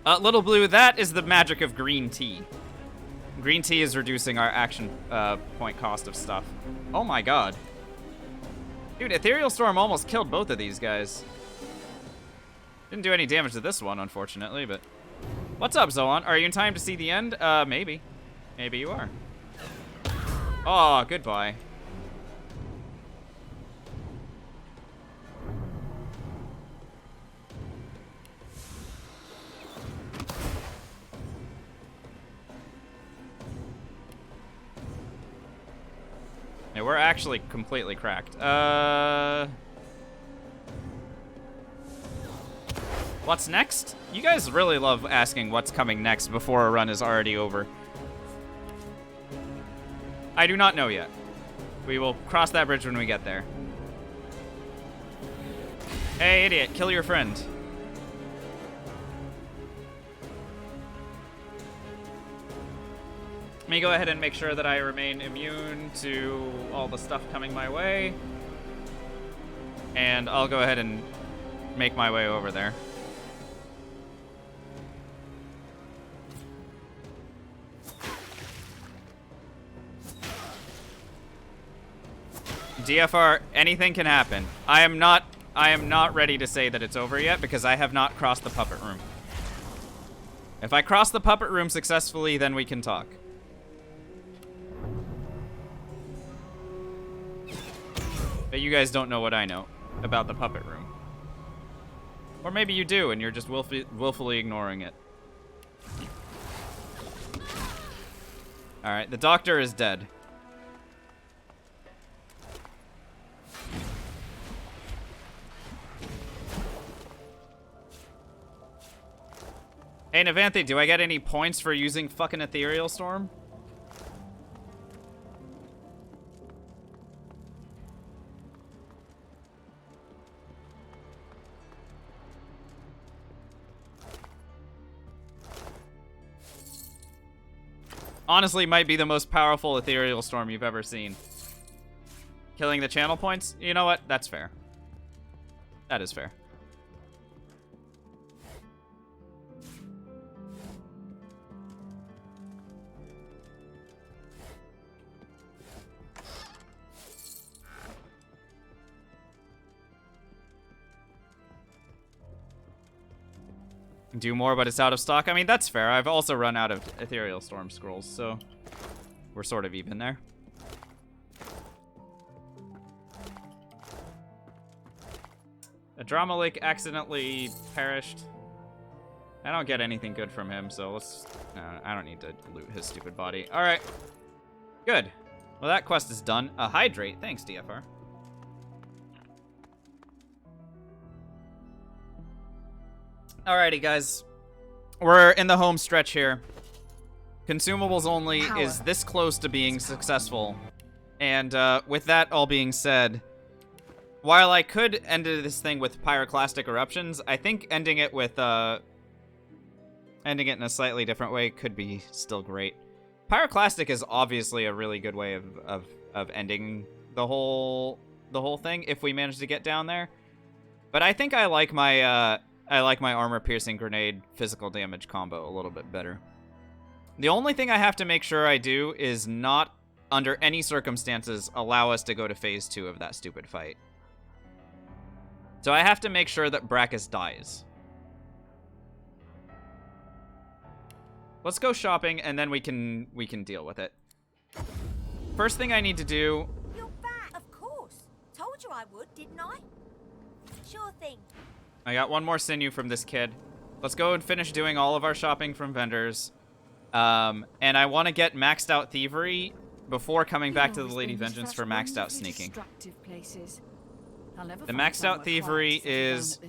Little Blue, that is the magic of green tea. Green tea is reducing our action point cost of stuff. Oh my god. Dude, Ethereal Storm almost killed both of these guys. Didn't do any damage to this one, unfortunately, but... What's up, Zoan? Are you in time to see the end? Maybe. Maybe you are. Oh, goodbye. Yeah, we're actually completely cracked. What's next? You guys really love asking what's coming next before a run is already over. I do not know yet. We will cross that bridge when we get there. Hey, idiot, kill your friend. Let me go ahead and make sure that I remain immune to all the stuff coming my way. And I'll go ahead and make my way over there. DFR, anything can happen. I am not ready to say that it's over yet because I have not crossed the puppet room. If I cross the puppet room successfully, then we can talk. But you guys don't know what I know about the puppet room. Or maybe you do, and you're just willfully ignoring it. Alright, the doctor is dead. Hey, Navanthi, do I get any points for using fucking Ethereal Storm? Honestly, might be the most powerful Ethereal Storm you've ever seen. Killing the channel points? You know what? That's fair. That is fair. Do more, but it's out of stock. I mean, that's fair. I've also run out of Ethereal Storm scrolls, so we're sort of even there. A Drama Lake accidentally perished. I don't get anything good from him, so let's... I don't need to loot his stupid body. Alright. Good. Well, that quest is done. A Hydrate. Thanks, DFR. Alrighty, guys. We're in the home stretch here. Consumables only is this close to being successful. And with that all being said, while I could end this thing with pyroclastic eruptions, I think ending it with ending it in a slightly different way could be still great. Pyroclastic is obviously a really good way of ending the whole thing if we manage to get down there. But I think I like my armor-piercing grenade physical damage combo a little bit better. The only thing I have to make sure I do is not, under any circumstances, allow us to go to phase 2 of that stupid fight. So I have to make sure that Brachus dies. Let's go shopping, and then we can deal with it. First thing I need to do... You're back, of course. Told you I would, didn't I? Sure thing. I got one more sinew from this kid. Let's go and finish doing all of our shopping from vendors. And I want to get maxed out thievery before coming back to the Lady Vengeance for maxed out sneaking. The maxed out thievery is...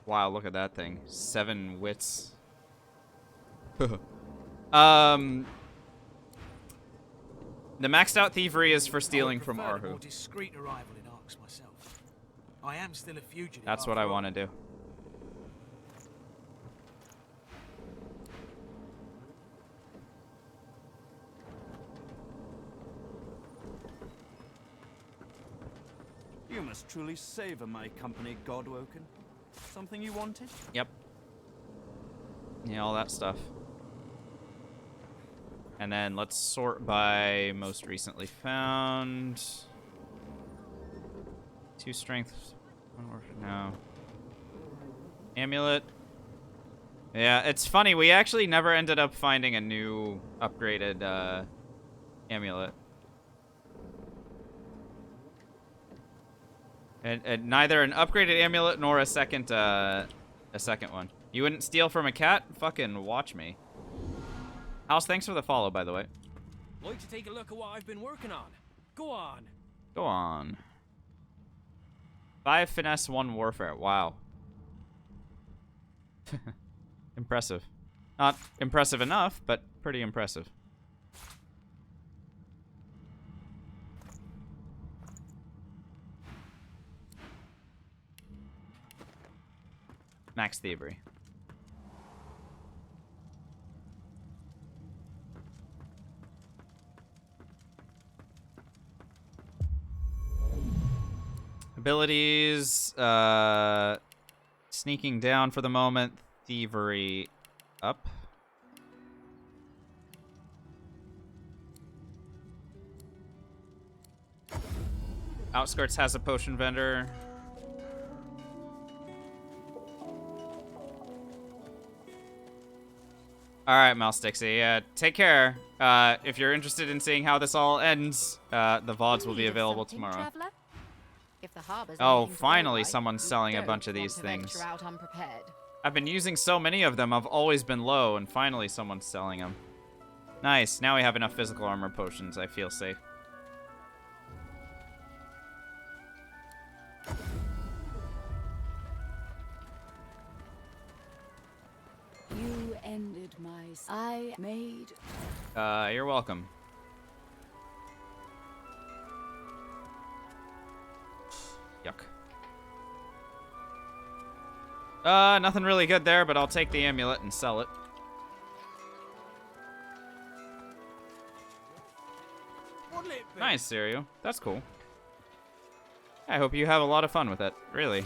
Wow, look at that thing. 7 wits. The maxed out thievery is for stealing from Arhu. Discreet arrival in Arx myself. I am still a fugitive. That's what I want to do. You must truly savor my company, Godwoken. Something you wanted? Yep. Yeah, all that stuff. And then let's sort by most recently found. 2 strength. 1 orphan. No. Amulet. Yeah, it's funny. We actually never ended up finding a new upgraded amulet. And neither an upgraded amulet nor a second one. You wouldn't steal from a cat? Fucking watch me. House, thanks for the follow, by the way. Like to take a look at what I've been working on. Go on. Go on. 5 finesse, 1 warfare. Wow. Impressive. Not impressive enough, but pretty impressive. Max thievery. Abilities, sneaking down for the moment, thievery up. Outskirts has a potion vendor. All right, Mouse Dixie. Take care. If you're interested in seeing how this all ends, the VODs will be available tomorrow. If the harbor's Oh, leading to finally daylight, someone's you selling a don't bunch of want these to things. venture out unprepared. I've been using so many of them, I've always been low, and finally someone's selling them. Nice, now we have enough physical armor potions, I feel safe. You ended my... I made... You're welcome. Yuck. Nothing really good there, but I'll take the amulet and sell it. Nice, Sirio. That's cool. I hope you have a lot of fun with it. Really.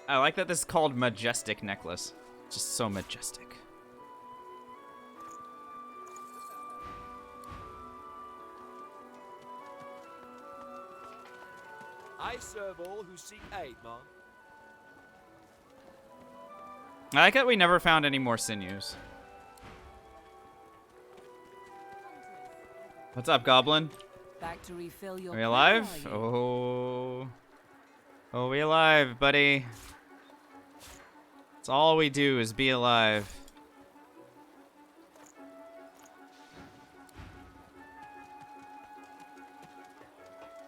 I like that this is called Majestic Necklace. Just so majestic. I serve all who seek aid, man. I like that we never found any more sinews. What's up, Goblin? Back to refill your... Are we alive? Oh. Oh, we alive, buddy. That's all we do is be alive.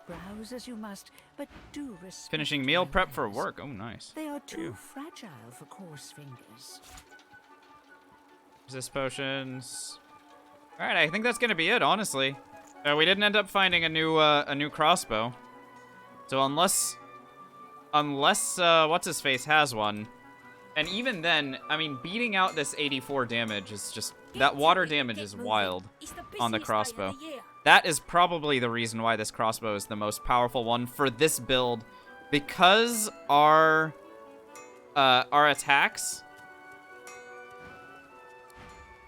Browse as you must, but do respect... Finishing meal prep for work. Oh, nice. They are too fragile for coarse fingers. Resist potions. All right, I think that's gonna be it. Honestly, we didn't end up finding a new crossbow. So unless what's his face has one, and even then, I mean, beating out this 84 damage is just that water damage is wild on the crossbow. That is probably the reason why this crossbow is the most powerful one for this build, because our attacks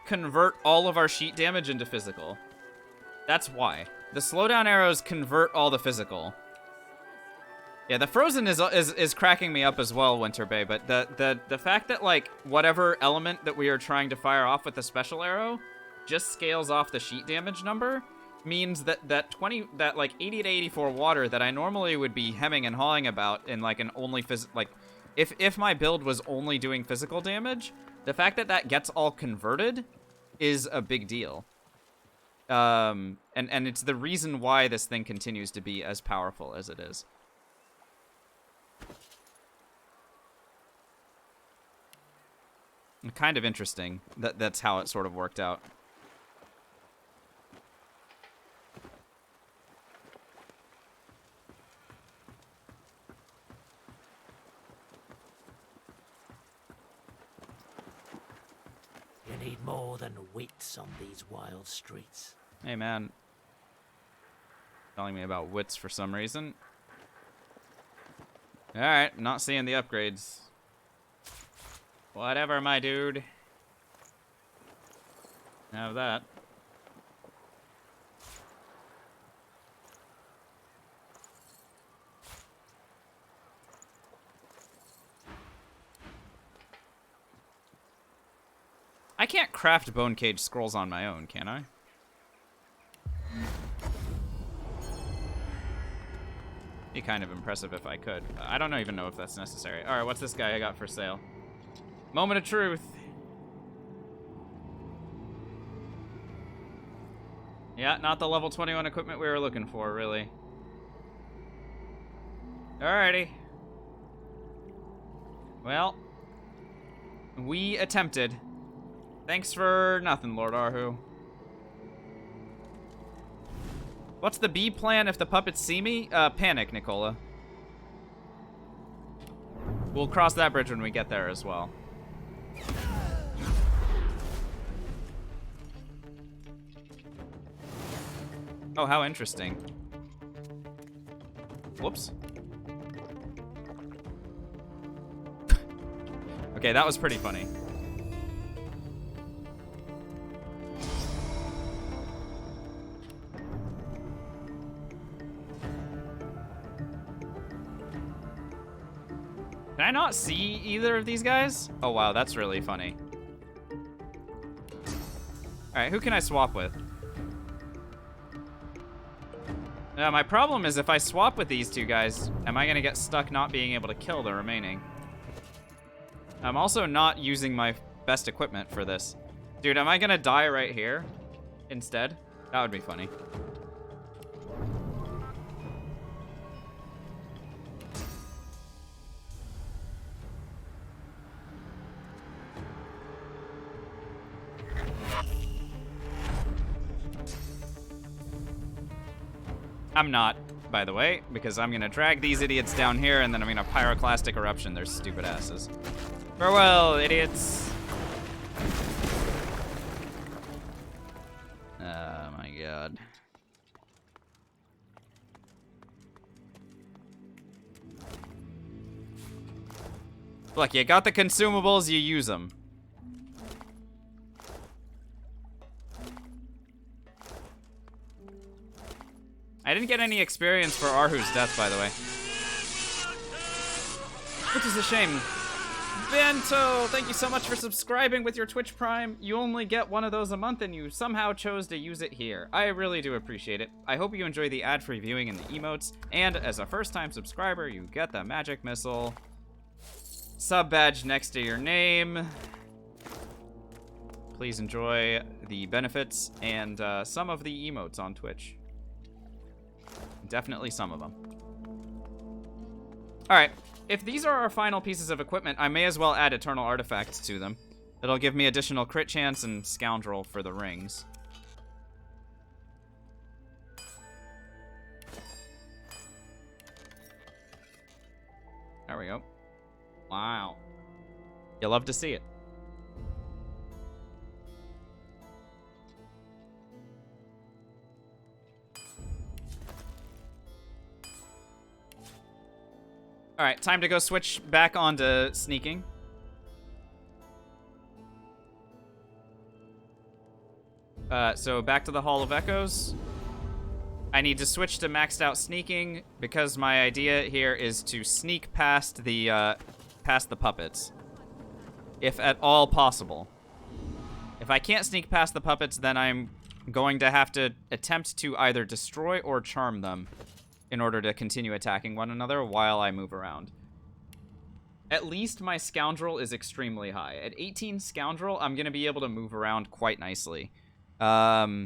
convert all of our sheet damage into physical. That's why. The slowdown arrows convert all the physical. Yeah, the frozen is cracking me up as well, Winter Bay, but the fact that, like, whatever element that we are trying to fire off with the special arrow just scales off the sheet damage number means that like 80 to 84 water that I normally would be hemming and hawing about in like an only if my build was only doing physical damage, the fact that that gets all converted is a big deal. And it's the reason why this thing continues to be as powerful as it is. Kind of interesting that that's how it sort of worked out. You need more than wits on these wild streets. Hey, man. Telling me about wits for some reason. Alright, not seeing the upgrades. Whatever, my dude. Have that. I can't craft bone cage scrolls on my own, can I? Be kind of impressive if I could. I don't even know if that's necessary. Alright, what's this guy I got for sale? Moment of truth. Yeah, not the level 21 equipment we were looking for, really. Alrighty. Well, we attempted. Thanks for nothing, Lord Arhu. What's the B plan if the puppets see me? Panic, Nicola. We'll cross that bridge when we get there as well. Oh, how interesting. Whoops. Okay, that was pretty funny. Can I not see either of these guys? Oh wow, that's really funny. Alright, who can I swap with? My problem is if I swap with these two guys, am I gonna get stuck not being able to kill the remaining? I'm also not using my best equipment for this. Dude, am I gonna die right here instead? That would be funny. I'm not, by the way, because I'm gonna drag these idiots down here and then I'm gonna pyroclastic eruption their stupid asses. Farewell, idiots. Oh my god. Look, you got the consumables, you use them. I didn't get any experience for Arhu's death, by the way. Which is a shame. Bento, thank you so much for subscribing with your Twitch Prime. You only get one of those a month and you somehow chose to use it here. I really do appreciate it. I hope you enjoy the ad-free viewing and the emotes. And as a first-time subscriber, you get the magic missile sub badge next to your name. Please enjoy the benefits and some of the emotes on Twitch. Definitely some of them. Alright, if these are our final pieces of equipment, I may as well add Eternal Artifacts to them. It'll give me additional crit chance and Scoundrel for the rings. There we go. Wow. You'll love to see it. Alright, time to go switch back onto sneaking. So back to the Hall of Echoes. I need to switch to maxed out sneaking because my idea here is to sneak past the puppets. If at all possible. If I can't sneak past the puppets, then I'm going to have to attempt to either destroy or charm them in order to continue attacking one another while I move around. At least my Scoundrel is extremely high. At 18 Scoundrel, I'm going to be able to move around quite nicely. But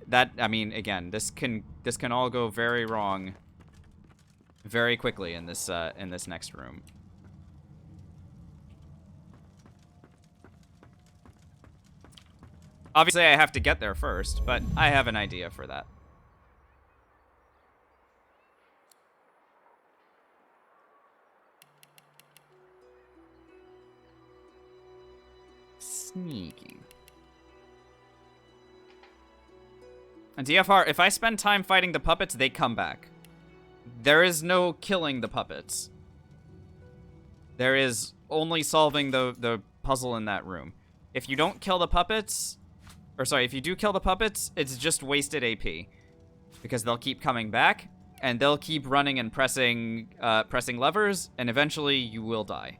that, I mean, again, this can all go very wrong very quickly in this next room. Obviously, I have to get there first, but I have an idea for that. Sneaky. And DFR, if I spend time fighting the puppets, they come back. There is no killing the puppets. There is only solving the puzzle in that room. If you don't kill the puppets, or sorry, if you do kill the puppets, it's just wasted AP. Because they'll keep coming back, and they'll keep running and pressing levers, and eventually you will die.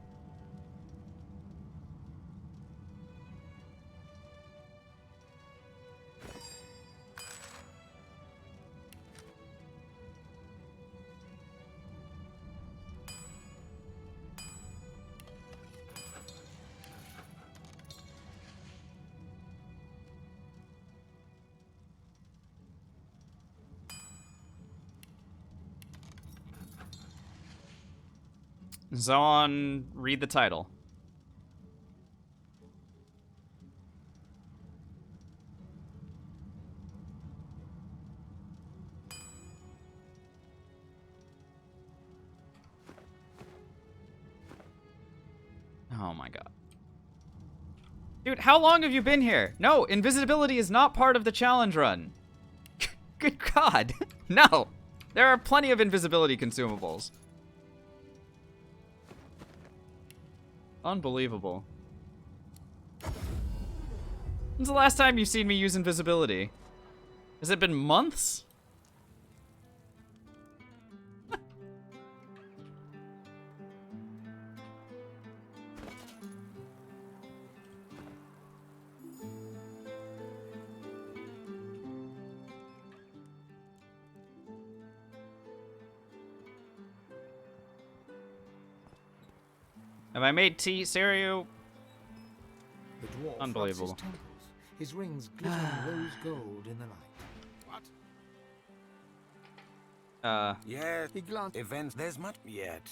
Zon, read the title. Oh my god. Dude, how long have you been here? No, invisibility is not part of the challenge run. Good God. No. There are plenty of invisibility consumables. Unbelievable. When's the last time you've seen me use invisibility? Has it been months? Have I made tea, cereal? The dwarf Unbelievable. rubs his temples, his rings glittering rose gold in the light. What? Yeah, He glanced. events. There's much yet.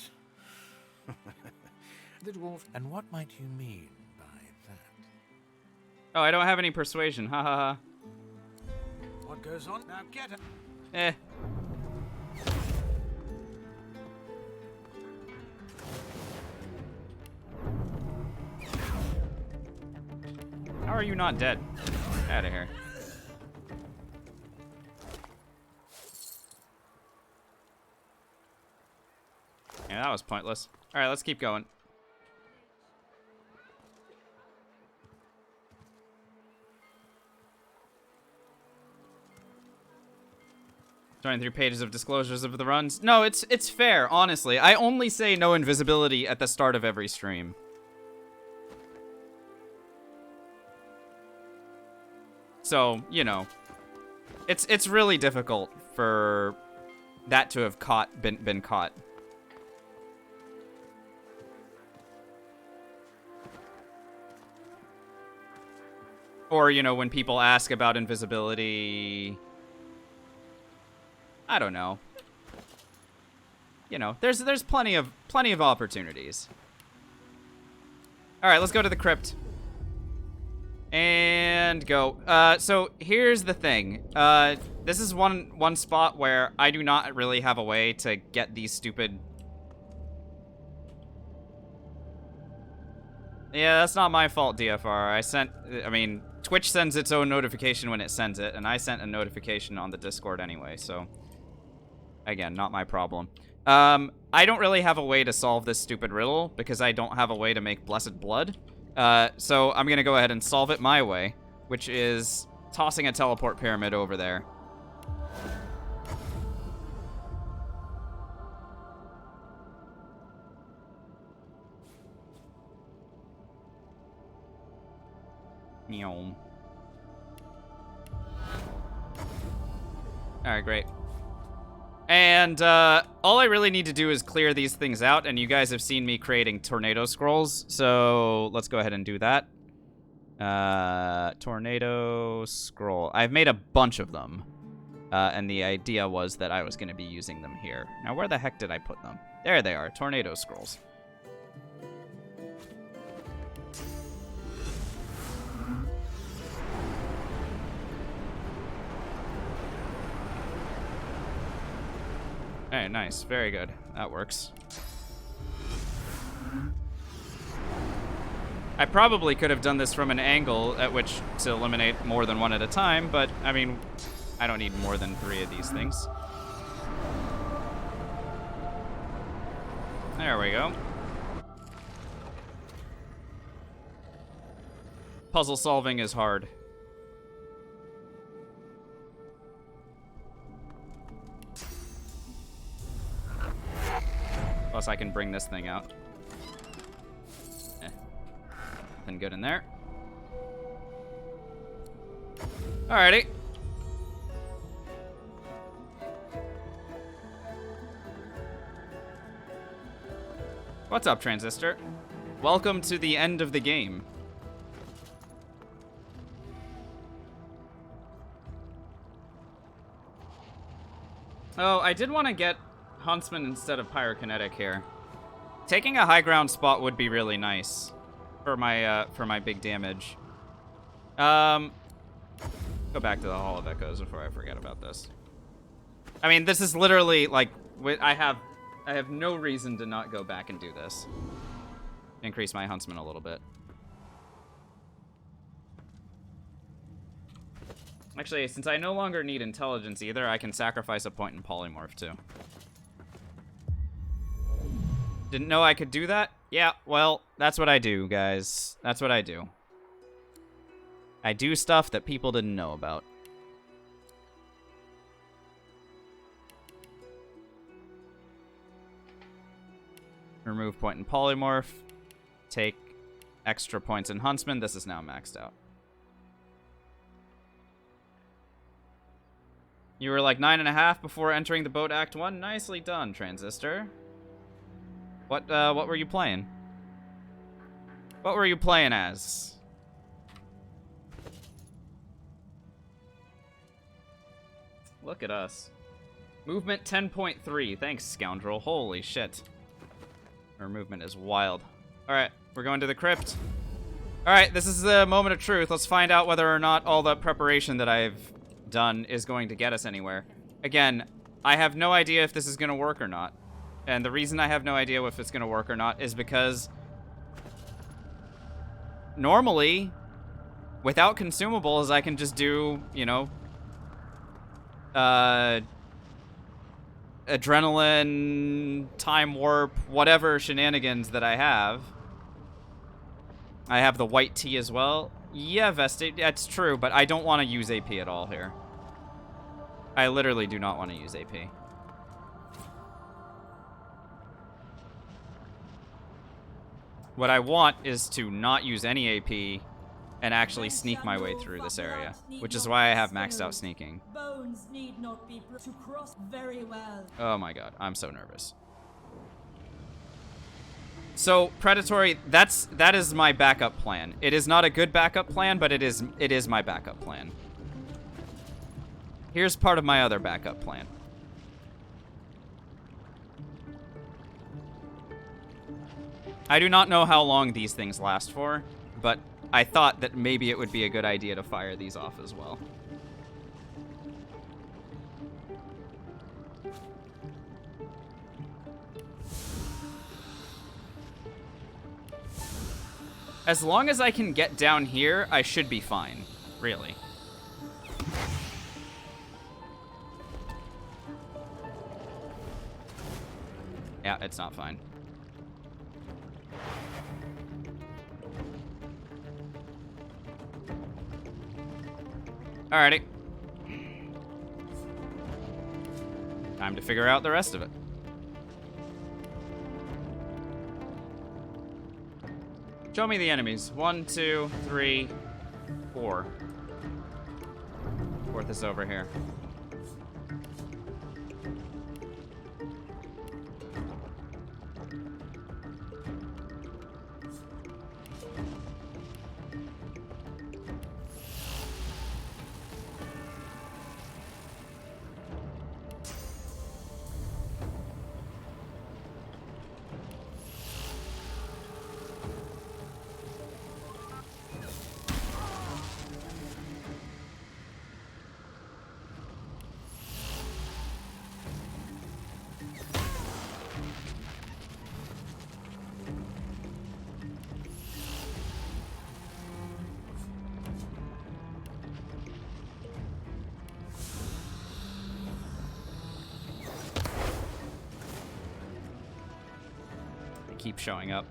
The dwarf. And what might you mean by that? Oh, I don't have any persuasion. Ha ha ha. What goes on? Now get it. Eh. How are you not dead? Out of here. Yeah, that was pointless. All right, let's keep going. Going through pages of disclosures of the runs. No, it's fair, honestly. I only say no invisibility at the start of every stream. So, you know, it's really difficult for that to have been caught. Or, you know, when people ask about invisibility, I don't know. You know, there's plenty of opportunities. All right, let's go to the crypt. And go. So here's the thing. This is one spot where I do not really have a way to get these stupid... Yeah, that's not my fault, DFR. I mean, Twitch sends its own notification when it sends it, and I sent a notification on the Discord anyway, so... Again, not my problem. I don't really have a way to solve this stupid riddle, because I don't have a way to make Blessed Blood. So I'm gonna go ahead and solve it my way, which is tossing a teleport pyramid over there. Meow. Alright, great. And all I really need to do is clear these things out, and you guys have seen me creating tornado scrolls, so let's go ahead and do that. Tornado scroll. I've made a bunch of them, and the idea was that I was going to be using them here. Now, where the heck did I put them? There they are, tornado scrolls. Hey, nice. Very good. That works. I probably could have done this from an angle at which to eliminate more than one at a time, but, I mean, I don't need more than 3 of these things. There we go. Puzzle solving is hard. Plus, I can bring this thing out. Nothing good in there. Alrighty. What's up, Transistor? Welcome to the end of the game. Oh, I did want to get Huntsman instead of Pyrokinetic here. Taking a high ground spot would be really nice for my big damage. Go back to the Hall of Echoes before I forget about this. I mean, this is literally like I have no reason to not go back and do this. Increase my Huntsman a little bit. Actually, since I no longer need intelligence either, I can sacrifice a point in polymorph too. Didn't know I could do that? Yeah, well, that's what I do, guys. That's what I do. I do stuff that people didn't know about. Remove point in polymorph. Take extra points in huntsman. This is now maxed out. You were like 9.5 before entering the boat act 1. Nicely done, Transistor. What were you playing? What were you playing as? Look at us. Movement 10.3. Thanks, scoundrel. Holy shit. Our movement is wild. Alright, we're going to the crypt. Alright, this is the moment of truth. Let's find out whether or not all the preparation that I've done is going to get us anywhere. Again, I have no idea if this is going to work or not. And the reason I have no idea if it's going to work or not is because normally, without consumables, I can just do, you know, adrenaline, time warp, whatever shenanigans that I have. I have the white tea as well. Yeah, Vestige, that's true, but I don't want to use AP at all here. I literally do not want to use AP. What I want is to not use any AP and actually sneak my way through this area, which is why I have maxed out sneaking. Bones need not be to cross very well. Oh my god, I'm so nervous. So, Predatory, that is my backup plan. It is not a good backup plan, but it is my backup plan. Here's part of my other backup plan. I do not know how long these things last for, but I thought that maybe it would be a good idea to fire these off as well. As long as I can get down here, I should be fine, really. Yeah, it's not fine. Alrighty. Time to figure out the rest of it. Show me the enemies. 1, 2, 3, 4. Fourth is over here. Keep showing up.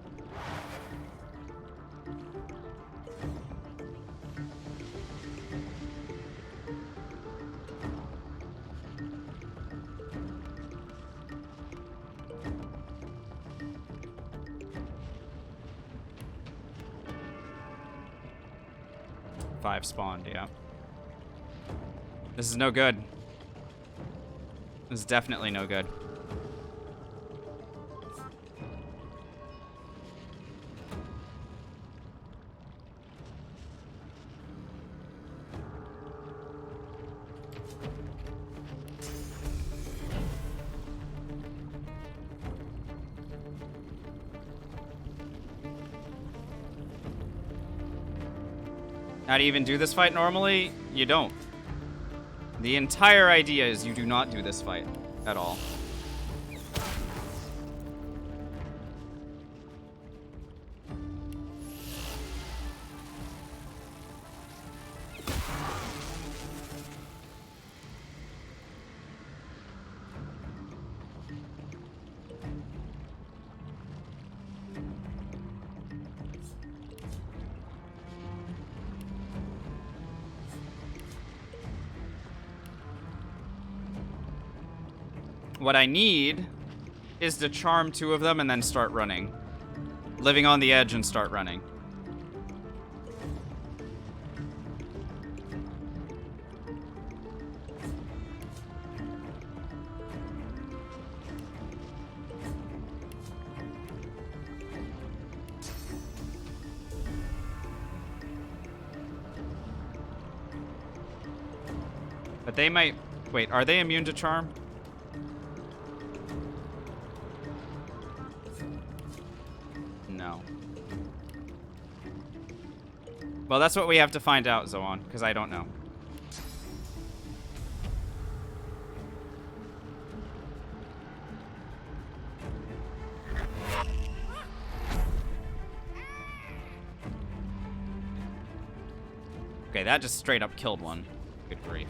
Five spawned, yeah. This is no good. This is definitely no good. How do you even do this fight normally? You don't. The entire idea is you do not do this fight at all. What I need is to charm 2 of them and then start running. Living on the edge and start running. But they might... Wait, are they immune to charm? No. Well, that's what we have to find out, Zoan, because I don't know. Okay, that just straight up killed one. Good grief.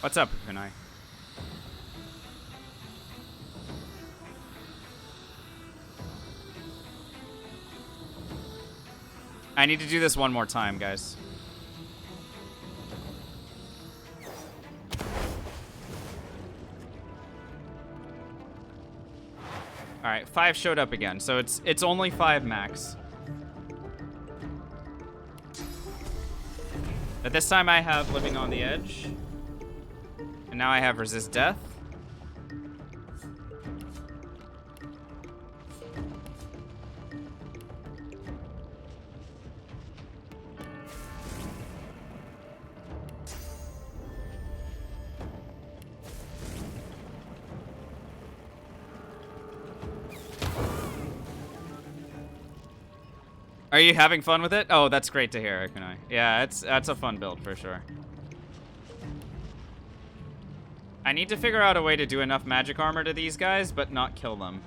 What's up, Kunai? I need to do this one more time, guys. Alright, 5 showed up again, so it's only 5 max. But this time I have Living on the Edge. And now I have Resist Death. Are you having fun with it? Oh, that's great to hear, Kunai. Yeah, that's a fun build for sure. I need to figure out a way to do enough magic armor to these guys, but not kill them.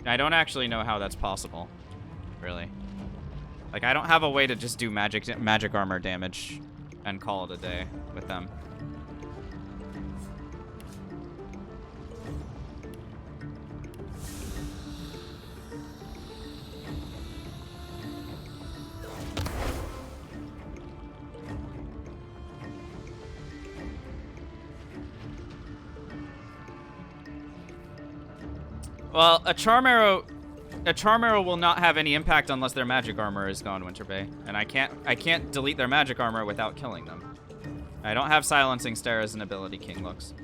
I don't actually know how that's possible, really. Like, I don't have a way to just do magic armor damage and call it a day with them. Well, a charm arrow will not have any impact unless their magic armor is gone, Winterbay, and I can't delete their magic armor without killing them. I don't have silencing stare as an ability, King looks.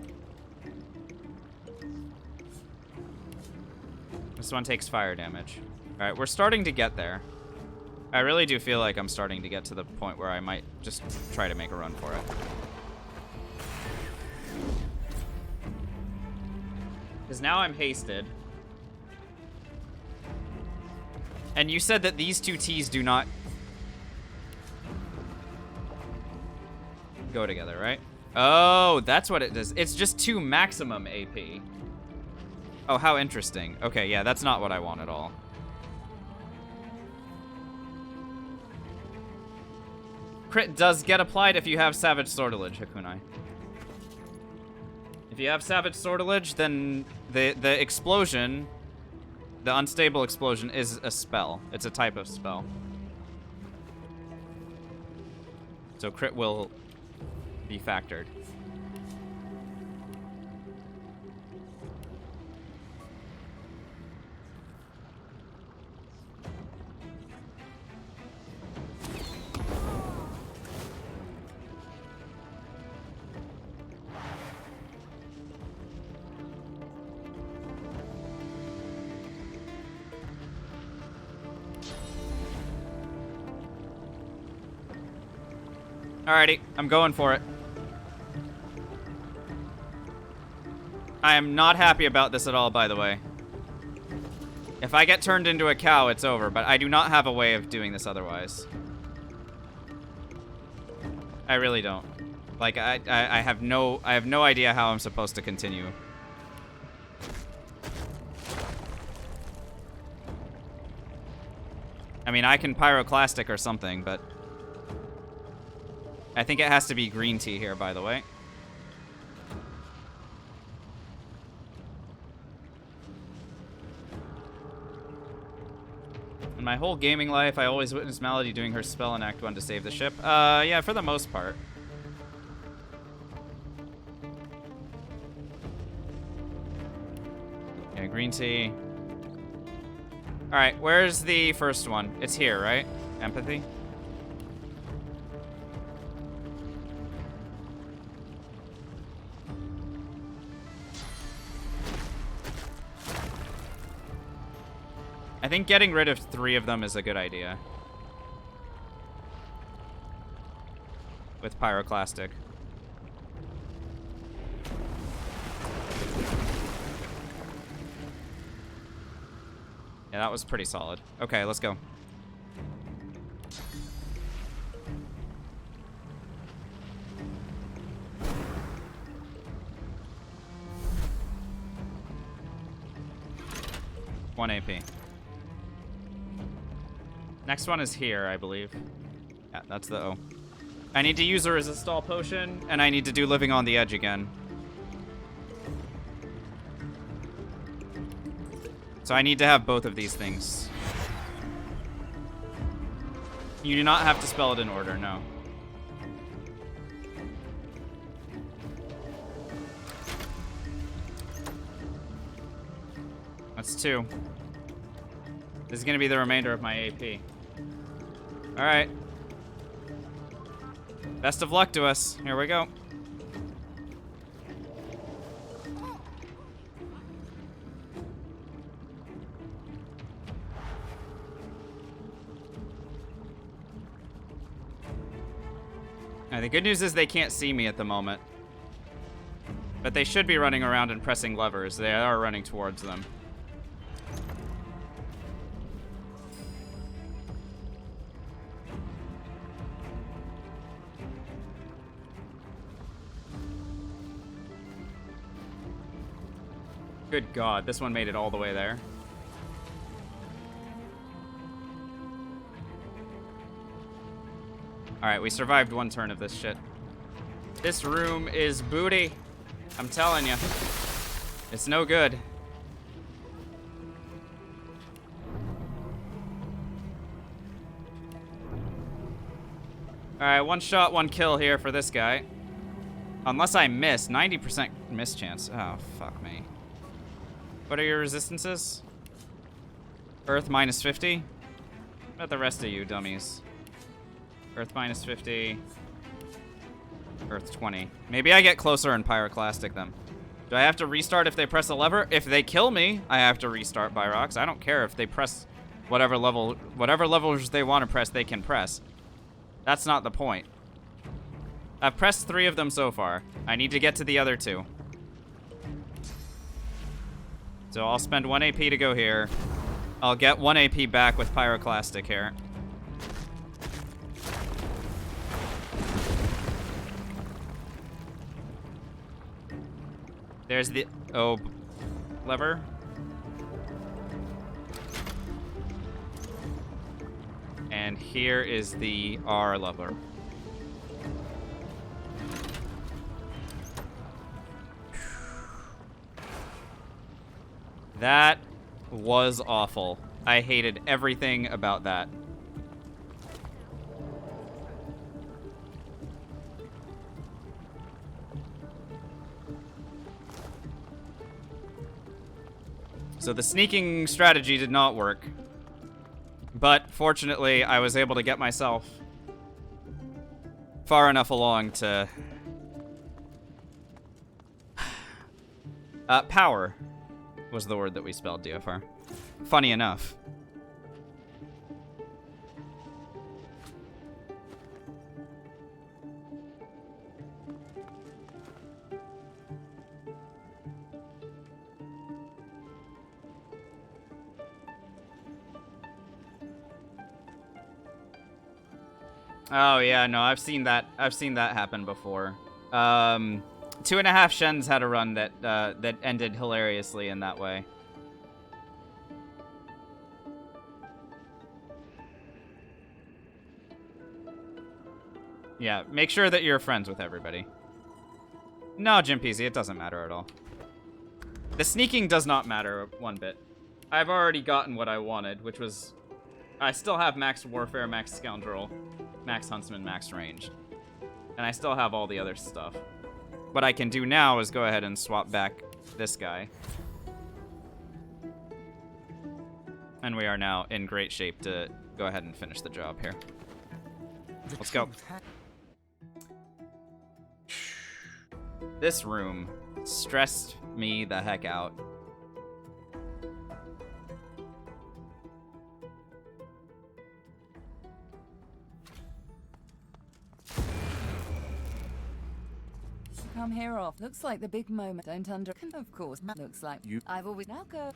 This one takes fire damage. All right, we're starting to get there. I really do feel like I'm starting to get to the point where I might just try to make a run for it. Because now I'm hasted. And you said that these 2 T's do not go together, right? Oh, that's what it does. It's just 2 maximum AP. Oh, how interesting. Okay, yeah, that's not what I want at all. Crit does get applied if you have Savage Sortilege, Hakunai. If you have Savage Sortilege, then the explosion... The unstable explosion is a spell. It's a type of spell. So crit will be factored. Alrighty, I'm going for it. I am not happy about this at all, by the way. If I get turned into a cow, it's over, but I do not have a way of doing this otherwise. I really don't. Like, I have no idea how I'm supposed to continue. I mean, I can pyroclastic or something, but I think it has to be green tea here, by the way. In my whole gaming life, I always witnessed Malady doing her spell in Act 1 to save the ship. Yeah, for the most part. Yeah, green tea. Alright, where's the first one? It's here, right? Empathy? I think getting rid of 3 of them is a good idea. With pyroclastic. Yeah, that was pretty solid. Okay, let's go. One AP. Next one is here, I believe. Yeah, that's the O. I need to use a resistol potion, and I need to do Living on the Edge again. So I need to have both of these things. You do not have to spell it in order, no. That's 2. This is gonna be the remainder of my AP. Alright. Best of luck to us. Here we go. The good news is they can't see me at the moment. But they should be running around and pressing levers. They are running towards them. Good God, this one made it all the way there. Alright, we survived one turn of this shit. This room is booty. I'm telling you. It's no good. Alright, 1 shot, 1 kill here for this guy. Unless I miss. 90% miss chance. Oh, fuck me. What are your resistances? Earth minus 50? What about the rest of you dummies? Earth minus 50. Earth 20. Maybe I get closer and pyroclastic them. Do I have to restart if they press a lever? If they kill me, I have to restart Byrox. I don't care if they press whatever levels they want to press, they can press. That's not the point. I've pressed 3 of them so far. I need to get to the other 2. So I'll spend 1 AP to go here. I'll get 1 AP back with pyroclastic here. There's the O lever. And here is the R lever. That was awful. I hated everything about that. So the sneaking strategy did not work. But fortunately, I was able to get myself far enough along to... power was the word that we spelled, DFR. Funny enough. Oh yeah, no, I've seen that happen before. 2.5 Shens had a run that that ended hilariously in that way. Yeah, make sure that you're friends with everybody. No, Jim Peasy, it doesn't matter at all. The sneaking does not matter one bit. I've already gotten what I wanted, which was... I still have max warfare, max scoundrel, max huntsman, max range. And I still have all the other stuff. What I can do now is go ahead and swap back this guy. And we are now in great shape to go ahead and finish the job here. Let's go. This room stressed me the heck out. Come here off. Looks like the big moment. Don't under. Of course, looks like you. I've always now go.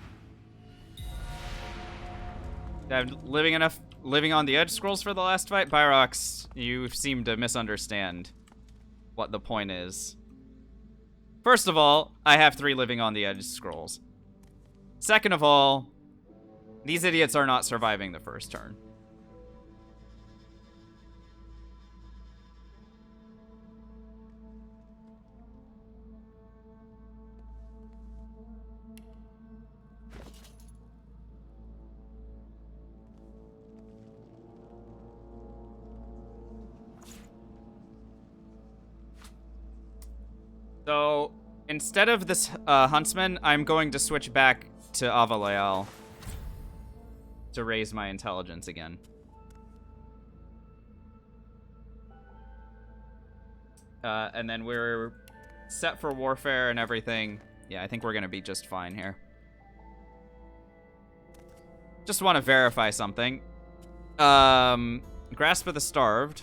Living on the edge scrolls for the last fight? Byrox, you seem to misunderstand what the point is. First of all, I have 3 living on the edge scrolls. Second of all, these idiots are not surviving the first turn. So, instead of this huntsman, I'm going to switch back to Avalael to raise my intelligence again. And then we're set for warfare and everything. Yeah, I think we're going to be just fine here. Just want to verify something. Grasp of the Starved.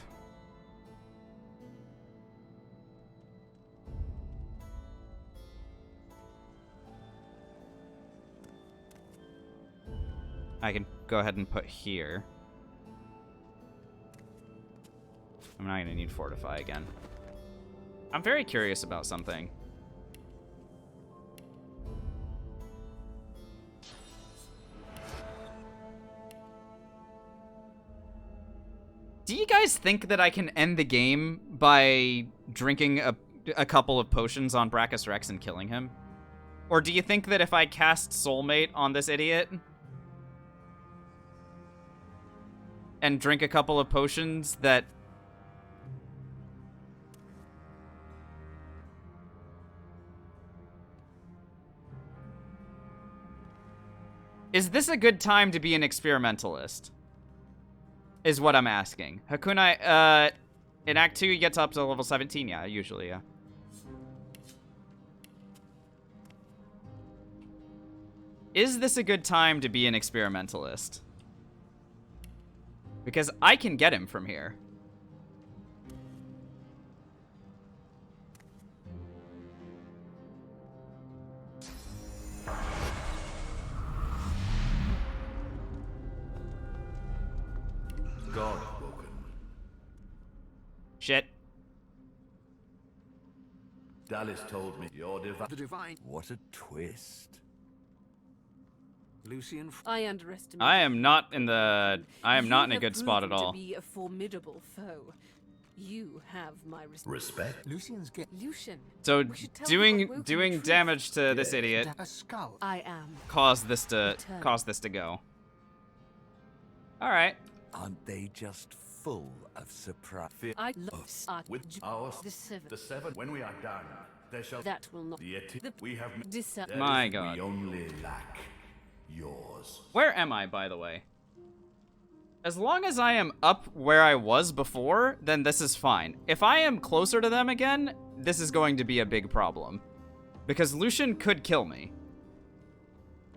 I can go ahead and put here. I'm not gonna need Fortify again. I'm very curious about something. Do you guys think that I can end the game by drinking a couple of potions on Brachus Rex and killing him? Or do you think that if I cast Soulmate on this idiot and drink a couple of potions that... Is this a good time to be an experimentalist? Is what I'm asking. Hakunai, in Act 2, he gets up to level 17, yeah, usually, yeah. Is this a good time to be an experimentalist? Because I can get him from here. God broken. Shit. Dallas told me you're The divine. What a twist. Lucian. I underestimate. I am not in a good spot at all. To be a formidable foe. You have my respect. Lucian's get Lucian. So doing damage to this idiot a skull. I am. caused this to go. All right. Aren't they just full of surprise? I love with our the seven. When we are done, there shall That will not. We have My God. We only lack yours. Where am I, by the way? As long as I am up where I was before, then this is fine. If I am closer to them again, this is going to be a big problem. Because Lucian could kill me.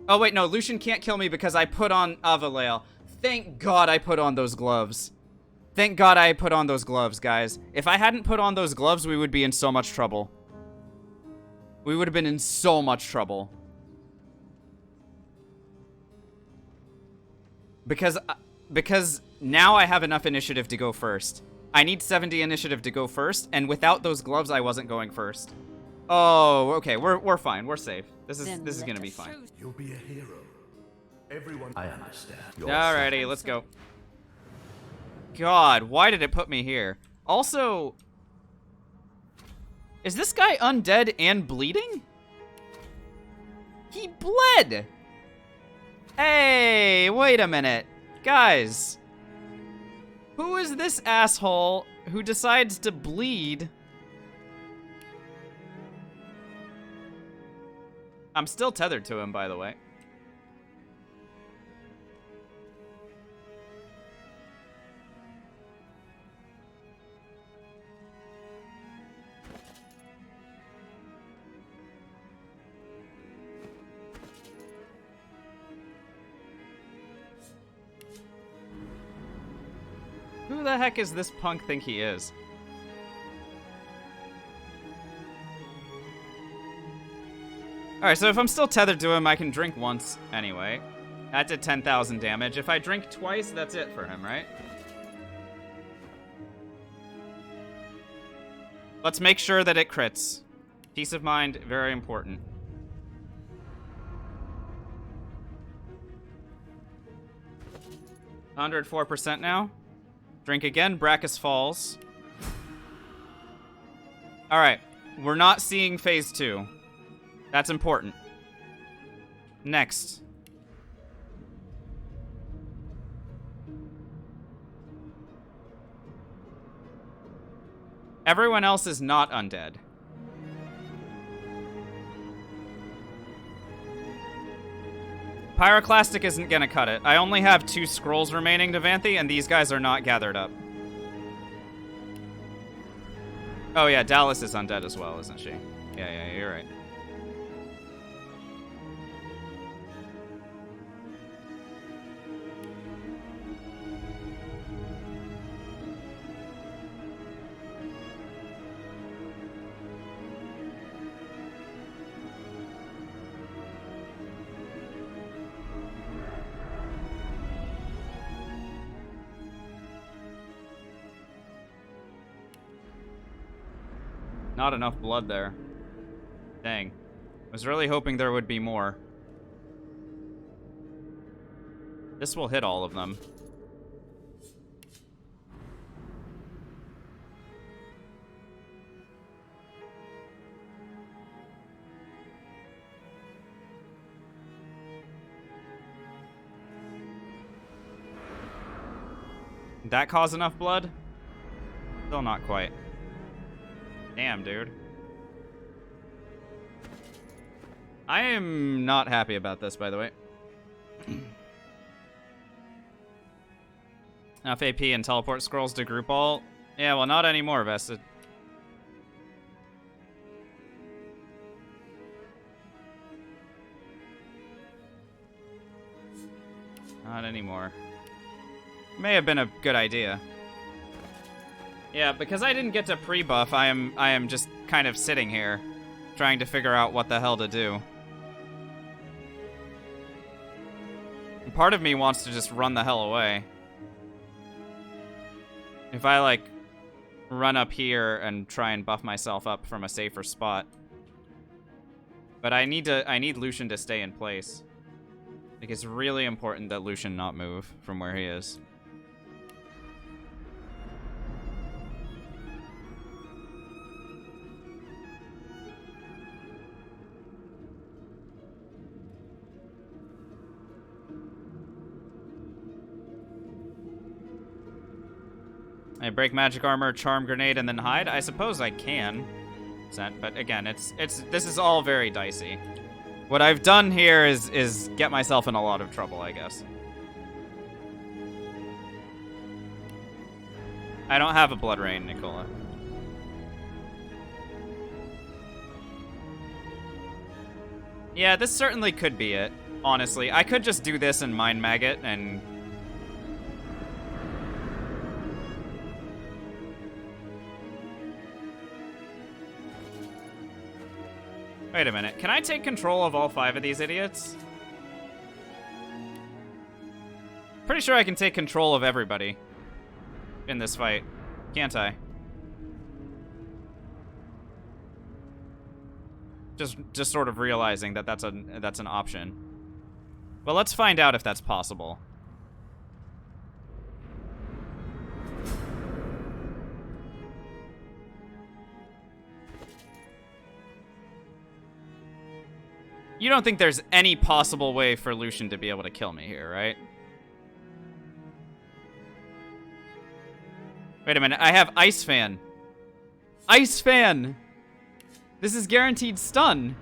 Oh wait, no, Lucian can't kill me because I put on Avalael. Thank God I put on those gloves. Thank God I put on those gloves, guys. If I hadn't put on those gloves, we would be in so much trouble. We would have been in so much trouble. Because now I have enough initiative to go first. I need 70 initiative to go first, and without those gloves, I wasn't going first. Oh, okay, we're fine. We're safe. This is gonna be fine. You'll be a hero. Everyone, I understand. Alrighty, let's go. God, why did it put me here? Also, is this guy undead and bleeding? He bled! Hey, wait a minute. Guys, who is this asshole who decides to bleed? I'm still tethered to him, by the way. Who the heck is this punk think he is? Alright, so if I'm still tethered to him, I can drink once anyway. That did 10,000 damage. If I drink twice, that's it for him, right? Let's make sure that it crits. Peace of mind, very important. %104% now. Drink again, Brachus falls. Alright, we're not seeing phase 2. That's important. Next. Everyone else is not undead. Pyroclastic isn't gonna cut it. I only have 2 scrolls remaining to Vanthy, and these guys are not gathered up. Oh yeah, Dallas is undead as well, isn't she? Yeah, you're right. Not enough blood there. Dang. I was really hoping there would be more. This will hit all of them. Did that cause enough blood? Still not quite. Damn, dude. I am not happy about this, by the way. Enough AP and teleport scrolls to group all. Yeah, well, not anymore, Vested. Not anymore. May have been a good idea. Yeah, because I didn't get to pre-buff, I am just kind of sitting here, trying to figure out what the hell to do. And part of me wants to just run the hell away. If I, like, run up here and try and buff myself up from a safer spot. But I need Lucian to stay in place. Like, it's really important that Lucian not move from where he is. I break magic armor, charm grenade, and then hide? I suppose I can. But again, this is all very dicey. What I've done here is get myself in a lot of trouble, I guess. I don't have a blood rain, Nicola. Yeah, this certainly could be it, honestly. I could just do this and Mind Maggot and... Wait a minute, can I take control of all 5 of these idiots? Pretty sure I can take control of everybody in this fight. Can't I? Just sort of realizing that that's an option. Well, let's find out if that's possible. You don't think there's any possible way for Lucian to be able to kill me here, right? Wait a minute, I have Ice Fan. Ice Fan! This is guaranteed stun.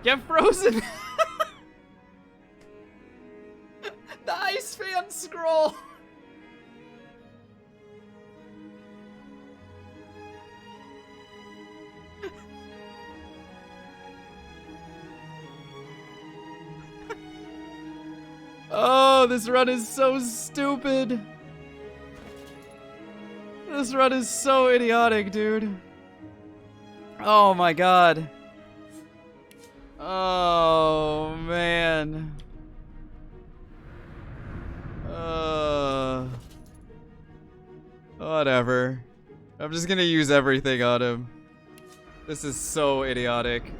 Get frozen! The Ice Fan scroll! Oh, this run is so stupid. This run is so idiotic, dude. Oh my god. Oh, man. Whatever. I'm just gonna use everything on him. This is so idiotic.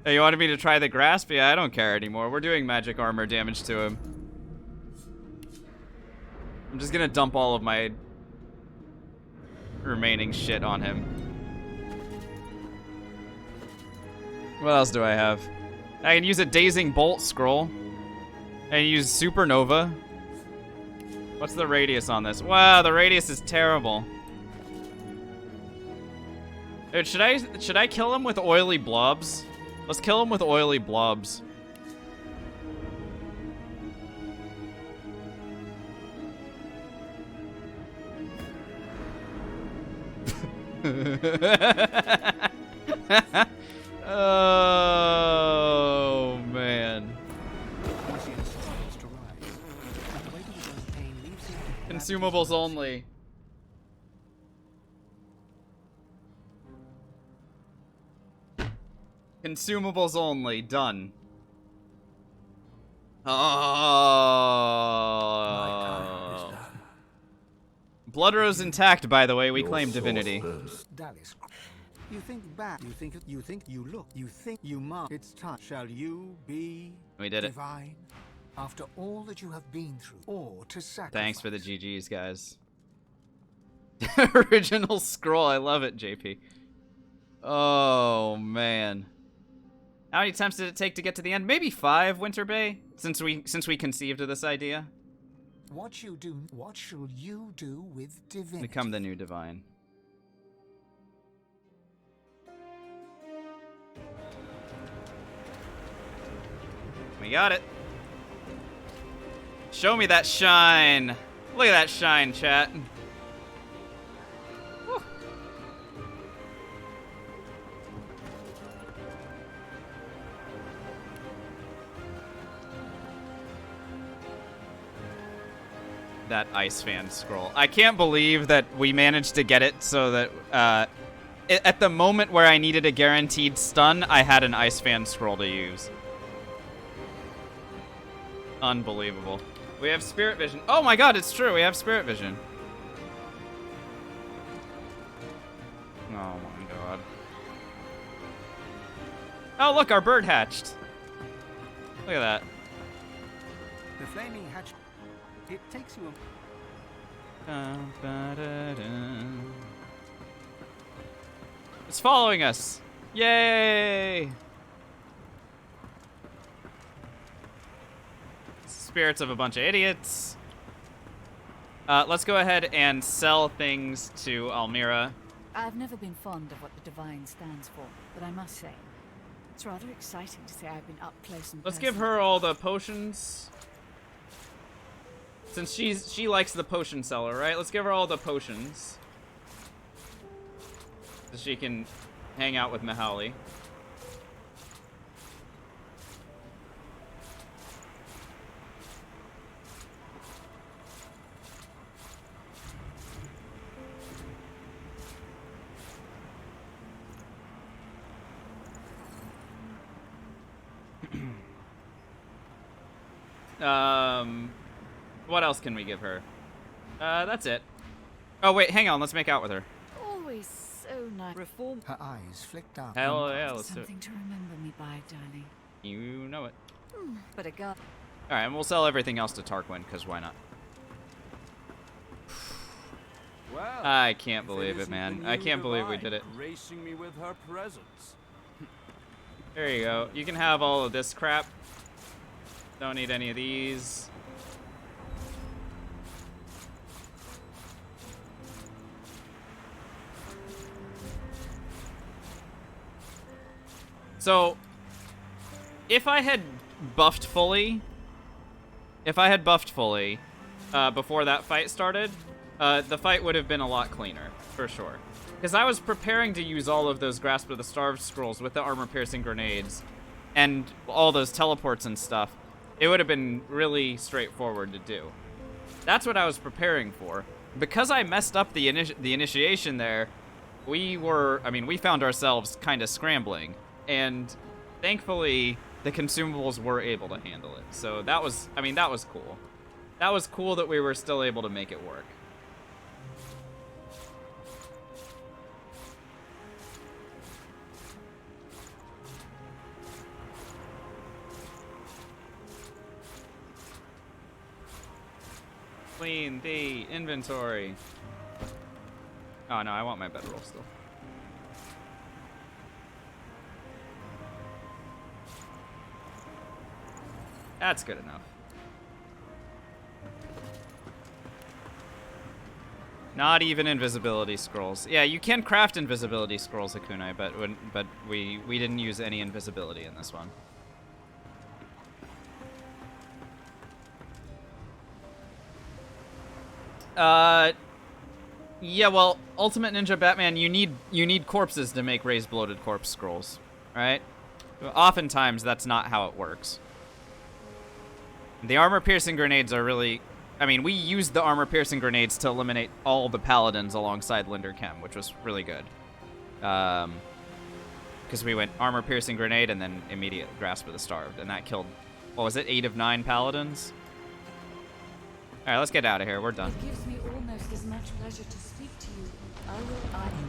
Hey, you wanted me to try the grasp? Yeah, I don't care anymore. We're doing magic armor damage to him. I'm just gonna dump all of my remaining shit on him. What else do I have? I can use a Dazing Bolt scroll. I can use Supernova. What's the radius on this? Wow, the radius is terrible. Dude, should I kill him with oily blobs? Let's kill him with oily blobs. Oh, man. Consumables only. Consumables only. Done. Oh. Blood Rose intact, by the way. We claim divinity. Dallas, you think back. You think, you look. You think, you mark. It's time. Shall you be We did it. divine? After all that you have been through, or to sacrifice. Thanks for the GGs, guys. Original scroll. I love it, JP. Oh, man. How many attempts did it take to get to the end? Maybe 5, Winter Bay, since we conceived of this idea. What shall you do with divinity? Become the new divine. We got it. Show me that shine. Look at that shine, chat. Whew. That Ice Fan scroll. I can't believe that we managed to get it so that at the moment where I needed a guaranteed stun, I had an Ice Fan scroll to use. Unbelievable. We have Spirit Vision. Oh my god, it's true. We have Spirit Vision. Oh my god. Oh, look, our bird hatched. Look at that. The flaming hatch. It takes you It's following us. Yay! Spirits of a bunch of idiots. Let's go ahead and sell things to Almira. I've never been fond of what the Divine stands for, but I must say, it's rather exciting to say I've been up close and Let's give her all the potions. Since she likes the potion seller, right? Let's give her all the potions. So she can hang out with Mahali. What else can we give her? That's it. Oh, wait, hang on. Let's make out with her. Always so nice. Reform. Her eyes flicked up. Hell yeah, let's do it. Something to remember me by, darling. You know it. But a girl. Alright, and we'll sell everything else to Tarquin, because why not? Well, I can't if believe it, isn't man. the I new can't believe we divine did it. Gracing me with her presence. There you go. You can have all of this crap. Don't need any of these. So, if I had buffed fully, before that fight started, the fight would have been a lot cleaner, for sure. Because I was preparing to use all of those Grasp of the Starved scrolls with the armor-piercing grenades and all those teleports and stuff. It would have been really straightforward to do. That's what I was preparing for. Because I messed up the initiation there, we found ourselves kind of scrambling. And thankfully, the consumables were able to handle it. So that was cool. That was cool that we were still able to make it work. Clean the inventory. Oh no, I want my bedroll still. That's good enough. Not even invisibility scrolls. Yeah, you can craft invisibility scrolls, Hakunai, but we didn't use any invisibility in this one. Yeah, well, Ultimate Ninja Batman, you need corpses to make raised bloated corpse scrolls, right? Oftentimes, that's not how it works. The armor-piercing grenades are really... I mean, we used the armor-piercing grenades to eliminate all the paladins alongside Linder Chem, which was really good. Because we went armor-piercing grenade and then immediate Grasp of the Starved, and that killed, what was it, 8 of 9 paladins? Alright, let's get out of here. We're done. It gives me almost as much pleasure to speak to you. You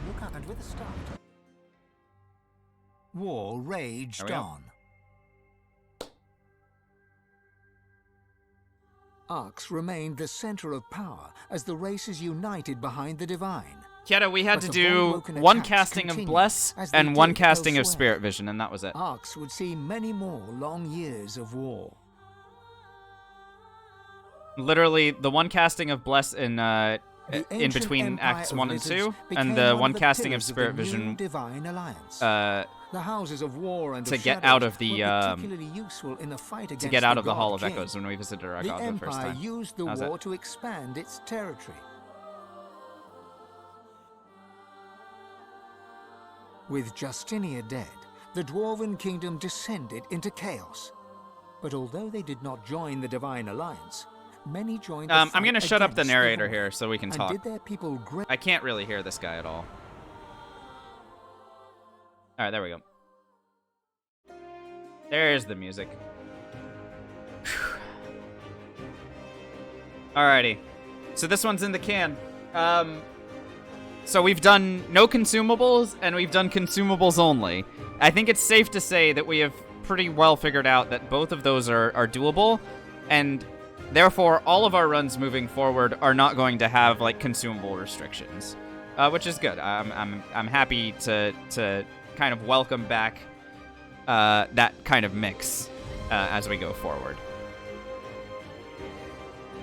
look up, and with a start, war raged on. Arx remained the center of power as the races united behind the divine. Kieta, we had to do one casting of Bless and one casting of Spirit Vision, and that was it. Arx would see many more long years of war. Literally, the one casting of Bless in between Acts 1 and 2, and the one casting of Spirit Vision divine alliance. The houses of war and to of get out of the to get out of the Hall of Echoes when we visited our god the the first Empire time. used the How's war it? to expand its territory. With Justinia dead, the Dwarven kingdom descended into chaos. But although they did not join the Divine Alliance, many joined the I'm fight gonna shut up the against narrator Horde. here so we can And talk. did their people I can't really hear this guy at all. Alright, there we go. There's the music. Alrighty. So this one's in the can. So we've done no consumables, and we've done consumables only. I think it's safe to say that we have pretty well figured out that both of those are doable, and therefore all of our runs moving forward are not going to have like consumable restrictions, which is good. I'm happy to kind of welcome back that kind of mix as we go forward.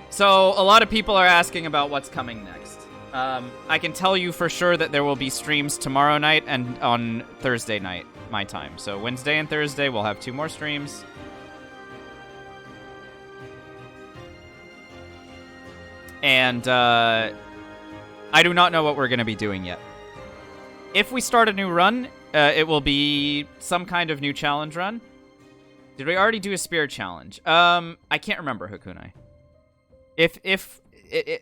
So a lot of people are asking about what's coming next. I can tell you for sure that there will be streams tomorrow night and on Thursday night, my time. So Wednesday and Thursday, we'll have 2 more streams. And I do not know what we're going to be doing yet. If we start a new run, it will be some kind of new challenge run. Did we already do a spear challenge? I can't remember, Hakunai. If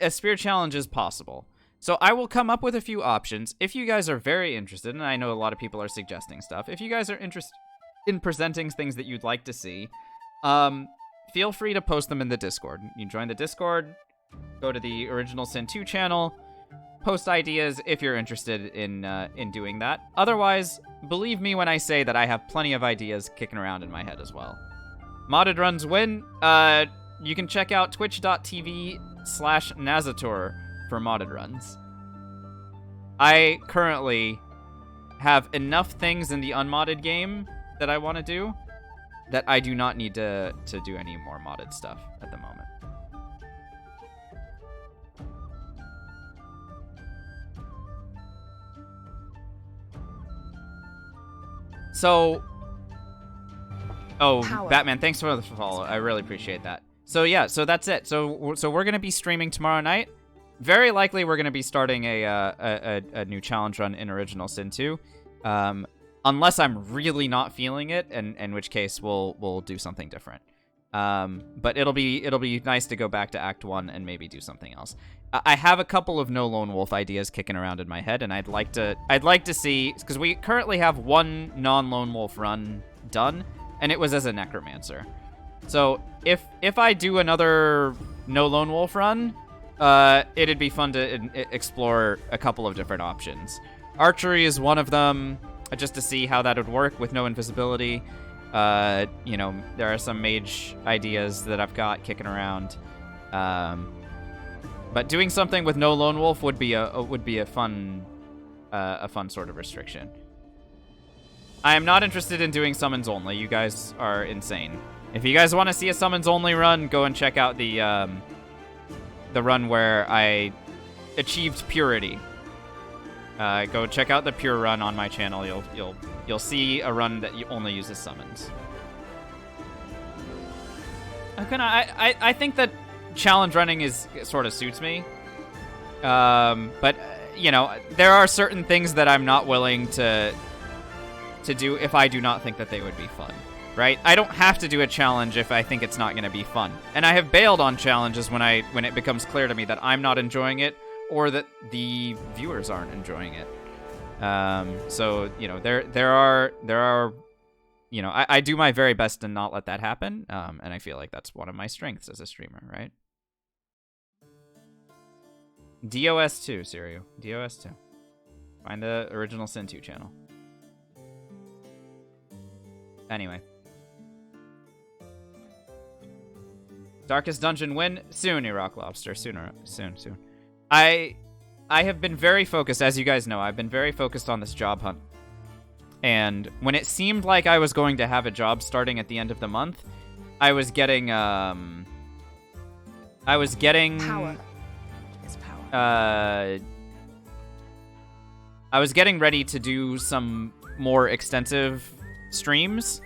a spear challenge is possible. So I will come up with a few options. If you guys are very interested, and I know a lot of people are suggesting stuff, if you guys are in presenting things that you'd like to see, feel free to post them in the Discord. You join the Discord, go to the Original Sin 2 channel, post ideas if you're interested in doing that. Otherwise, believe me when I say that I have plenty of ideas kicking around in my head as well. Modded runs win. You can check out twitch.tv/Nazator for modded runs. I currently have enough things in the unmodded game that I want to do that I do not need to do any more modded stuff at the moment. So, Power. Batman, thanks for the follow. I really appreciate that. So yeah, so that's it. So we're gonna be streaming tomorrow night. Very likely we're gonna be starting a new challenge run in Original Sin 2, unless I'm really not feeling it, and in which case we'll do something different. But it'll be nice to go back to Act 1 and maybe do something else. I have a couple of no lone wolf ideas kicking around in my head, and I'd like to see, because we currently have one non-lone wolf run done, and it was as a necromancer. So if I do another no lone wolf run, it'd be fun to explore a couple of different options. Archery is one of them, just to see how that would work with no invisibility. You know, there are some mage ideas that I've got kicking around. But doing something with no lone wolf would be a fun sort of restriction. I am not interested in doing summons only. You guys are insane. If you guys want to see a summons only run, go and check out the run where I achieved purity. Go check out the pure run on my channel. You'll see a run that only uses summons. I think that challenge running sort of suits me. But you know, there are certain things that I'm not willing to do if I do not think that they would be fun, right? I don't have to do a challenge if I think it's not going to be fun. And I have bailed on challenges when it becomes clear to me that I'm not enjoying it or that the viewers aren't enjoying it. So, you know, there are you know, I do my very best to not let that happen. And I feel like that's one of my strengths as a streamer, right? DOS2, Sirio. DOS2. Find the Original Sin 2 channel. Anyway. Darkest Dungeon win? Soon, Iraq Lobster. Soon. I have been very focused, as you guys know, I've been very focused on this job hunt. And when it seemed like I was going to have a job starting at the end of the month, I was getting power. It's power. I was getting ready to do some more extensive streams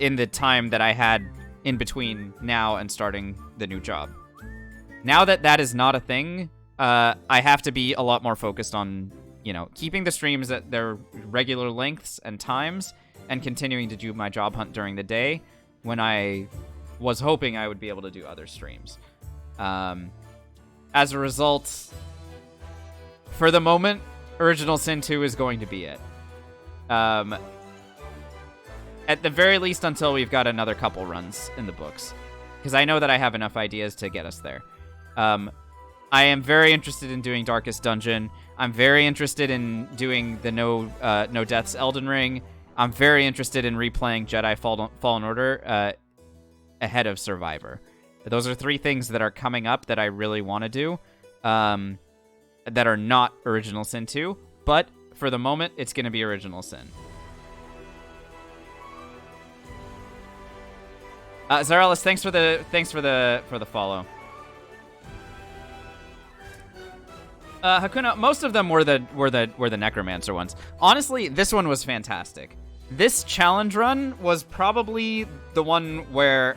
in the time that I had in between now and starting the new job. Now that that is not a thing, I have to be a lot more focused on, you know, keeping the streams at their regular lengths and times and continuing to do my job hunt during the day when I was hoping I would be able to do other streams. As a result, for the moment, Original Sin 2 is going to be it. At the very least until we've got another couple runs in the books. Because I know that I have enough ideas to get us there. I am very interested in doing Darkest Dungeon. I'm very interested in doing the No Deaths Elden Ring. I'm very interested in replaying Jedi Fallen Order ahead of Survivor. Those are three things that are coming up that I really want to do that are not Original Sin 2. But for the moment, it's going to be Original Sin. Zaralis, thanks for the follow. Hakuna, most of them were the Necromancer ones. Honestly, this one was fantastic. This challenge run was probably the one where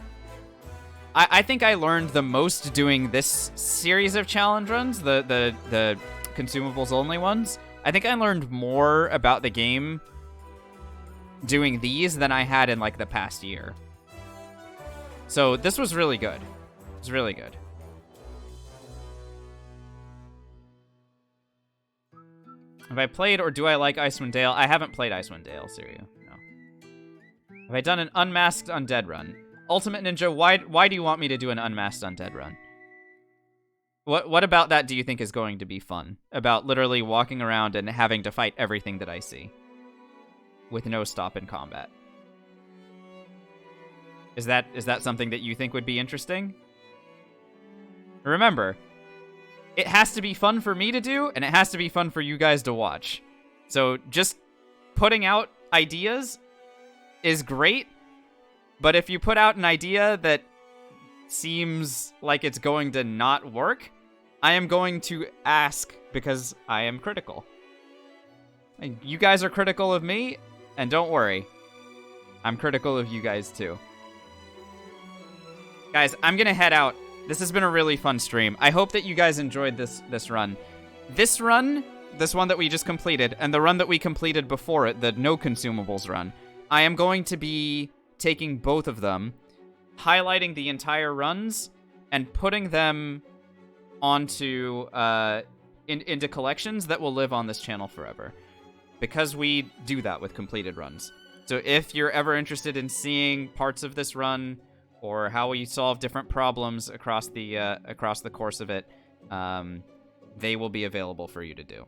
I think I learned the most doing this series of challenge runs, the consumables only ones. I think I learned more about the game doing these than I had in like the past year. So this was really good. It was really good. Have I played or do I like Icewind Dale? I haven't played Icewind Dale, Syria. No. Have I done an unmasked undead run? Ultimate Ninja, why do you want me to do an unmasked undead run? What about that do you think is going to be fun? About literally walking around and having to fight everything that I see with no stop in combat. Is that something that you think would be interesting? Remember, it has to be fun for me to do, and it has to be fun for you guys to watch. So just putting out ideas is great, but if you put out an idea that seems like it's going to not work, I am going to ask because I am critical. And you guys are critical of me, and don't worry, I'm critical of you guys too. Guys, I'm gonna head out. This has been a really fun stream. I hope that you guys enjoyed this run. This one that we just completed, and the run that we completed before it, the no consumables run, I am going to be taking both of them, highlighting the entire runs, and putting them onto into collections that will live on this channel forever, because we do that with completed runs. So if you're ever interested in seeing parts of this run or how we solve different problems across the course of it, they will be available for you to do.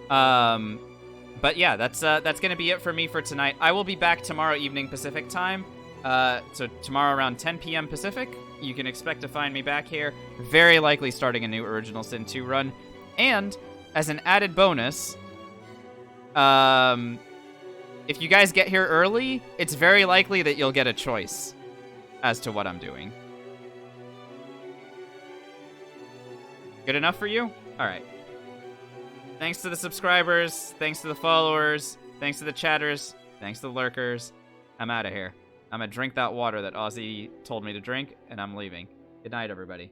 But yeah, that's gonna be it for me for tonight. I will be back tomorrow evening Pacific time. So tomorrow around 10 p.m. Pacific, you can expect to find me back here, very likely starting a new Original Sin 2 run. And as an added bonus, if you guys get here early, it's very likely that you'll get a choice as to what I'm doing. Good enough for you? All right. Thanks to the subscribers, thanks to the followers, thanks to the chatters, thanks to the lurkers. I'm out of here. I'm gonna drink that water that Ozzy told me to drink, and I'm leaving. Good night, everybody.